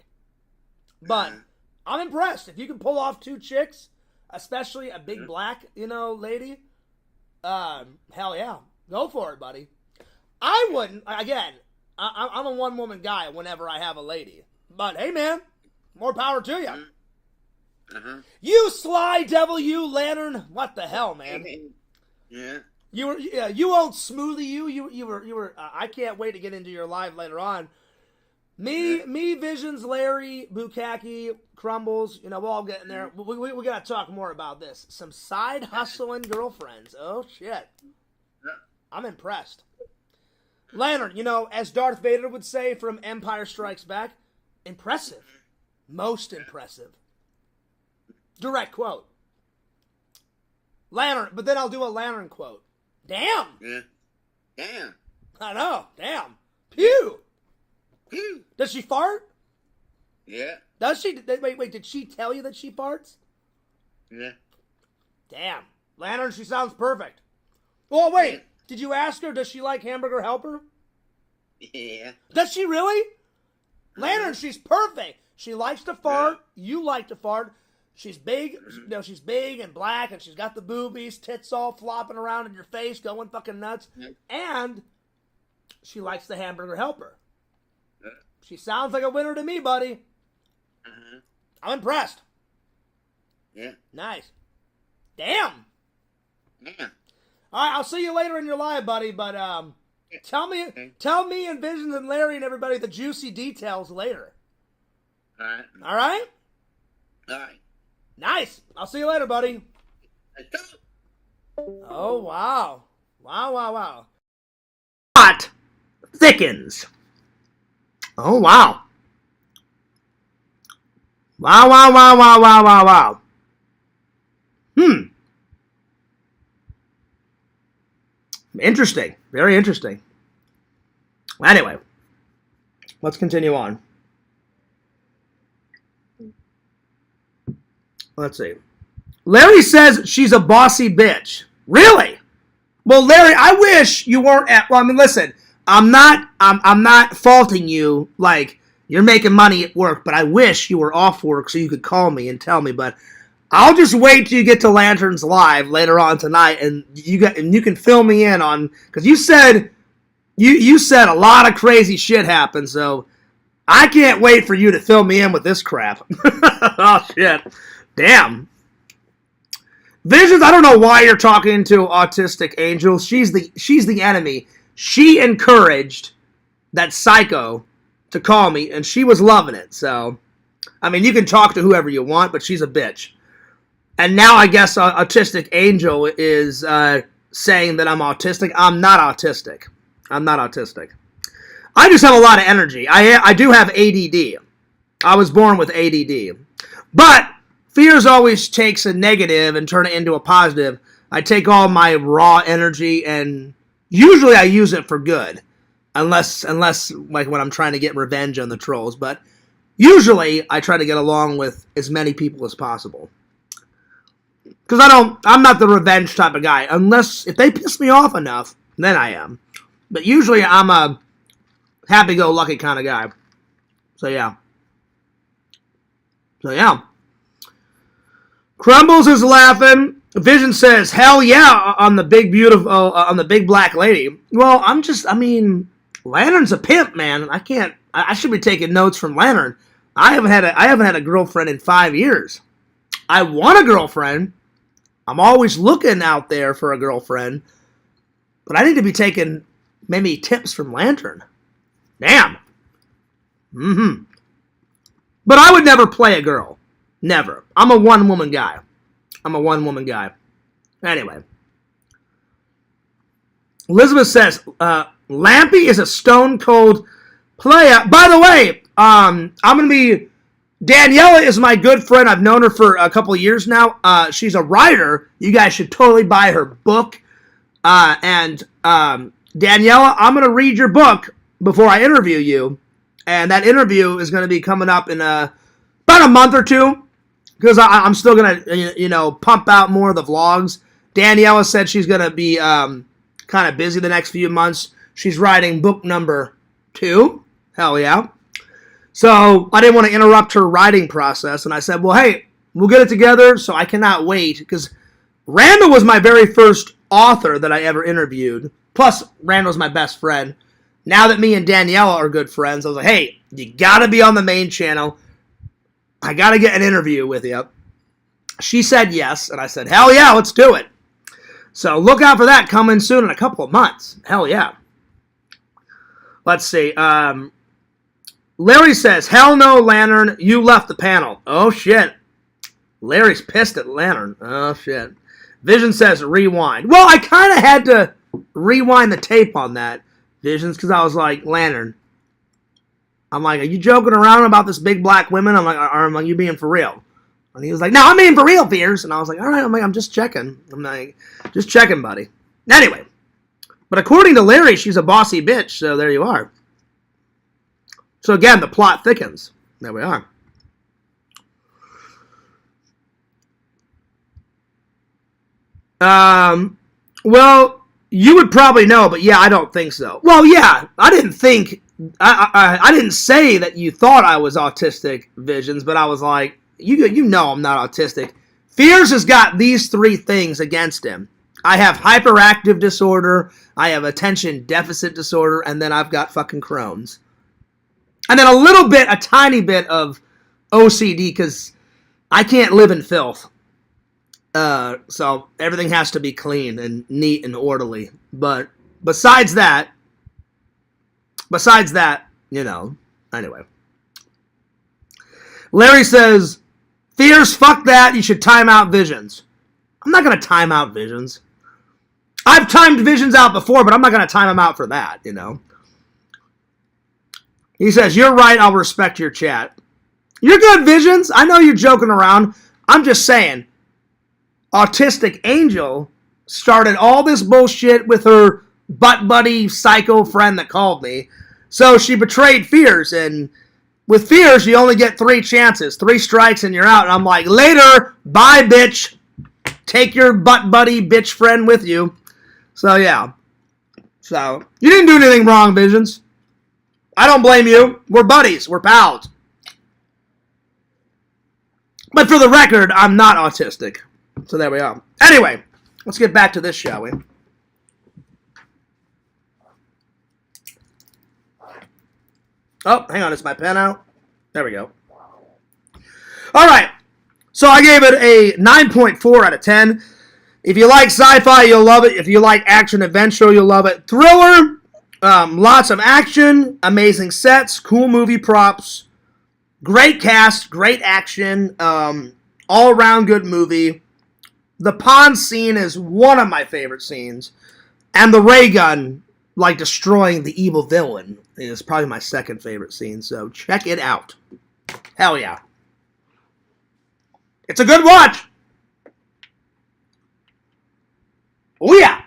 But I'm impressed. If you can pull off 2 chicks, especially a big black, lady, hell yeah. Go for it, buddy. I wouldn't, again, I'm a one-woman guy whenever I have a lady. But, hey, man, more power to you. You sly devil, you, Lantern. What the hell, man? Yeah. You old smoothie, you were. I can't wait to get into your live later on. Me, Visions, Larry, Bukaki, Crumbles. We'll all get in there. We gotta talk more about this. Some side hustling girlfriends. Oh shit, I'm impressed. Lantern, as Darth Vader would say from Empire Strikes Back, impressive, most impressive. Direct quote. Lantern, but then I'll do a Lantern quote. Damn. Yeah. Damn. I know. Damn. Pew. Pew. Does she fart? Yeah. Does she? Wait. Did she tell you that she farts? Yeah. Damn. Lantern, she sounds perfect. Oh, wait. Did you ask her, does she like hamburger helper? Yeah. Does she really? Lantern, she's perfect. She likes to fart. You like to fart. She's big, she's big and black, and she's got the boobies, tits all flopping around in your face, going fucking nuts. And she likes the hamburger helper. She sounds like a winner to me, buddy. I'm impressed. Yeah. Nice. Damn. Yeah. All right, I'll see you later in your live, buddy, but tell me and Visions and Larry and everybody the juicy details later. All right. All right? All right. Nice. I'll see you later, buddy. Let's go. Oh, wow. Wow. Plot thickens. Oh, wow. Wow. Interesting. Very interesting. Anyway, let's continue on. Let's see. Larry says she's a bossy bitch. Really? Well, Larry, I wish you weren't at... Well, I mean, listen. I'm not faulting you. Like, you're making money at work, but I wish you were off work so you could call me and tell me. But I'll just wait till you get to Lanterns Live later on tonight, and you can fill me in on, because you said a lot of crazy shit happened, so I can't wait for you to fill me in with this crap. Oh shit, damn. Visions, I don't know why you're talking to Autistic Angel. She's the enemy. She encouraged that psycho to call me, and she was loving it. So, I mean, you can talk to whoever you want, but she's a bitch. And now I guess Autistic Angel is saying that I'm autistic. I'm not autistic. I just have a lot of energy. I do have ADD. I was born with ADD. But fears always takes a negative and turn it into a positive. I take all my raw energy and usually I use it for good. Unless like when I'm trying to get revenge on the trolls. But usually I try to get along with as many people as possible. Because I'm not the revenge type of guy. Unless, if they piss me off enough, then I am. But usually I'm a happy-go-lucky kind of guy. So yeah. Crumbles is laughing. Vision says, hell yeah, on the big beautiful, on the big black lady. Well, Lantern's a pimp, man. I should be taking notes from Lantern. I haven't had a girlfriend in 5 years. I want a girlfriend. I'm always looking out there for a girlfriend. But I need to be taking maybe tips from Lantern. Damn. But I would never play a girl. Never. I'm a one-woman guy. Anyway. Elizabeth says, Lampy is a stone-cold player. By the way, I'm going to be... Daniela is my good friend. I've known her for a couple of years now. She's a writer. You guys should totally buy her book. And Daniela, I'm going to read your book before I interview you. And that interview is going to be coming up in about a month or two. Because I'm still going to, pump out more of the vlogs. Daniela said she's going to be kind of busy the next few months. She's writing book number 2. Hell yeah. So I didn't want to interrupt her writing process. And I said, well, hey, we'll get it together. So I cannot wait. Because Randall was my very first author that I ever interviewed. Plus, Randall's my best friend. Now that me and Daniela are good friends, I was like, hey, you got to be on the main channel. I got to get an interview with you. She said yes. And I said, hell yeah, let's do it. So look out for that coming soon in a couple of months. Hell yeah. Let's see. Larry says, hell no, Lantern, you left the panel. Oh, shit. Larry's pissed at Lantern. Oh, shit. Vision says, rewind. Well, I kind of had to rewind the tape on that, Visions, because I was like, Lantern. I'm like, are you joking around about this big black women? I'm like, are you being for real? And he was like, no, I'm being for real, Fears. And I was like, all right. I'm just checking. I'm like, just checking, buddy. Anyway. But according to Larry, she's a bossy bitch, so there you are. So again, the plot thickens. There we are. Well, you would probably know, but yeah, I don't think so. Well, yeah, I didn't say that you thought I was autistic, Visions, but I was like, you know I'm not autistic. Fears has got these 3 things against him. I have hyperactive disorder, I have attention deficit disorder, and then I've got fucking Crohn's. And then a tiny bit of OCD, because I can't live in filth. So everything has to be clean and neat and orderly. But besides that, anyway. Larry says, Fears, fuck that, you should time out Visions. I'm not going to time out Visions. I've timed Visions out before, but I'm not going to time him out for that, He says, you're right, I'll respect your chat. You're good, Visions. I know you're joking around. I'm just saying, Autistic Angel started all this bullshit with her butt buddy psycho friend that called me. So she betrayed Fears, and with Fears, you only get 3 chances. 3 strikes and you're out. And I'm like, later, bye, bitch. Take your butt buddy bitch friend with you. So, yeah. So, you didn't do anything wrong, Visions. I don't blame you. We're buddies. We're pals. But for the record, I'm not autistic. So there we are. Anyway, let's get back to this, shall we? Oh, hang on. Is my pen out? There we go. All right. So I gave it a 9.4 out of 10. If you like sci-fi, you'll love it. If you like action-adventure, you'll love it. Thriller, lots of action, amazing sets, cool movie props, great cast, great action, all-around good movie. The pond scene is one of my favorite scenes. And the ray gun, like destroying the evil villain, is probably my second favorite scene. So check it out. Hell yeah. It's a good watch. Oh, yeah.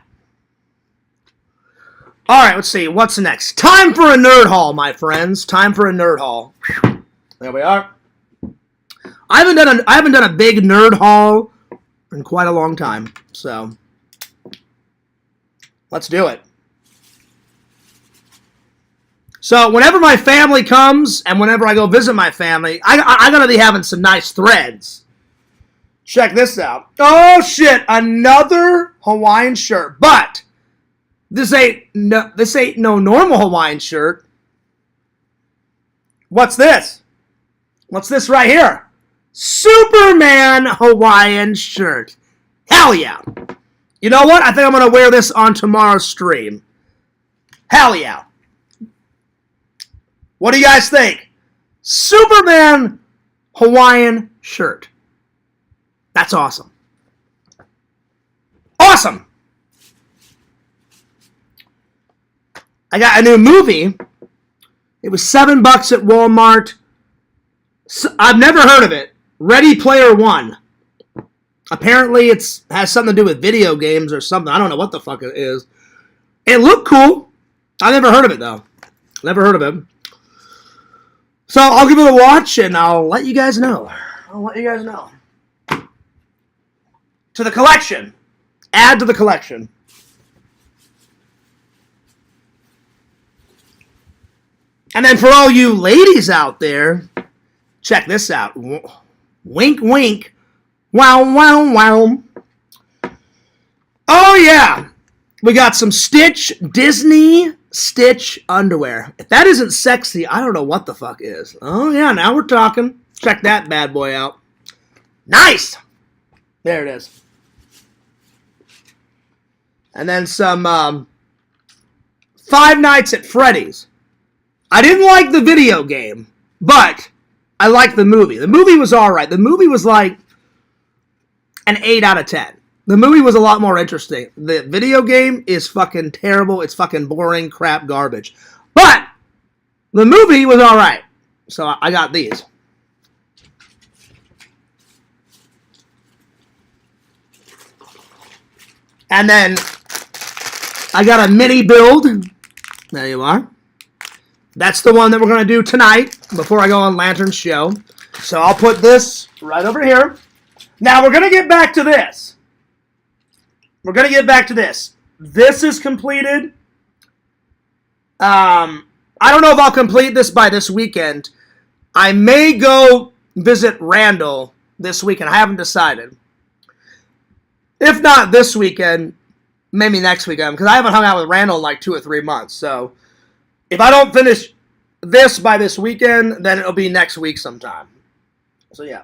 All right, let's see. What's next? Time for a nerd haul, my friends. Time for a nerd haul. There we are. I haven't done a big nerd haul in quite a long time, so let's do it. So whenever my family comes and whenever I go visit my family, I gotta be having some nice threads. Check this out. Oh shit, another Hawaiian shirt. But this ain't no normal Hawaiian shirt. What's this? What's this right here? Superman Hawaiian shirt. Hell yeah. You know what? I think I'm going to wear this on tomorrow's stream. Hell yeah. What do you guys think? Superman Hawaiian shirt. That's awesome. Awesome. I got a new movie. It was $7 at Walmart. I've never heard of it. Ready Player One. Apparently it has something to do with video games or something. I don't know what the fuck it is. It looked cool. I never heard of it, though. Never heard of it. So I'll give it a watch, and I'll let you guys know. To the collection. Add to the collection. And then for all you ladies out there, check this out. Wink, wink. Wow, wow, wow. Oh, yeah. We got some Disney Stitch underwear. If that isn't sexy, I don't know what the fuck is. Oh, yeah, now we're talking. Check that bad boy out. Nice. There it is. And then some Five Nights at Freddy's. I didn't like the video game, but I liked the movie. The movie was alright. The movie was like an 8 out of 10. The movie was a lot more interesting. The video game is fucking terrible. It's fucking boring, crap, garbage. But the movie was alright. So I got these. And then I got a mini build. There you are. That's the one that we're going to do tonight before I go on Lantern's show. So I'll put this right over here. Now we're going to get back to this. This is completed. I don't know if I'll complete this by this weekend. I may go visit Randall this weekend. I haven't decided. If not this weekend, maybe next weekend, because I haven't hung out with Randall in like 2 or 3 months. So if I don't finish this by this weekend, then it'll be next week sometime. So yeah.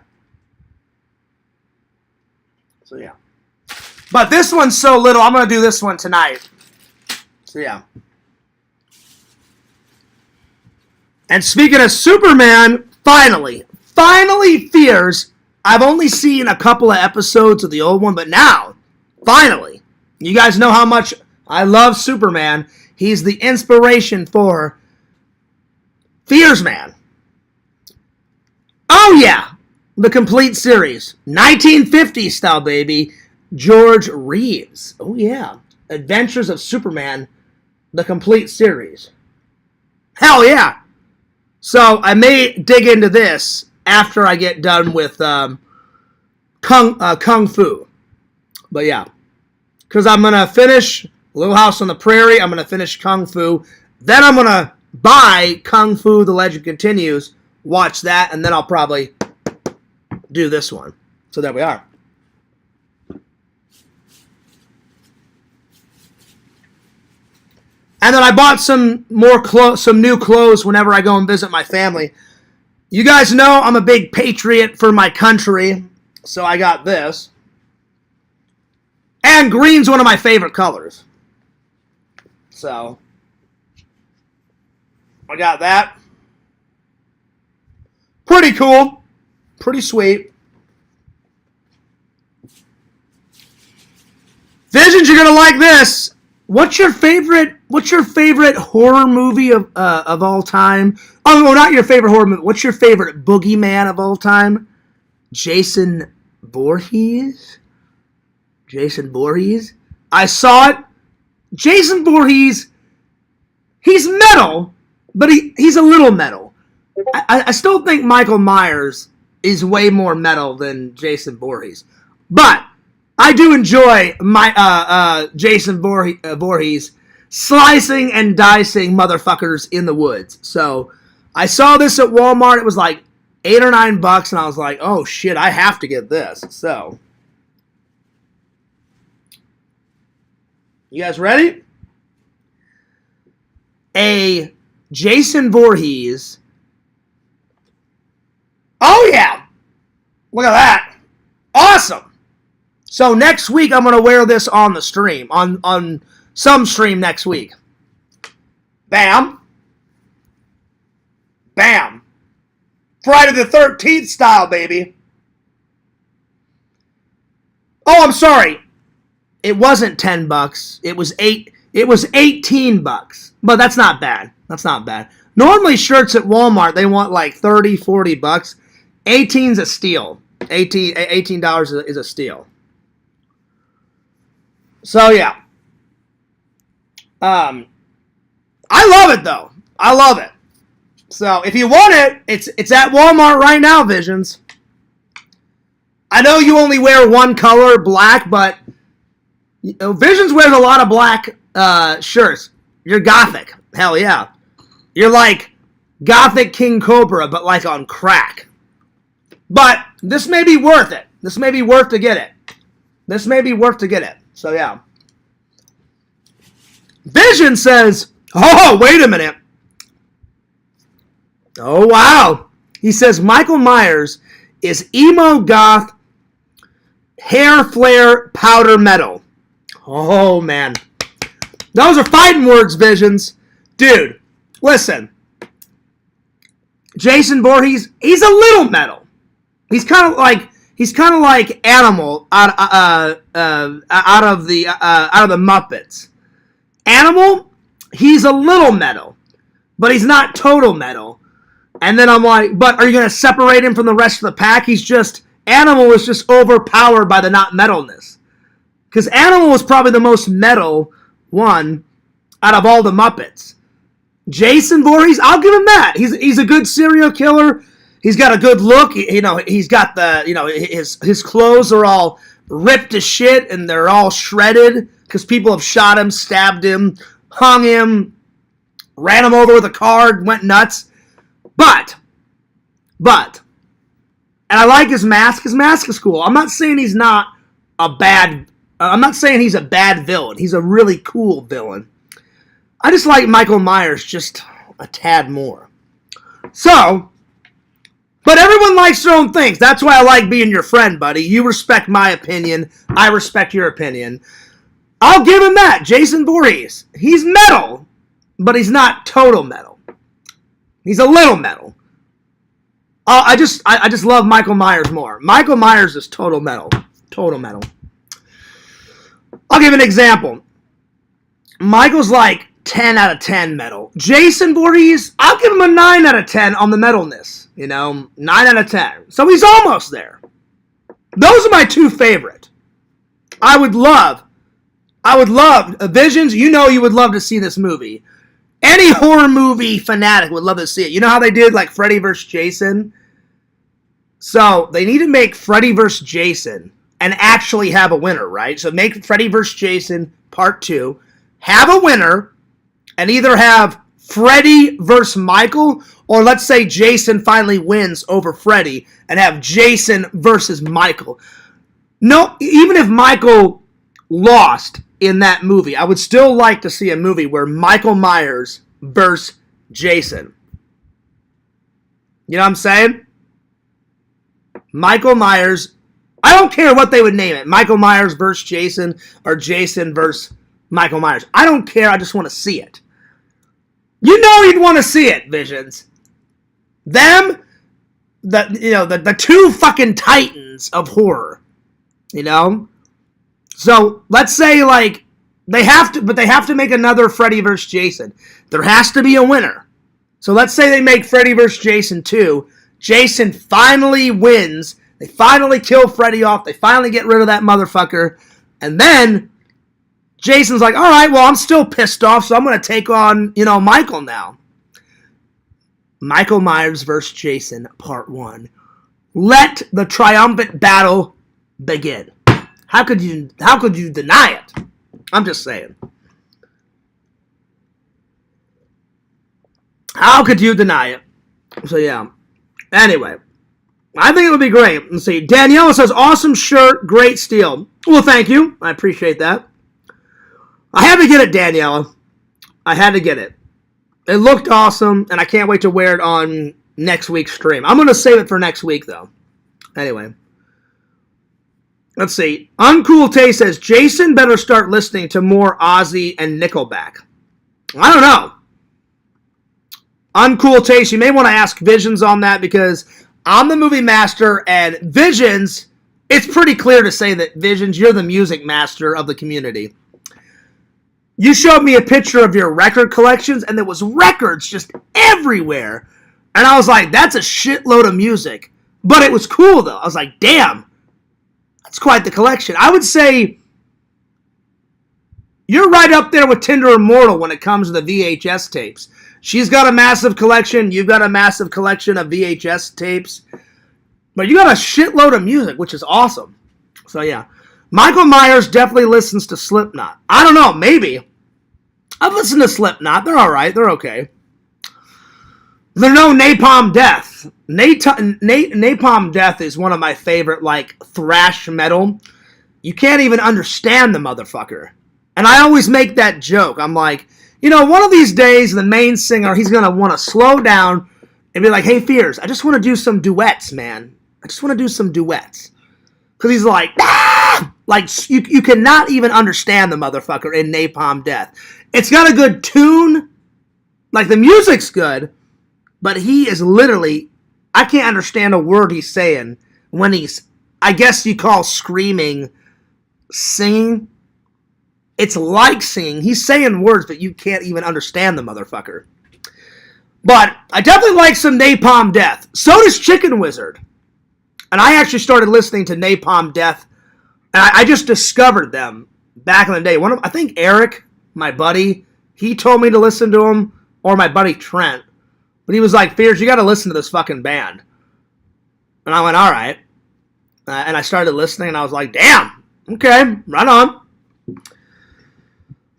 But this one's so little, I'm going to do this one tonight. So yeah. And speaking of Superman, finally Fears. I've only seen a couple of episodes of the old one, but now, finally, you guys know how much I love Superman. He's the inspiration for Fears Man. Oh yeah, the complete series. 1950s style, baby. George Reeves. Oh yeah. Adventures of Superman, the complete series. Hell yeah. So I may dig into this after I get done with Kung Fu. But yeah. Because I'm going to finish Little House on the Prairie. I'm going to finish Kung Fu. Then I'm going to buy Kung Fu, The Legend Continues, watch that, and then I'll probably do this one. So there we are. And then I bought some new clothes whenever I go and visit my family. You guys know I'm a big patriot for my country, so I got this. And green's one of my favorite colors. So I got that. Pretty cool. Pretty sweet. Visions, you're gonna like this. What's your favorite horror movie of all time? Oh, no, not your favorite horror movie. What's your favorite boogeyman of all time? Jason Voorhees? Jason Voorhees? I saw it. Jason Voorhees, he's metal, but he's a little metal. I still think Michael Myers is way more metal than Jason Voorhees. But I do enjoy my Jason Voorhees slicing and dicing motherfuckers in the woods. So I saw this at Walmart. It was like $8 or $9, and I was like, oh shit, I have to get this. So you guys ready? A Jason Voorhees. Oh yeah! Look at that. Awesome. So next week, I'm going to wear this on the stream. On some stream next week. Bam. Bam. Friday the 13th style, baby. Oh, I'm sorry. It wasn't $10. It was $18. But that's not bad. That's not bad. Normally, shirts at Walmart, they want like $30, $40. 18's a steal. $18 is a steal. So yeah, I love it though. I love it. So if you want it, it's at Walmart right now, Visions. I know you only wear one color, black, but Visions wears a lot of black shirts. You're gothic, hell yeah. You're like Gothic King Cobra, but like on crack. But this may be worth it. This may be worth to get it. This may be worth to get it. So, yeah. Vision says, oh, wait a minute. Oh, wow. He says, Michael Myers is emo goth, hair flare, powder metal. Oh, man. Those are fighting words, Visions. Dude, listen. Jason Voorhees, he's a little metal. He's kind of like Animal out of the Muppets. Animal, he's a little metal, but he's not total metal. And then I'm like, but are you going to separate him from the rest of the pack? Animal is just overpowered by the not metalness. Because Animal was probably the most metal one out of all the Muppets. Jason Voorhees, I'll give him that. He's a good serial killer. He's got a good look. He's got his clothes are all ripped to shit and they're all shredded because people have shot him, stabbed him, hung him, ran him over with a car, went nuts. But, and I like his mask. His mask is cool. I'm not saying he's a bad villain. He's a really cool villain. I just like Michael Myers just a tad more. So, but everyone likes their own things. That's why I like being your friend, buddy. You respect my opinion. I respect your opinion. I'll give him that. Jason Voorhees. He's metal, but he's not total metal. He's a little metal. I just love Michael Myers more. Michael Myers is total metal. Total metal. I'll give an example. Michael's like 10 out of 10 metal. Jason Voorhees, I'll give him a 9 out of 10 on the metalness. 9 out of 10. So he's almost there. Those are my two favorite. I would love, Visions, you would love to see this movie. Any horror movie fanatic would love to see it. You know how they did like Freddy vs. Jason? So they need to make Freddy vs. Jason and actually have a winner, right? So make Freddy vs. Jason Part 2. have a winner and either have Freddy versus Michael, or let's say Jason finally wins over Freddy and have Jason versus Michael. No, even if Michael lost in that movie, I would still like to see a movie where Michael Myers versus Jason. You know what I'm saying? Michael Myers. I don't care what they would name it. Michael Myers versus Jason or Jason versus Michael Myers. I don't care. I just want to see it. You know you'd want to see it, Visions. Them, the two fucking titans of horror. You know? So, let's say, like, they have to make another Freddy vs. Jason. There has to be a winner. So, let's say they make Freddy vs. Jason 2. Jason finally wins. They finally kill Freddy off. They finally get rid of that motherfucker. And then Jason's like, all right, well, I'm still pissed off, so I'm going to take on, Michael now. Michael Myers vs. Jason, Part 1. Let the triumphant battle begin. How could you deny it? I'm just saying. How could you deny it? So, yeah. Anyway, I think it would be great. Let's see. Daniela says, awesome shirt, great steal. Well, thank you. I appreciate that. I had to get it, Daniela. I had to get it. It looked awesome, and I can't wait to wear it on next week's stream. I'm going to save it for next week, though. Anyway. Let's see. Uncool Tay says, Jason better start listening to more Ozzy and Nickelback. I don't know. Uncool Taste, you may want to ask Visions on that, because I'm the movie master, and Visions, it's pretty clear to say that Visions, you're the music master of the community. You showed me a picture of your record collections, and there was records just everywhere. And I was like, that's a shitload of music. But it was cool, though. I was like, damn, that's quite the collection. I would say you're right up there with Tinder Immortal when it comes to the VHS tapes. She's got a massive collection. You've got a massive collection of VHS tapes. But you got a shitload of music, which is awesome. So, yeah. Michael Myers definitely listens to Slipknot. I don't know, maybe. I've listened to Slipknot. They're alright. They're okay. They're no Napalm Death. Napalm Death is one of my favorite, like, thrash metal. You can't even understand the motherfucker. And I always make that joke. I'm like, one of these days, the main singer, he's going to want to slow down and be like, hey, Fears, I just want to do some duets, man. I just want to do some duets. Because he's like, ah! Like, you cannot even understand the motherfucker in Napalm Death. It's got a good tune. Like, the music's good. But he is literally, I can't understand a word he's saying when he's, I guess you call screaming, singing. It's like singing. He's saying words, but you can't even understand the motherfucker. But I definitely like some Napalm Death. So does Chicken Wizard. And I actually started listening to Napalm Death, and I just discovered them back in the day. I think Eric, my buddy, he told me to listen to them, or my buddy Trent. But he was like, Fears, you got to listen to this fucking band. And I went, all right. And I started listening, and I was like, damn, okay, right on.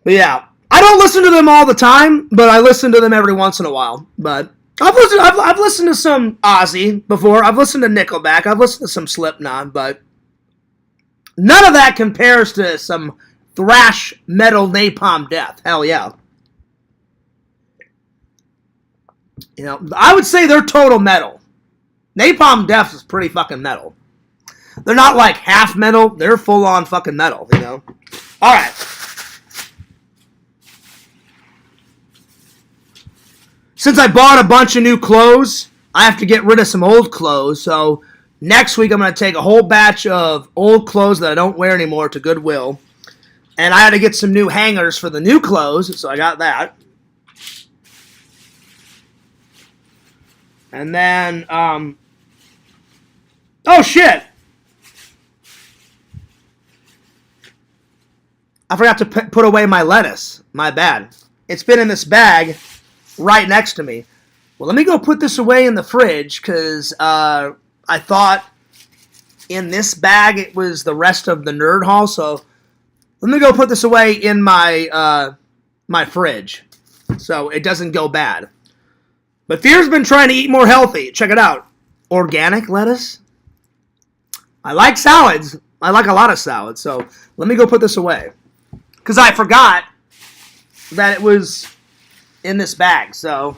But yeah, I don't listen to them all the time, but I listen to them every once in a while. But I've listened to some Ozzy before. I've listened to Nickelback. I've listened to some Slipknot, but none of that compares to some thrash metal Napalm Death. Hell yeah. I would say they're total metal. Napalm Death is pretty fucking metal. They're not like half metal. They're full on fucking metal, All right. Since I bought a bunch of new clothes, I have to get rid of some old clothes. So next week I'm going to take a whole batch of old clothes that I don't wear anymore to Goodwill. And I had to get some new hangers for the new clothes, so I got that. And then, oh shit! I forgot to put away my lettuce. My bad. It's been in this bag right next to me. Well, let me go put this away in the fridge, because I thought in this bag it was the rest of the Nerd Haul, so let me go put this away in my my fridge, so it doesn't go bad. But Fear's been trying to eat more healthy. Check it out. Organic lettuce. I like salads. I like a lot of salads. So let me go put this away. Because I forgot that it was in this bag. So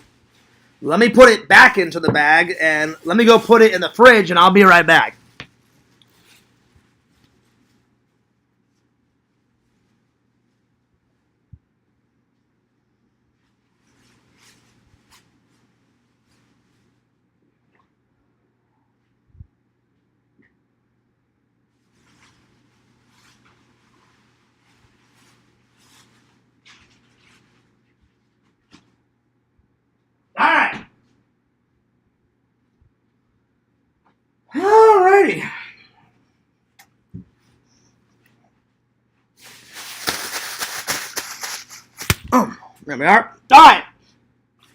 let me put it back into the bag. And let me go put it in the fridge. And I'll be right back. Alright. Alrighty. There we are. Alright.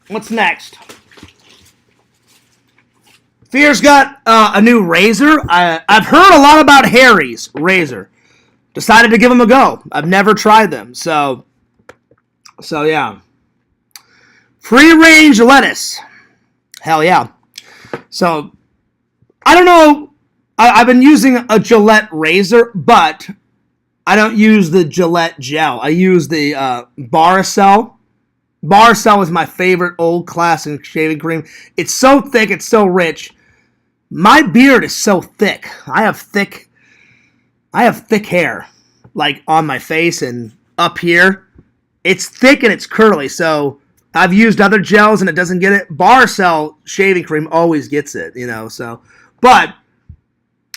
What's next? Fear's got a new razor. I've heard a lot about Harry's razor. Decided to give them a go. I've never tried them. So yeah. Free range lettuce. Hell yeah. So, I don't know. I've been using a Gillette razor, but I don't use the Gillette gel. I use the Barcel. Barcel is my favorite old classic shaving cream. It's so thick. It's so rich. My beard is so thick. I have thick hair, like on my face and up here. It's thick and it's curly, so I've used other gels and it doesn't get it. Barcel shaving cream always gets it, so. But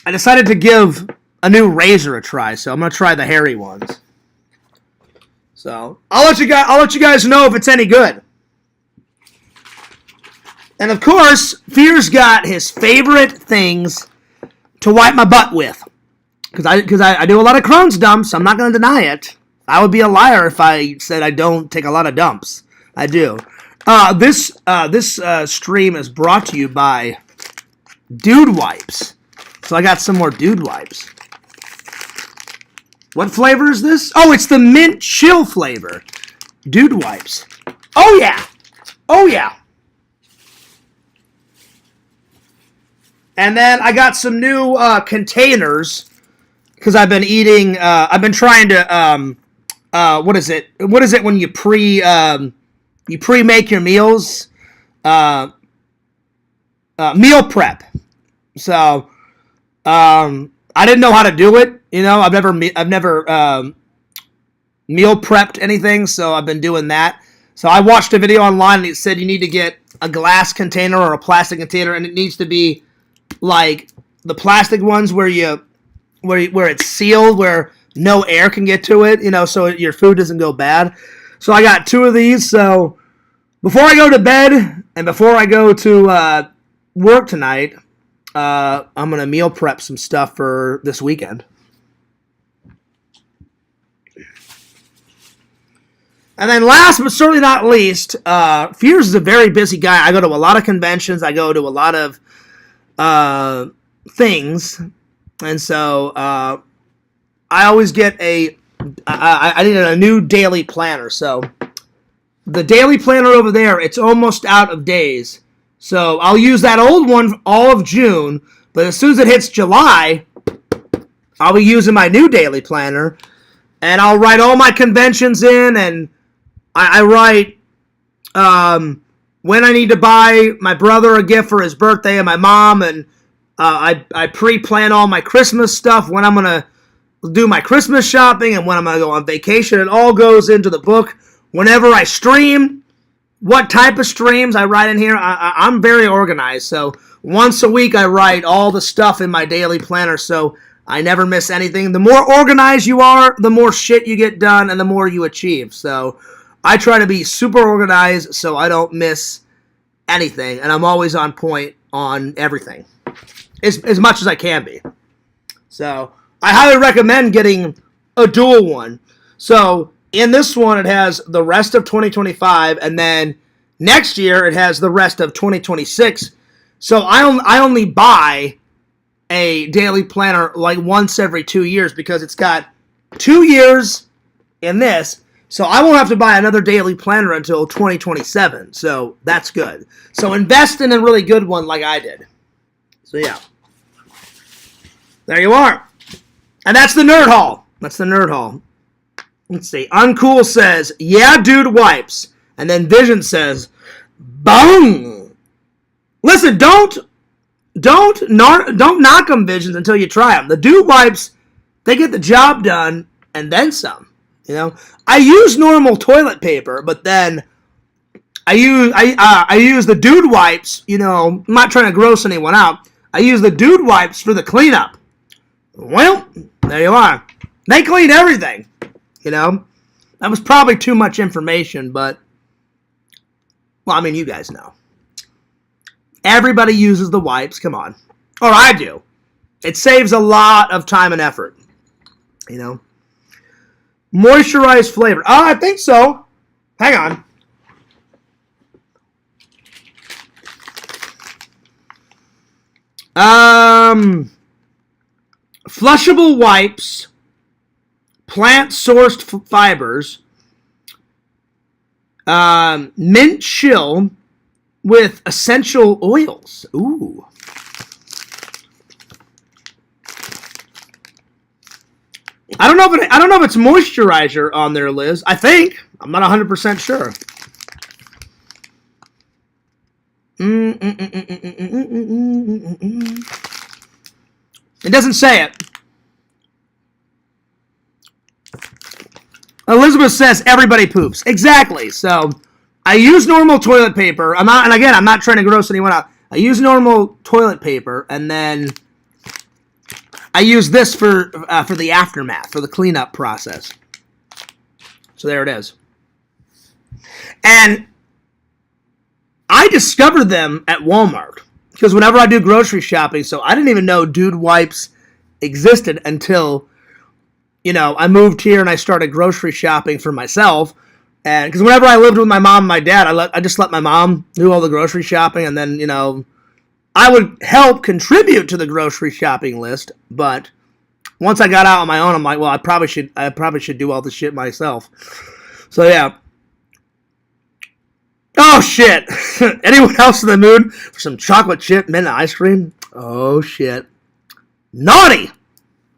I decided to give a new razor a try, so I'm going to try the Harry ones. So, I'll let you guys know if it's any good. And of course, Fear's got his favorite things to wipe my butt with. Because I do a lot of Crohn's dumps, I'm not going to deny it. I would be a liar if I said I don't take a lot of dumps. I do. This stream is brought to you by Dude Wipes. So I got some more Dude Wipes. What flavor is this? Oh, it's the mint chill flavor. Dude Wipes. Oh yeah. Oh yeah. And then I got some new containers because I've been eating. I've been trying to. What is it? What is it when you pre-make your meals? Meal prep. So, I didn't know how to do it. I've never meal prepped anything, so I've been doing that. So I watched a video online and it said you need to get a glass container or a plastic container, and it needs to be like the plastic ones where it's sealed, where no air can get to it, so your food doesn't go bad. So I got 2 of these. So before I go to bed and before I go to work tonight, I'm going to meal prep some stuff for this weekend. And then last but certainly not least, Fears is a very busy guy. I go to a lot of conventions. I go to a lot of things. And so I always get I need a new daily planner. So the daily planner over there, it's almost out of days. So I'll use that old one all of June, but as soon as it hits July, I'll be using my new daily planner, and I'll write all my conventions in, and I write when I need to buy my brother a gift for his birthday and my mom, and I pre-plan all my Christmas stuff, when I'm going to do my Christmas shopping, and when I'm going to go on vacation. It all goes into the book. Whenever I stream, what type of streams I write in here, I'm very organized. So once a week I write all the stuff in my daily planner, so I never miss anything. The more organized you are, the more shit you get done and the more you achieve. So I try to be super organized so I don't miss anything, and I'm always on point on everything, as much as I can be. So I highly recommend getting a dual one. So in this one, it has the rest of 2025, and then next year it has the rest of 2026. So I only buy a daily planner like once every 2 years, because it's got 2 years in this, So I won't have to buy another daily planner until 2027. So that's good. So invest in a really good one like I did. So yeah. There you are. And that's the Nerd Haul. That's the Nerd Haul. Let's see. Uncool says, yeah, dude wipes. And then Vision says, boom. Listen, don't knock them, Visions, until you try them. The dude wipes, they get the job done and then some. You know, I use normal toilet paper, but then I use the dude wipes. You know, I'm not trying to gross anyone out. I use the dude wipes for the cleanup. Well, there you are. They clean everything. You know, that was probably too much information, but well, I mean, you guys know. Everybody uses the wipes. Come on, or I do. It saves a lot of time and effort. You know. Moisturized flavor. Oh, I think so. Hang on. Flushable wipes, plant-sourced fibers, mint chill with essential oils. Ooh. I don't know if it's moisturizer on there, Liz. I think. I'm not 100% sure. It doesn't say it. Elizabeth says everybody poops. Exactly. So I use normal toilet paper. I'm not trying to gross anyone out. I use normal toilet paper, and then I use this for the aftermath, for the cleanup process. So there it is. And I discovered them at Walmart. Because whenever I do grocery shopping, so I didn't even know dude wipes existed until, you know, I moved here and I started grocery shopping for myself. And because whenever I lived with my mom and my dad, I just let my mom do all the grocery shopping, and then, you know, I would help contribute to the grocery shopping list. But once I got out on my own, I'm like, well, I probably should do all this shit myself. So yeah. Oh shit! Anyone else in the mood for some chocolate chip mint ice cream? Oh shit! Naughty,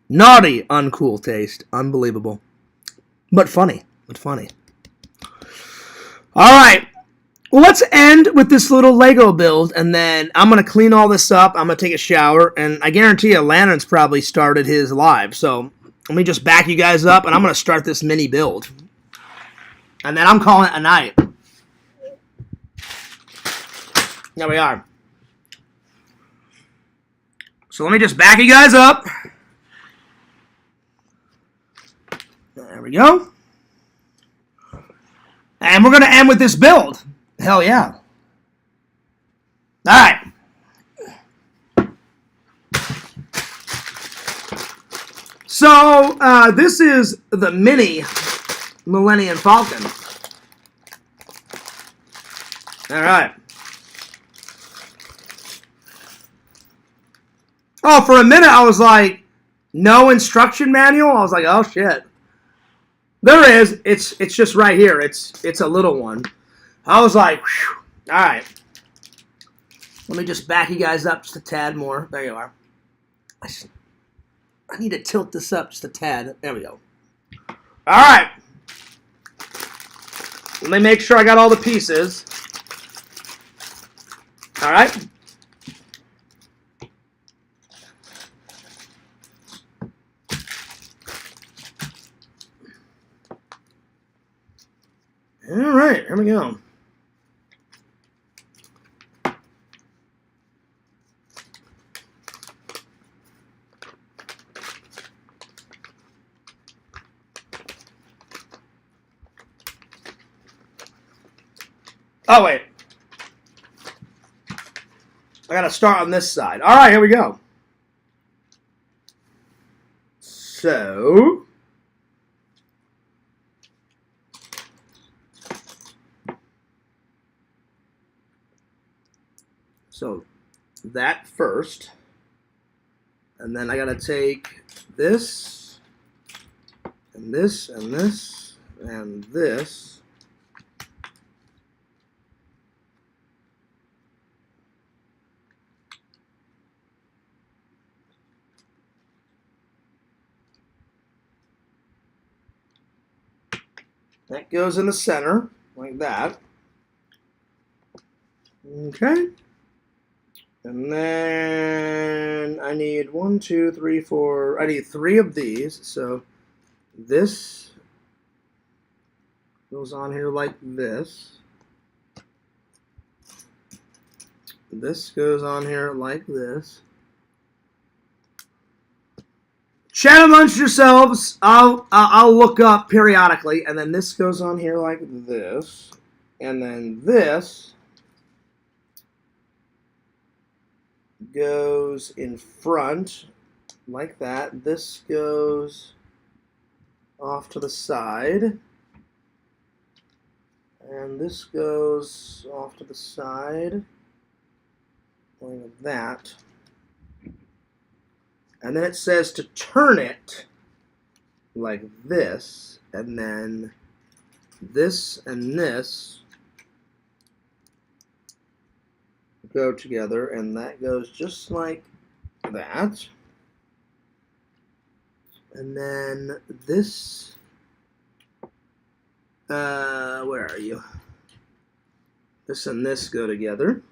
uncool taste. Unbelievable, but funny. All right. Well, let's end with this little Lego build, and then I'm going to clean all this up. I'm going to take a shower, and I guarantee you Lannon's probably started his live. So let me just back you guys up, and I'm going to start this mini build. And then I'm calling it a night. There we are. So let me just back you guys up. There we go. And we're going to end with this build. Hell yeah. All right. So, this is the mini Millennium Falcon. All right. Oh, for a minute I was like, no instruction manual? I was like, oh shit. There is. It's just right here. It's a little one. I was like, whew. All right. Let me just back you guys up just a tad more. There you are. I need to tilt this up just a tad. There we go. All right. Let me make sure I got all the pieces. All right. All right, here we go. Oh, wait. I gotta start on this side. All right, here we go. So that first, and then I gotta take this, and this, and this, and this. That goes in the center, like that. Okay. And then I need 1, 2, 3, 4. I need 3 of these. So this goes on here like this. This goes on here like this. Chat amongst yourselves. I'll look up periodically, and then this goes on here like this, and then this goes in front like that. This goes off to the side, and this goes off to the side like that. And then it says to turn it like this, and then this and this go together, and that goes just like that. And then this, where are you? This and this go together.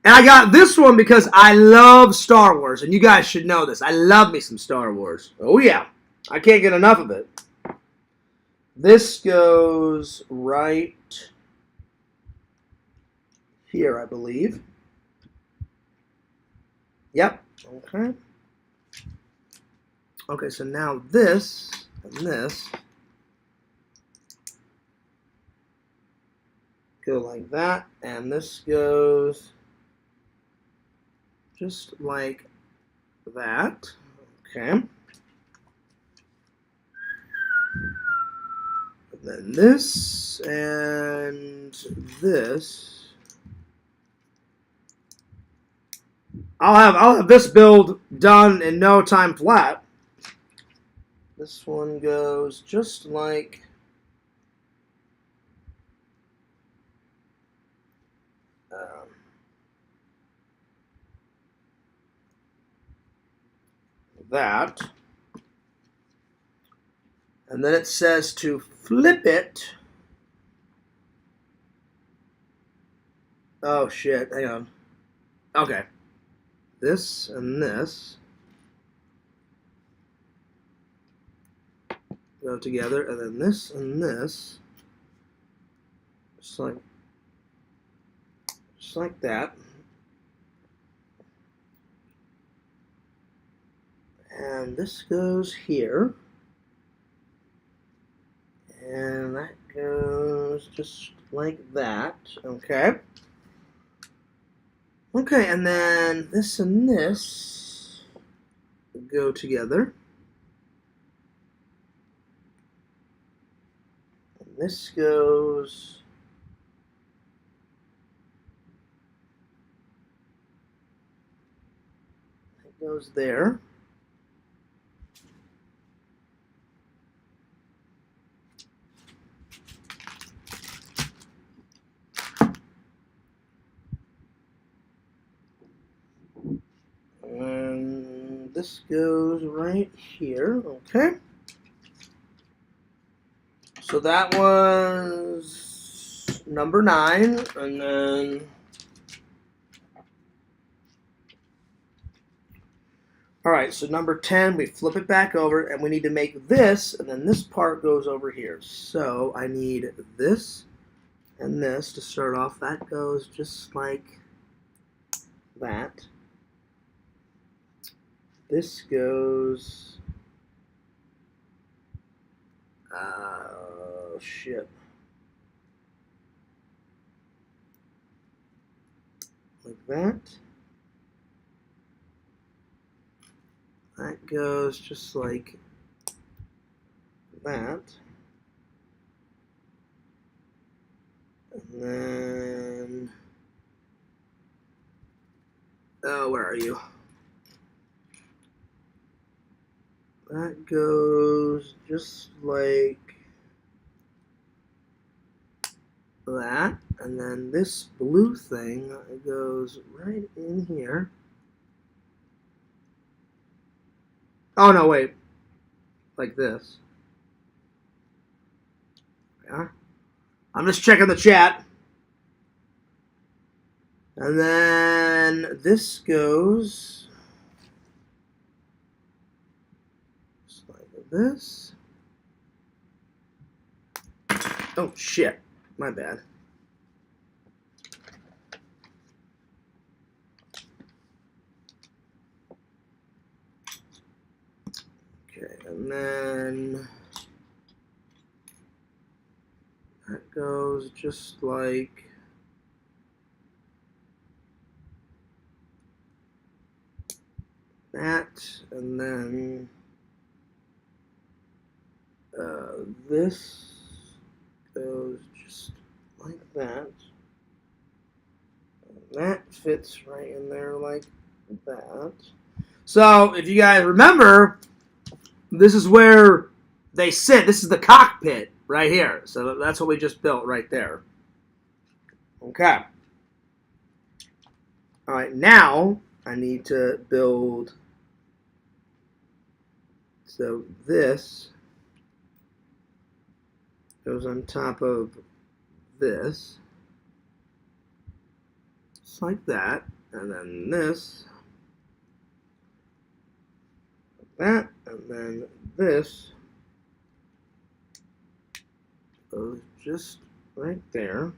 And I got this one because I love Star Wars, and you guys should know this. I love me some Star Wars. Oh yeah, I can't get enough of it. This goes right here, I believe. Yep, okay. Okay, so now this and this go like that, and this goes just like that. Okay. And then this and this. I'll have this build done in no time flat. This one goes just like that. And then it says to flip it. Oh shit, hang on. Okay. This and this go together, and then this and this, just like that. And this goes here, and that goes just like that. Okay. Okay, and then this and this go together. And this goes there. And this goes right here, okay? So that was number 9, and then alright, so number 10, we flip it back over, and we need to make this, and then this part goes over here. So I need this and this to start off. That goes just like that. This goes, oh shit, like that. That goes just like that. And then, oh, where are you? that goes just like that, and then this blue thing goes right in here. Oh no, wait, like this. Yeah, I'm just checking the chat. And then this goes just like this. Oh shit, my bad. Okay, and then that goes just like that, and then this goes just like that. And that fits right in there like that. So, if you guys remember, this is where they sit. This is the cockpit right here. So that's what we just built right there. Okay. All right, now I need to build. So this goes on top of this. Just like that. And then this. Like that. And then this goes just right there.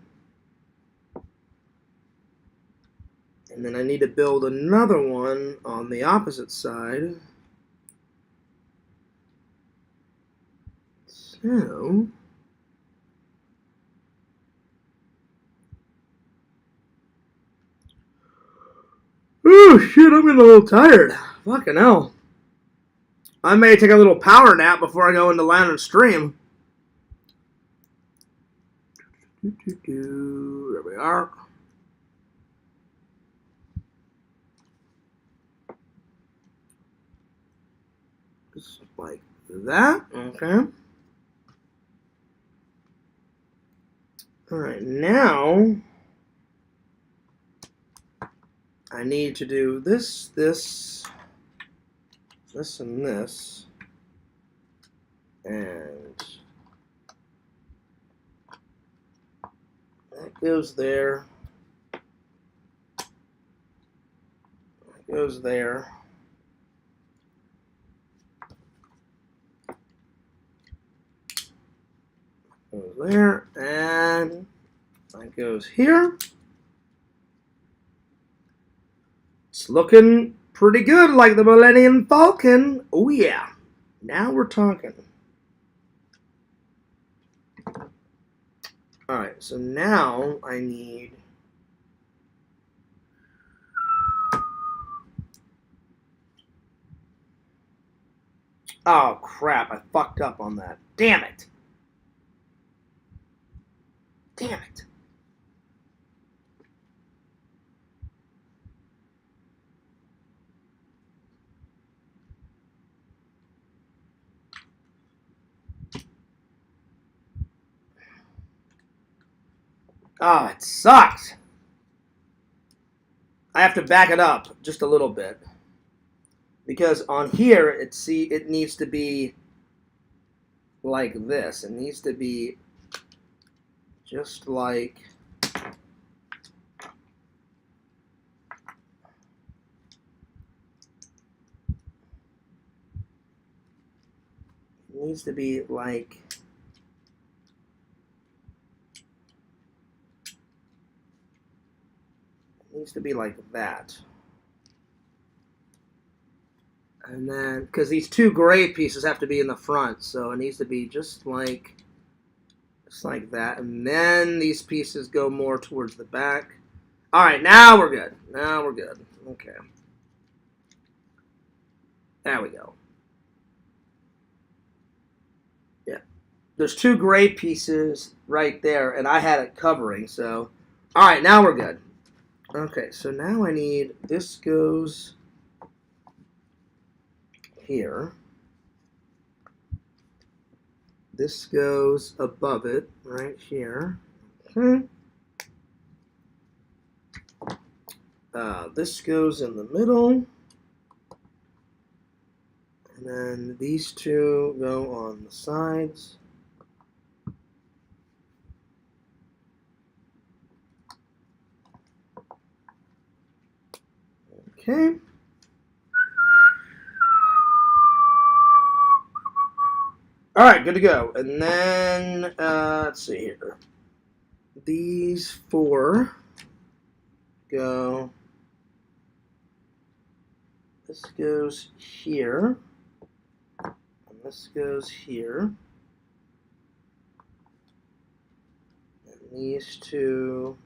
And then I need to build another one on the opposite side. So oh shit, I'm getting a little tired. Fucking hell. I may take a little power nap before I go into land and stream. There we are. Just like that. Okay. Alright, now I need to do this, and this. And that goes there. That goes there. Goes there, and that goes here. It's looking pretty good, like the Millennium Falcon. Oh yeah, now we're talking. Alright, so now I need oh crap, I fucked up on that. Damn it. Damn it. Oh, it sucks. I have to back it up just a little bit. Because on here, it needs to be like this. It needs to be just like it needs to be like that. And then, because these two gray pieces have to be in the front, so it needs to be just like that. And then these pieces go more towards the back. All right, now we're good. Now we're good. Okay. There we go. Yeah. There's two gray pieces right there, and I had it covering, so. All right, now we're good. Okay, so now I need, this goes here. This goes above it right here. Okay. This goes in the middle. And then these two go on the sides. Okay. All right, good to go. And then, let's see here. These four go. This goes here. And this goes here. And these two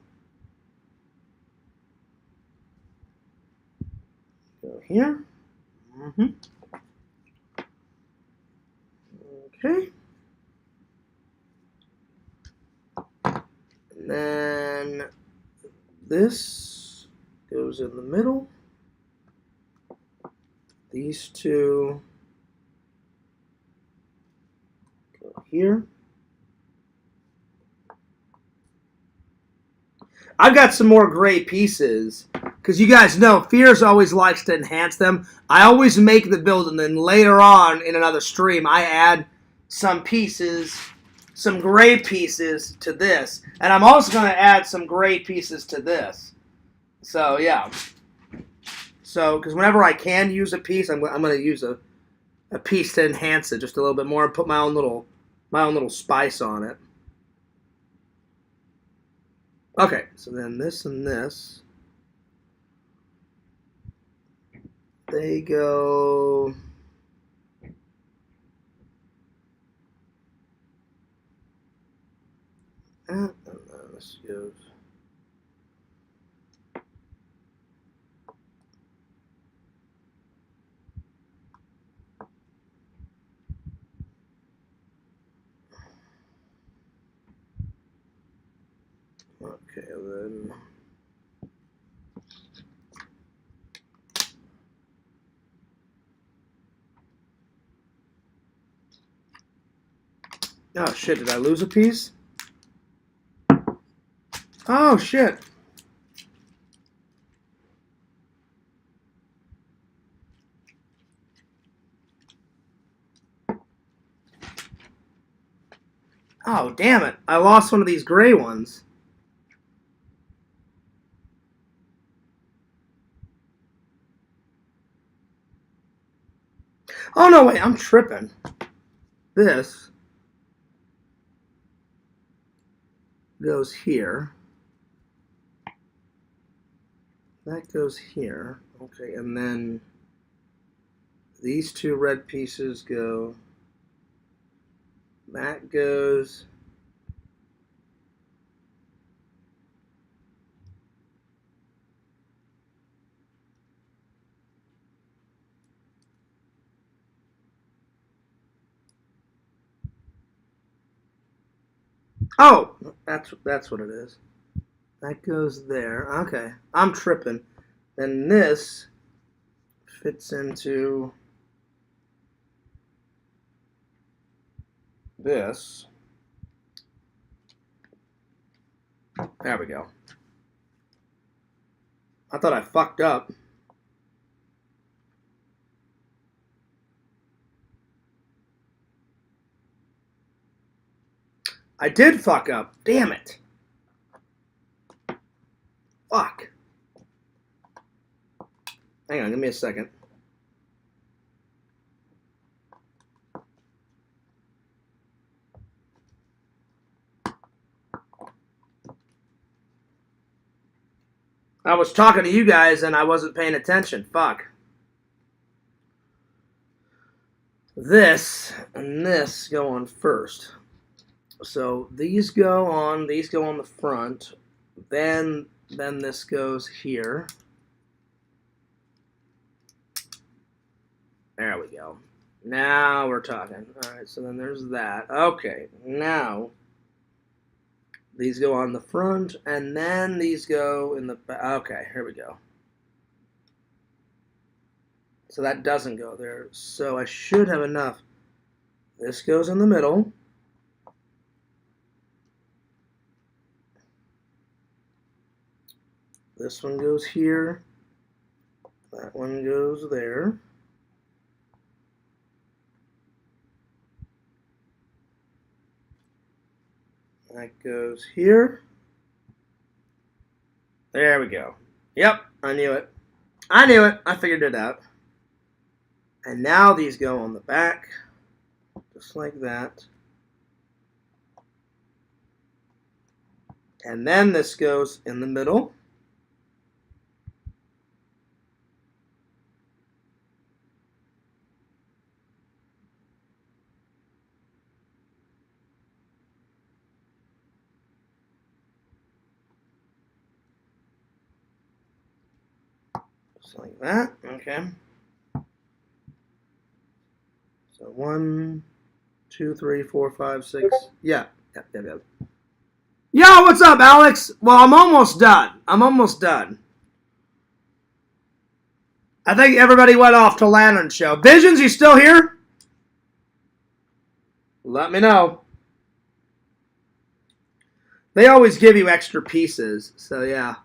go here. Okay. And then this goes in the middle. These two go here. I've got some more gray pieces because you guys know Fears always likes to enhance them. I always make the build and then later on in another stream I add some pieces, some gray pieces to this. And I'm also going to add some gray pieces to this. So, yeah. So, because whenever I can use a piece, I'm going to use a piece to enhance it just a little bit more and put my own little spice on it. Okay, so then this and this, they go and then this goes. Okay, then. Oh shit, did I lose a piece? Oh shit. Oh damn it, I lost one of these gray ones. Oh, no, wait, I'm tripping. This goes here. That goes here. Okay, and then these two red pieces go. That goes. Oh, that's what it is. That goes there. Okay, I'm tripping. Then this fits into this. There we go. I thought I fucked up. I did fuck up. Damn it. Fuck. Hang on, give me a second. I was talking to you guys and I wasn't paying attention. Fuck. This and this go on first. So these go on the front. Then this goes here. There we go. Now we're talking. All right, so then there's that. Okay, now these go on the front, and then these go in the back. Okay, here we go. So that doesn't go there. So I should have enough. This goes in the middle. This one goes here. That one goes there. That goes here. There we go. Yep, I knew it. I knew it. I figured it out. And now these go on the back, just like that. And then this goes in the middle. Just like that. Okay. So 1, 2, 3, 4, 5, 6. Yeah. Yep. Yo, what's up, Alex? Well, I'm almost done. I think everybody went off to Lantern Show. Visions, you still here? Let me know. They always give you extra pieces, so yeah.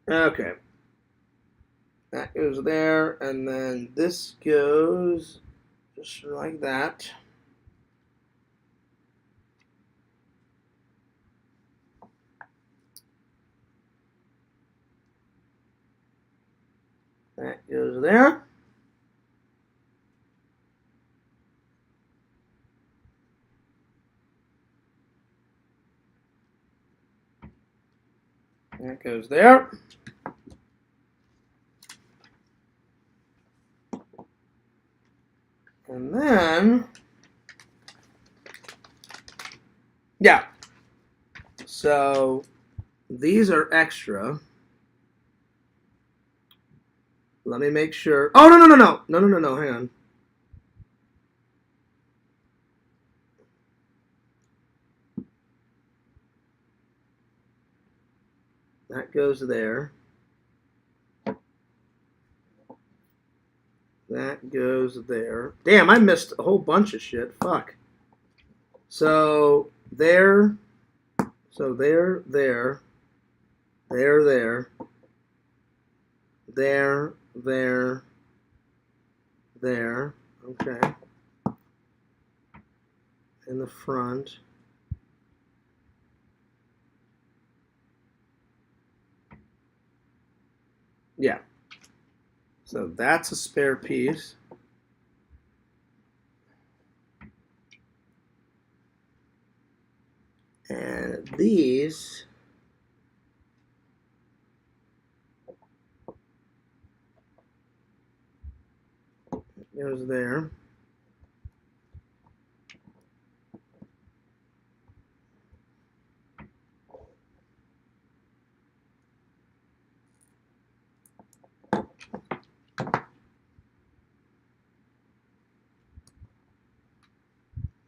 Okay. That goes there, and then this goes just like that. That goes there. That goes there. And then, yeah. So these are extra. Let me make sure. Oh, no. Hang on. That goes there. That goes there. Damn, I missed a whole bunch of shit. Fuck. So there. So there. There. There. Okay. In the front. Yeah. So that's a spare piece. And these goes there.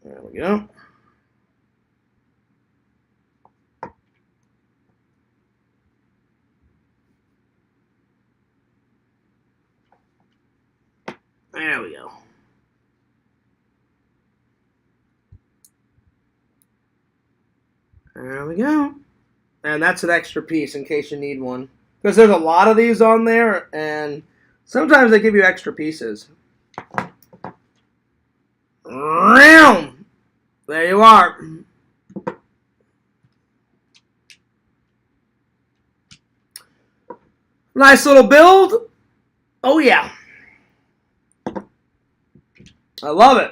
There we go. There we go. There we go. And that's an extra piece in case you need one. Because there's a lot of these on there, and sometimes they give you extra pieces. There you are. Nice little build. Oh, yeah. I love it.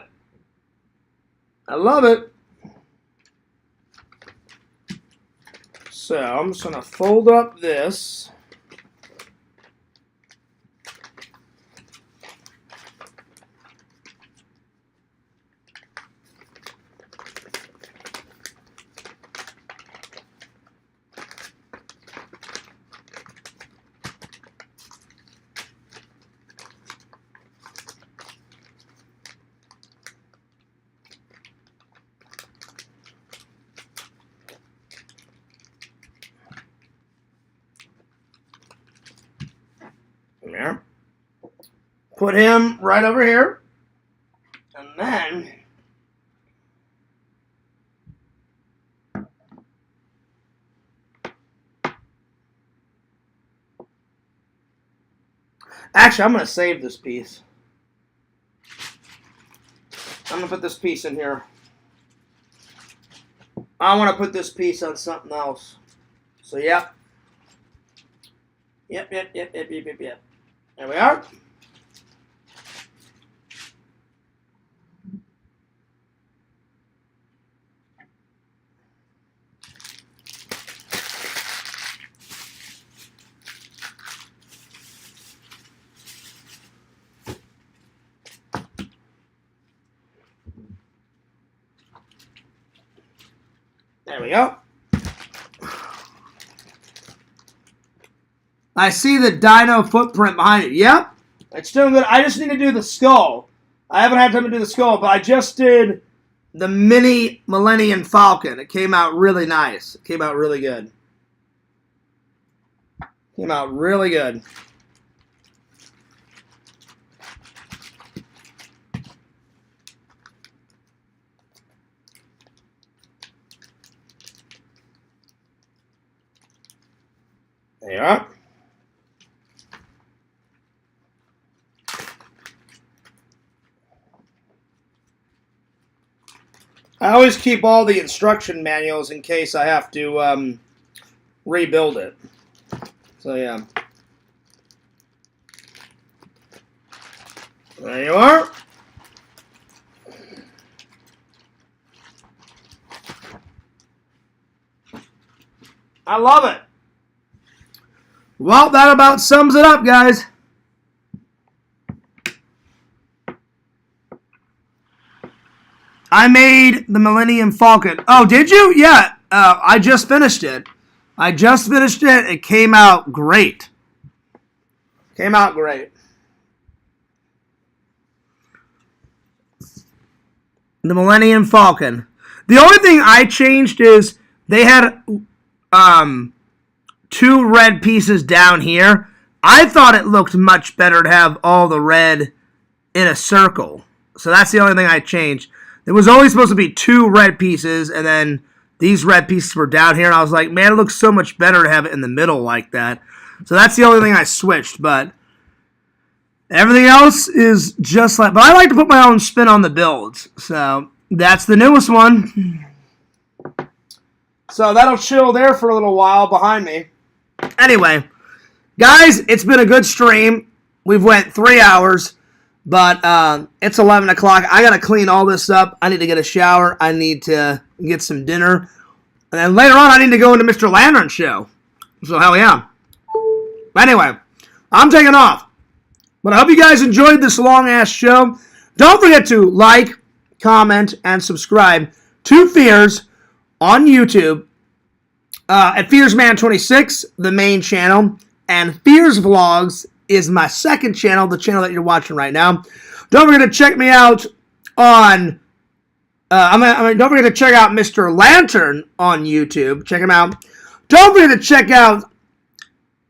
I love it. So I'm just going to fold up this. There. Put him right over here. And then Actually, I'm going to save this piece. I'm going to put this piece in here. I want to put this piece on something else. So, yep. Yep. There we are. There we go. I see the dino footprint behind it. Yep. It's doing good. I just need to do the skull. I haven't had time to do the skull, but I just did the mini Millennium Falcon. It came out really nice. It came out really good. Came out really good. There you are. I always keep all the instruction manuals in case I have to rebuild it. So, yeah. There you are. I love it. Well, that about sums it up, guys. I made the Millennium Falcon. Oh, did you? Yeah, I just finished it. It came out great. Came out great. The Millennium Falcon. The only thing I changed is they had 2 red pieces down here. I thought it looked much better to have all the red in a circle. So that's the only thing I changed. There was only supposed to be 2 red pieces, and then these red pieces were down here, and I was like, man, it looks so much better to have it in the middle like that. So that's the only thing I switched, but everything else is just like... But I like to put my own spin on the builds, so that's the newest one. So that'll chill there for a little while behind me. Anyway, guys, it's been a good stream. We've went 3 hours. But it's 11 o'clock. I got to clean all this up. I need to get a shower. I need to get some dinner. And then later on, I need to go into Mr. Lantern's show. So, hell yeah. But anyway, I'm taking off. But I hope you guys enjoyed this long-ass show. Don't forget to like, comment, and subscribe to Fears on YouTube at FearsMan26, the main channel, and Fears Vlogs is my second channel, the channel that you're watching right now. Don't forget to check me out on... don't forget to check out Mr. Lantern on YouTube. Check him out. Don't forget to check out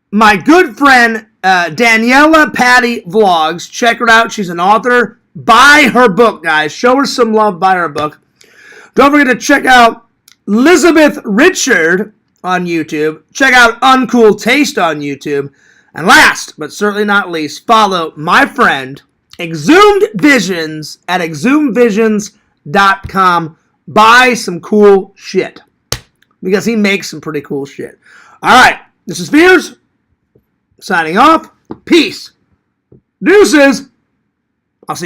my good friend Daniela Patty Vlogs. Check her out. She's an author. Buy her book, guys. Show her some love. Buy her book. Don't forget to check out Elizabeth Richard on YouTube. Check out Uncool Taste on YouTube. And last, but certainly not least, follow my friend, Exhumed Visions at exhumedvisions.com. Buy some cool shit. Because he makes some pretty cool shit. Alright, this is Fears. Signing off. Peace. Deuces. I'll see you.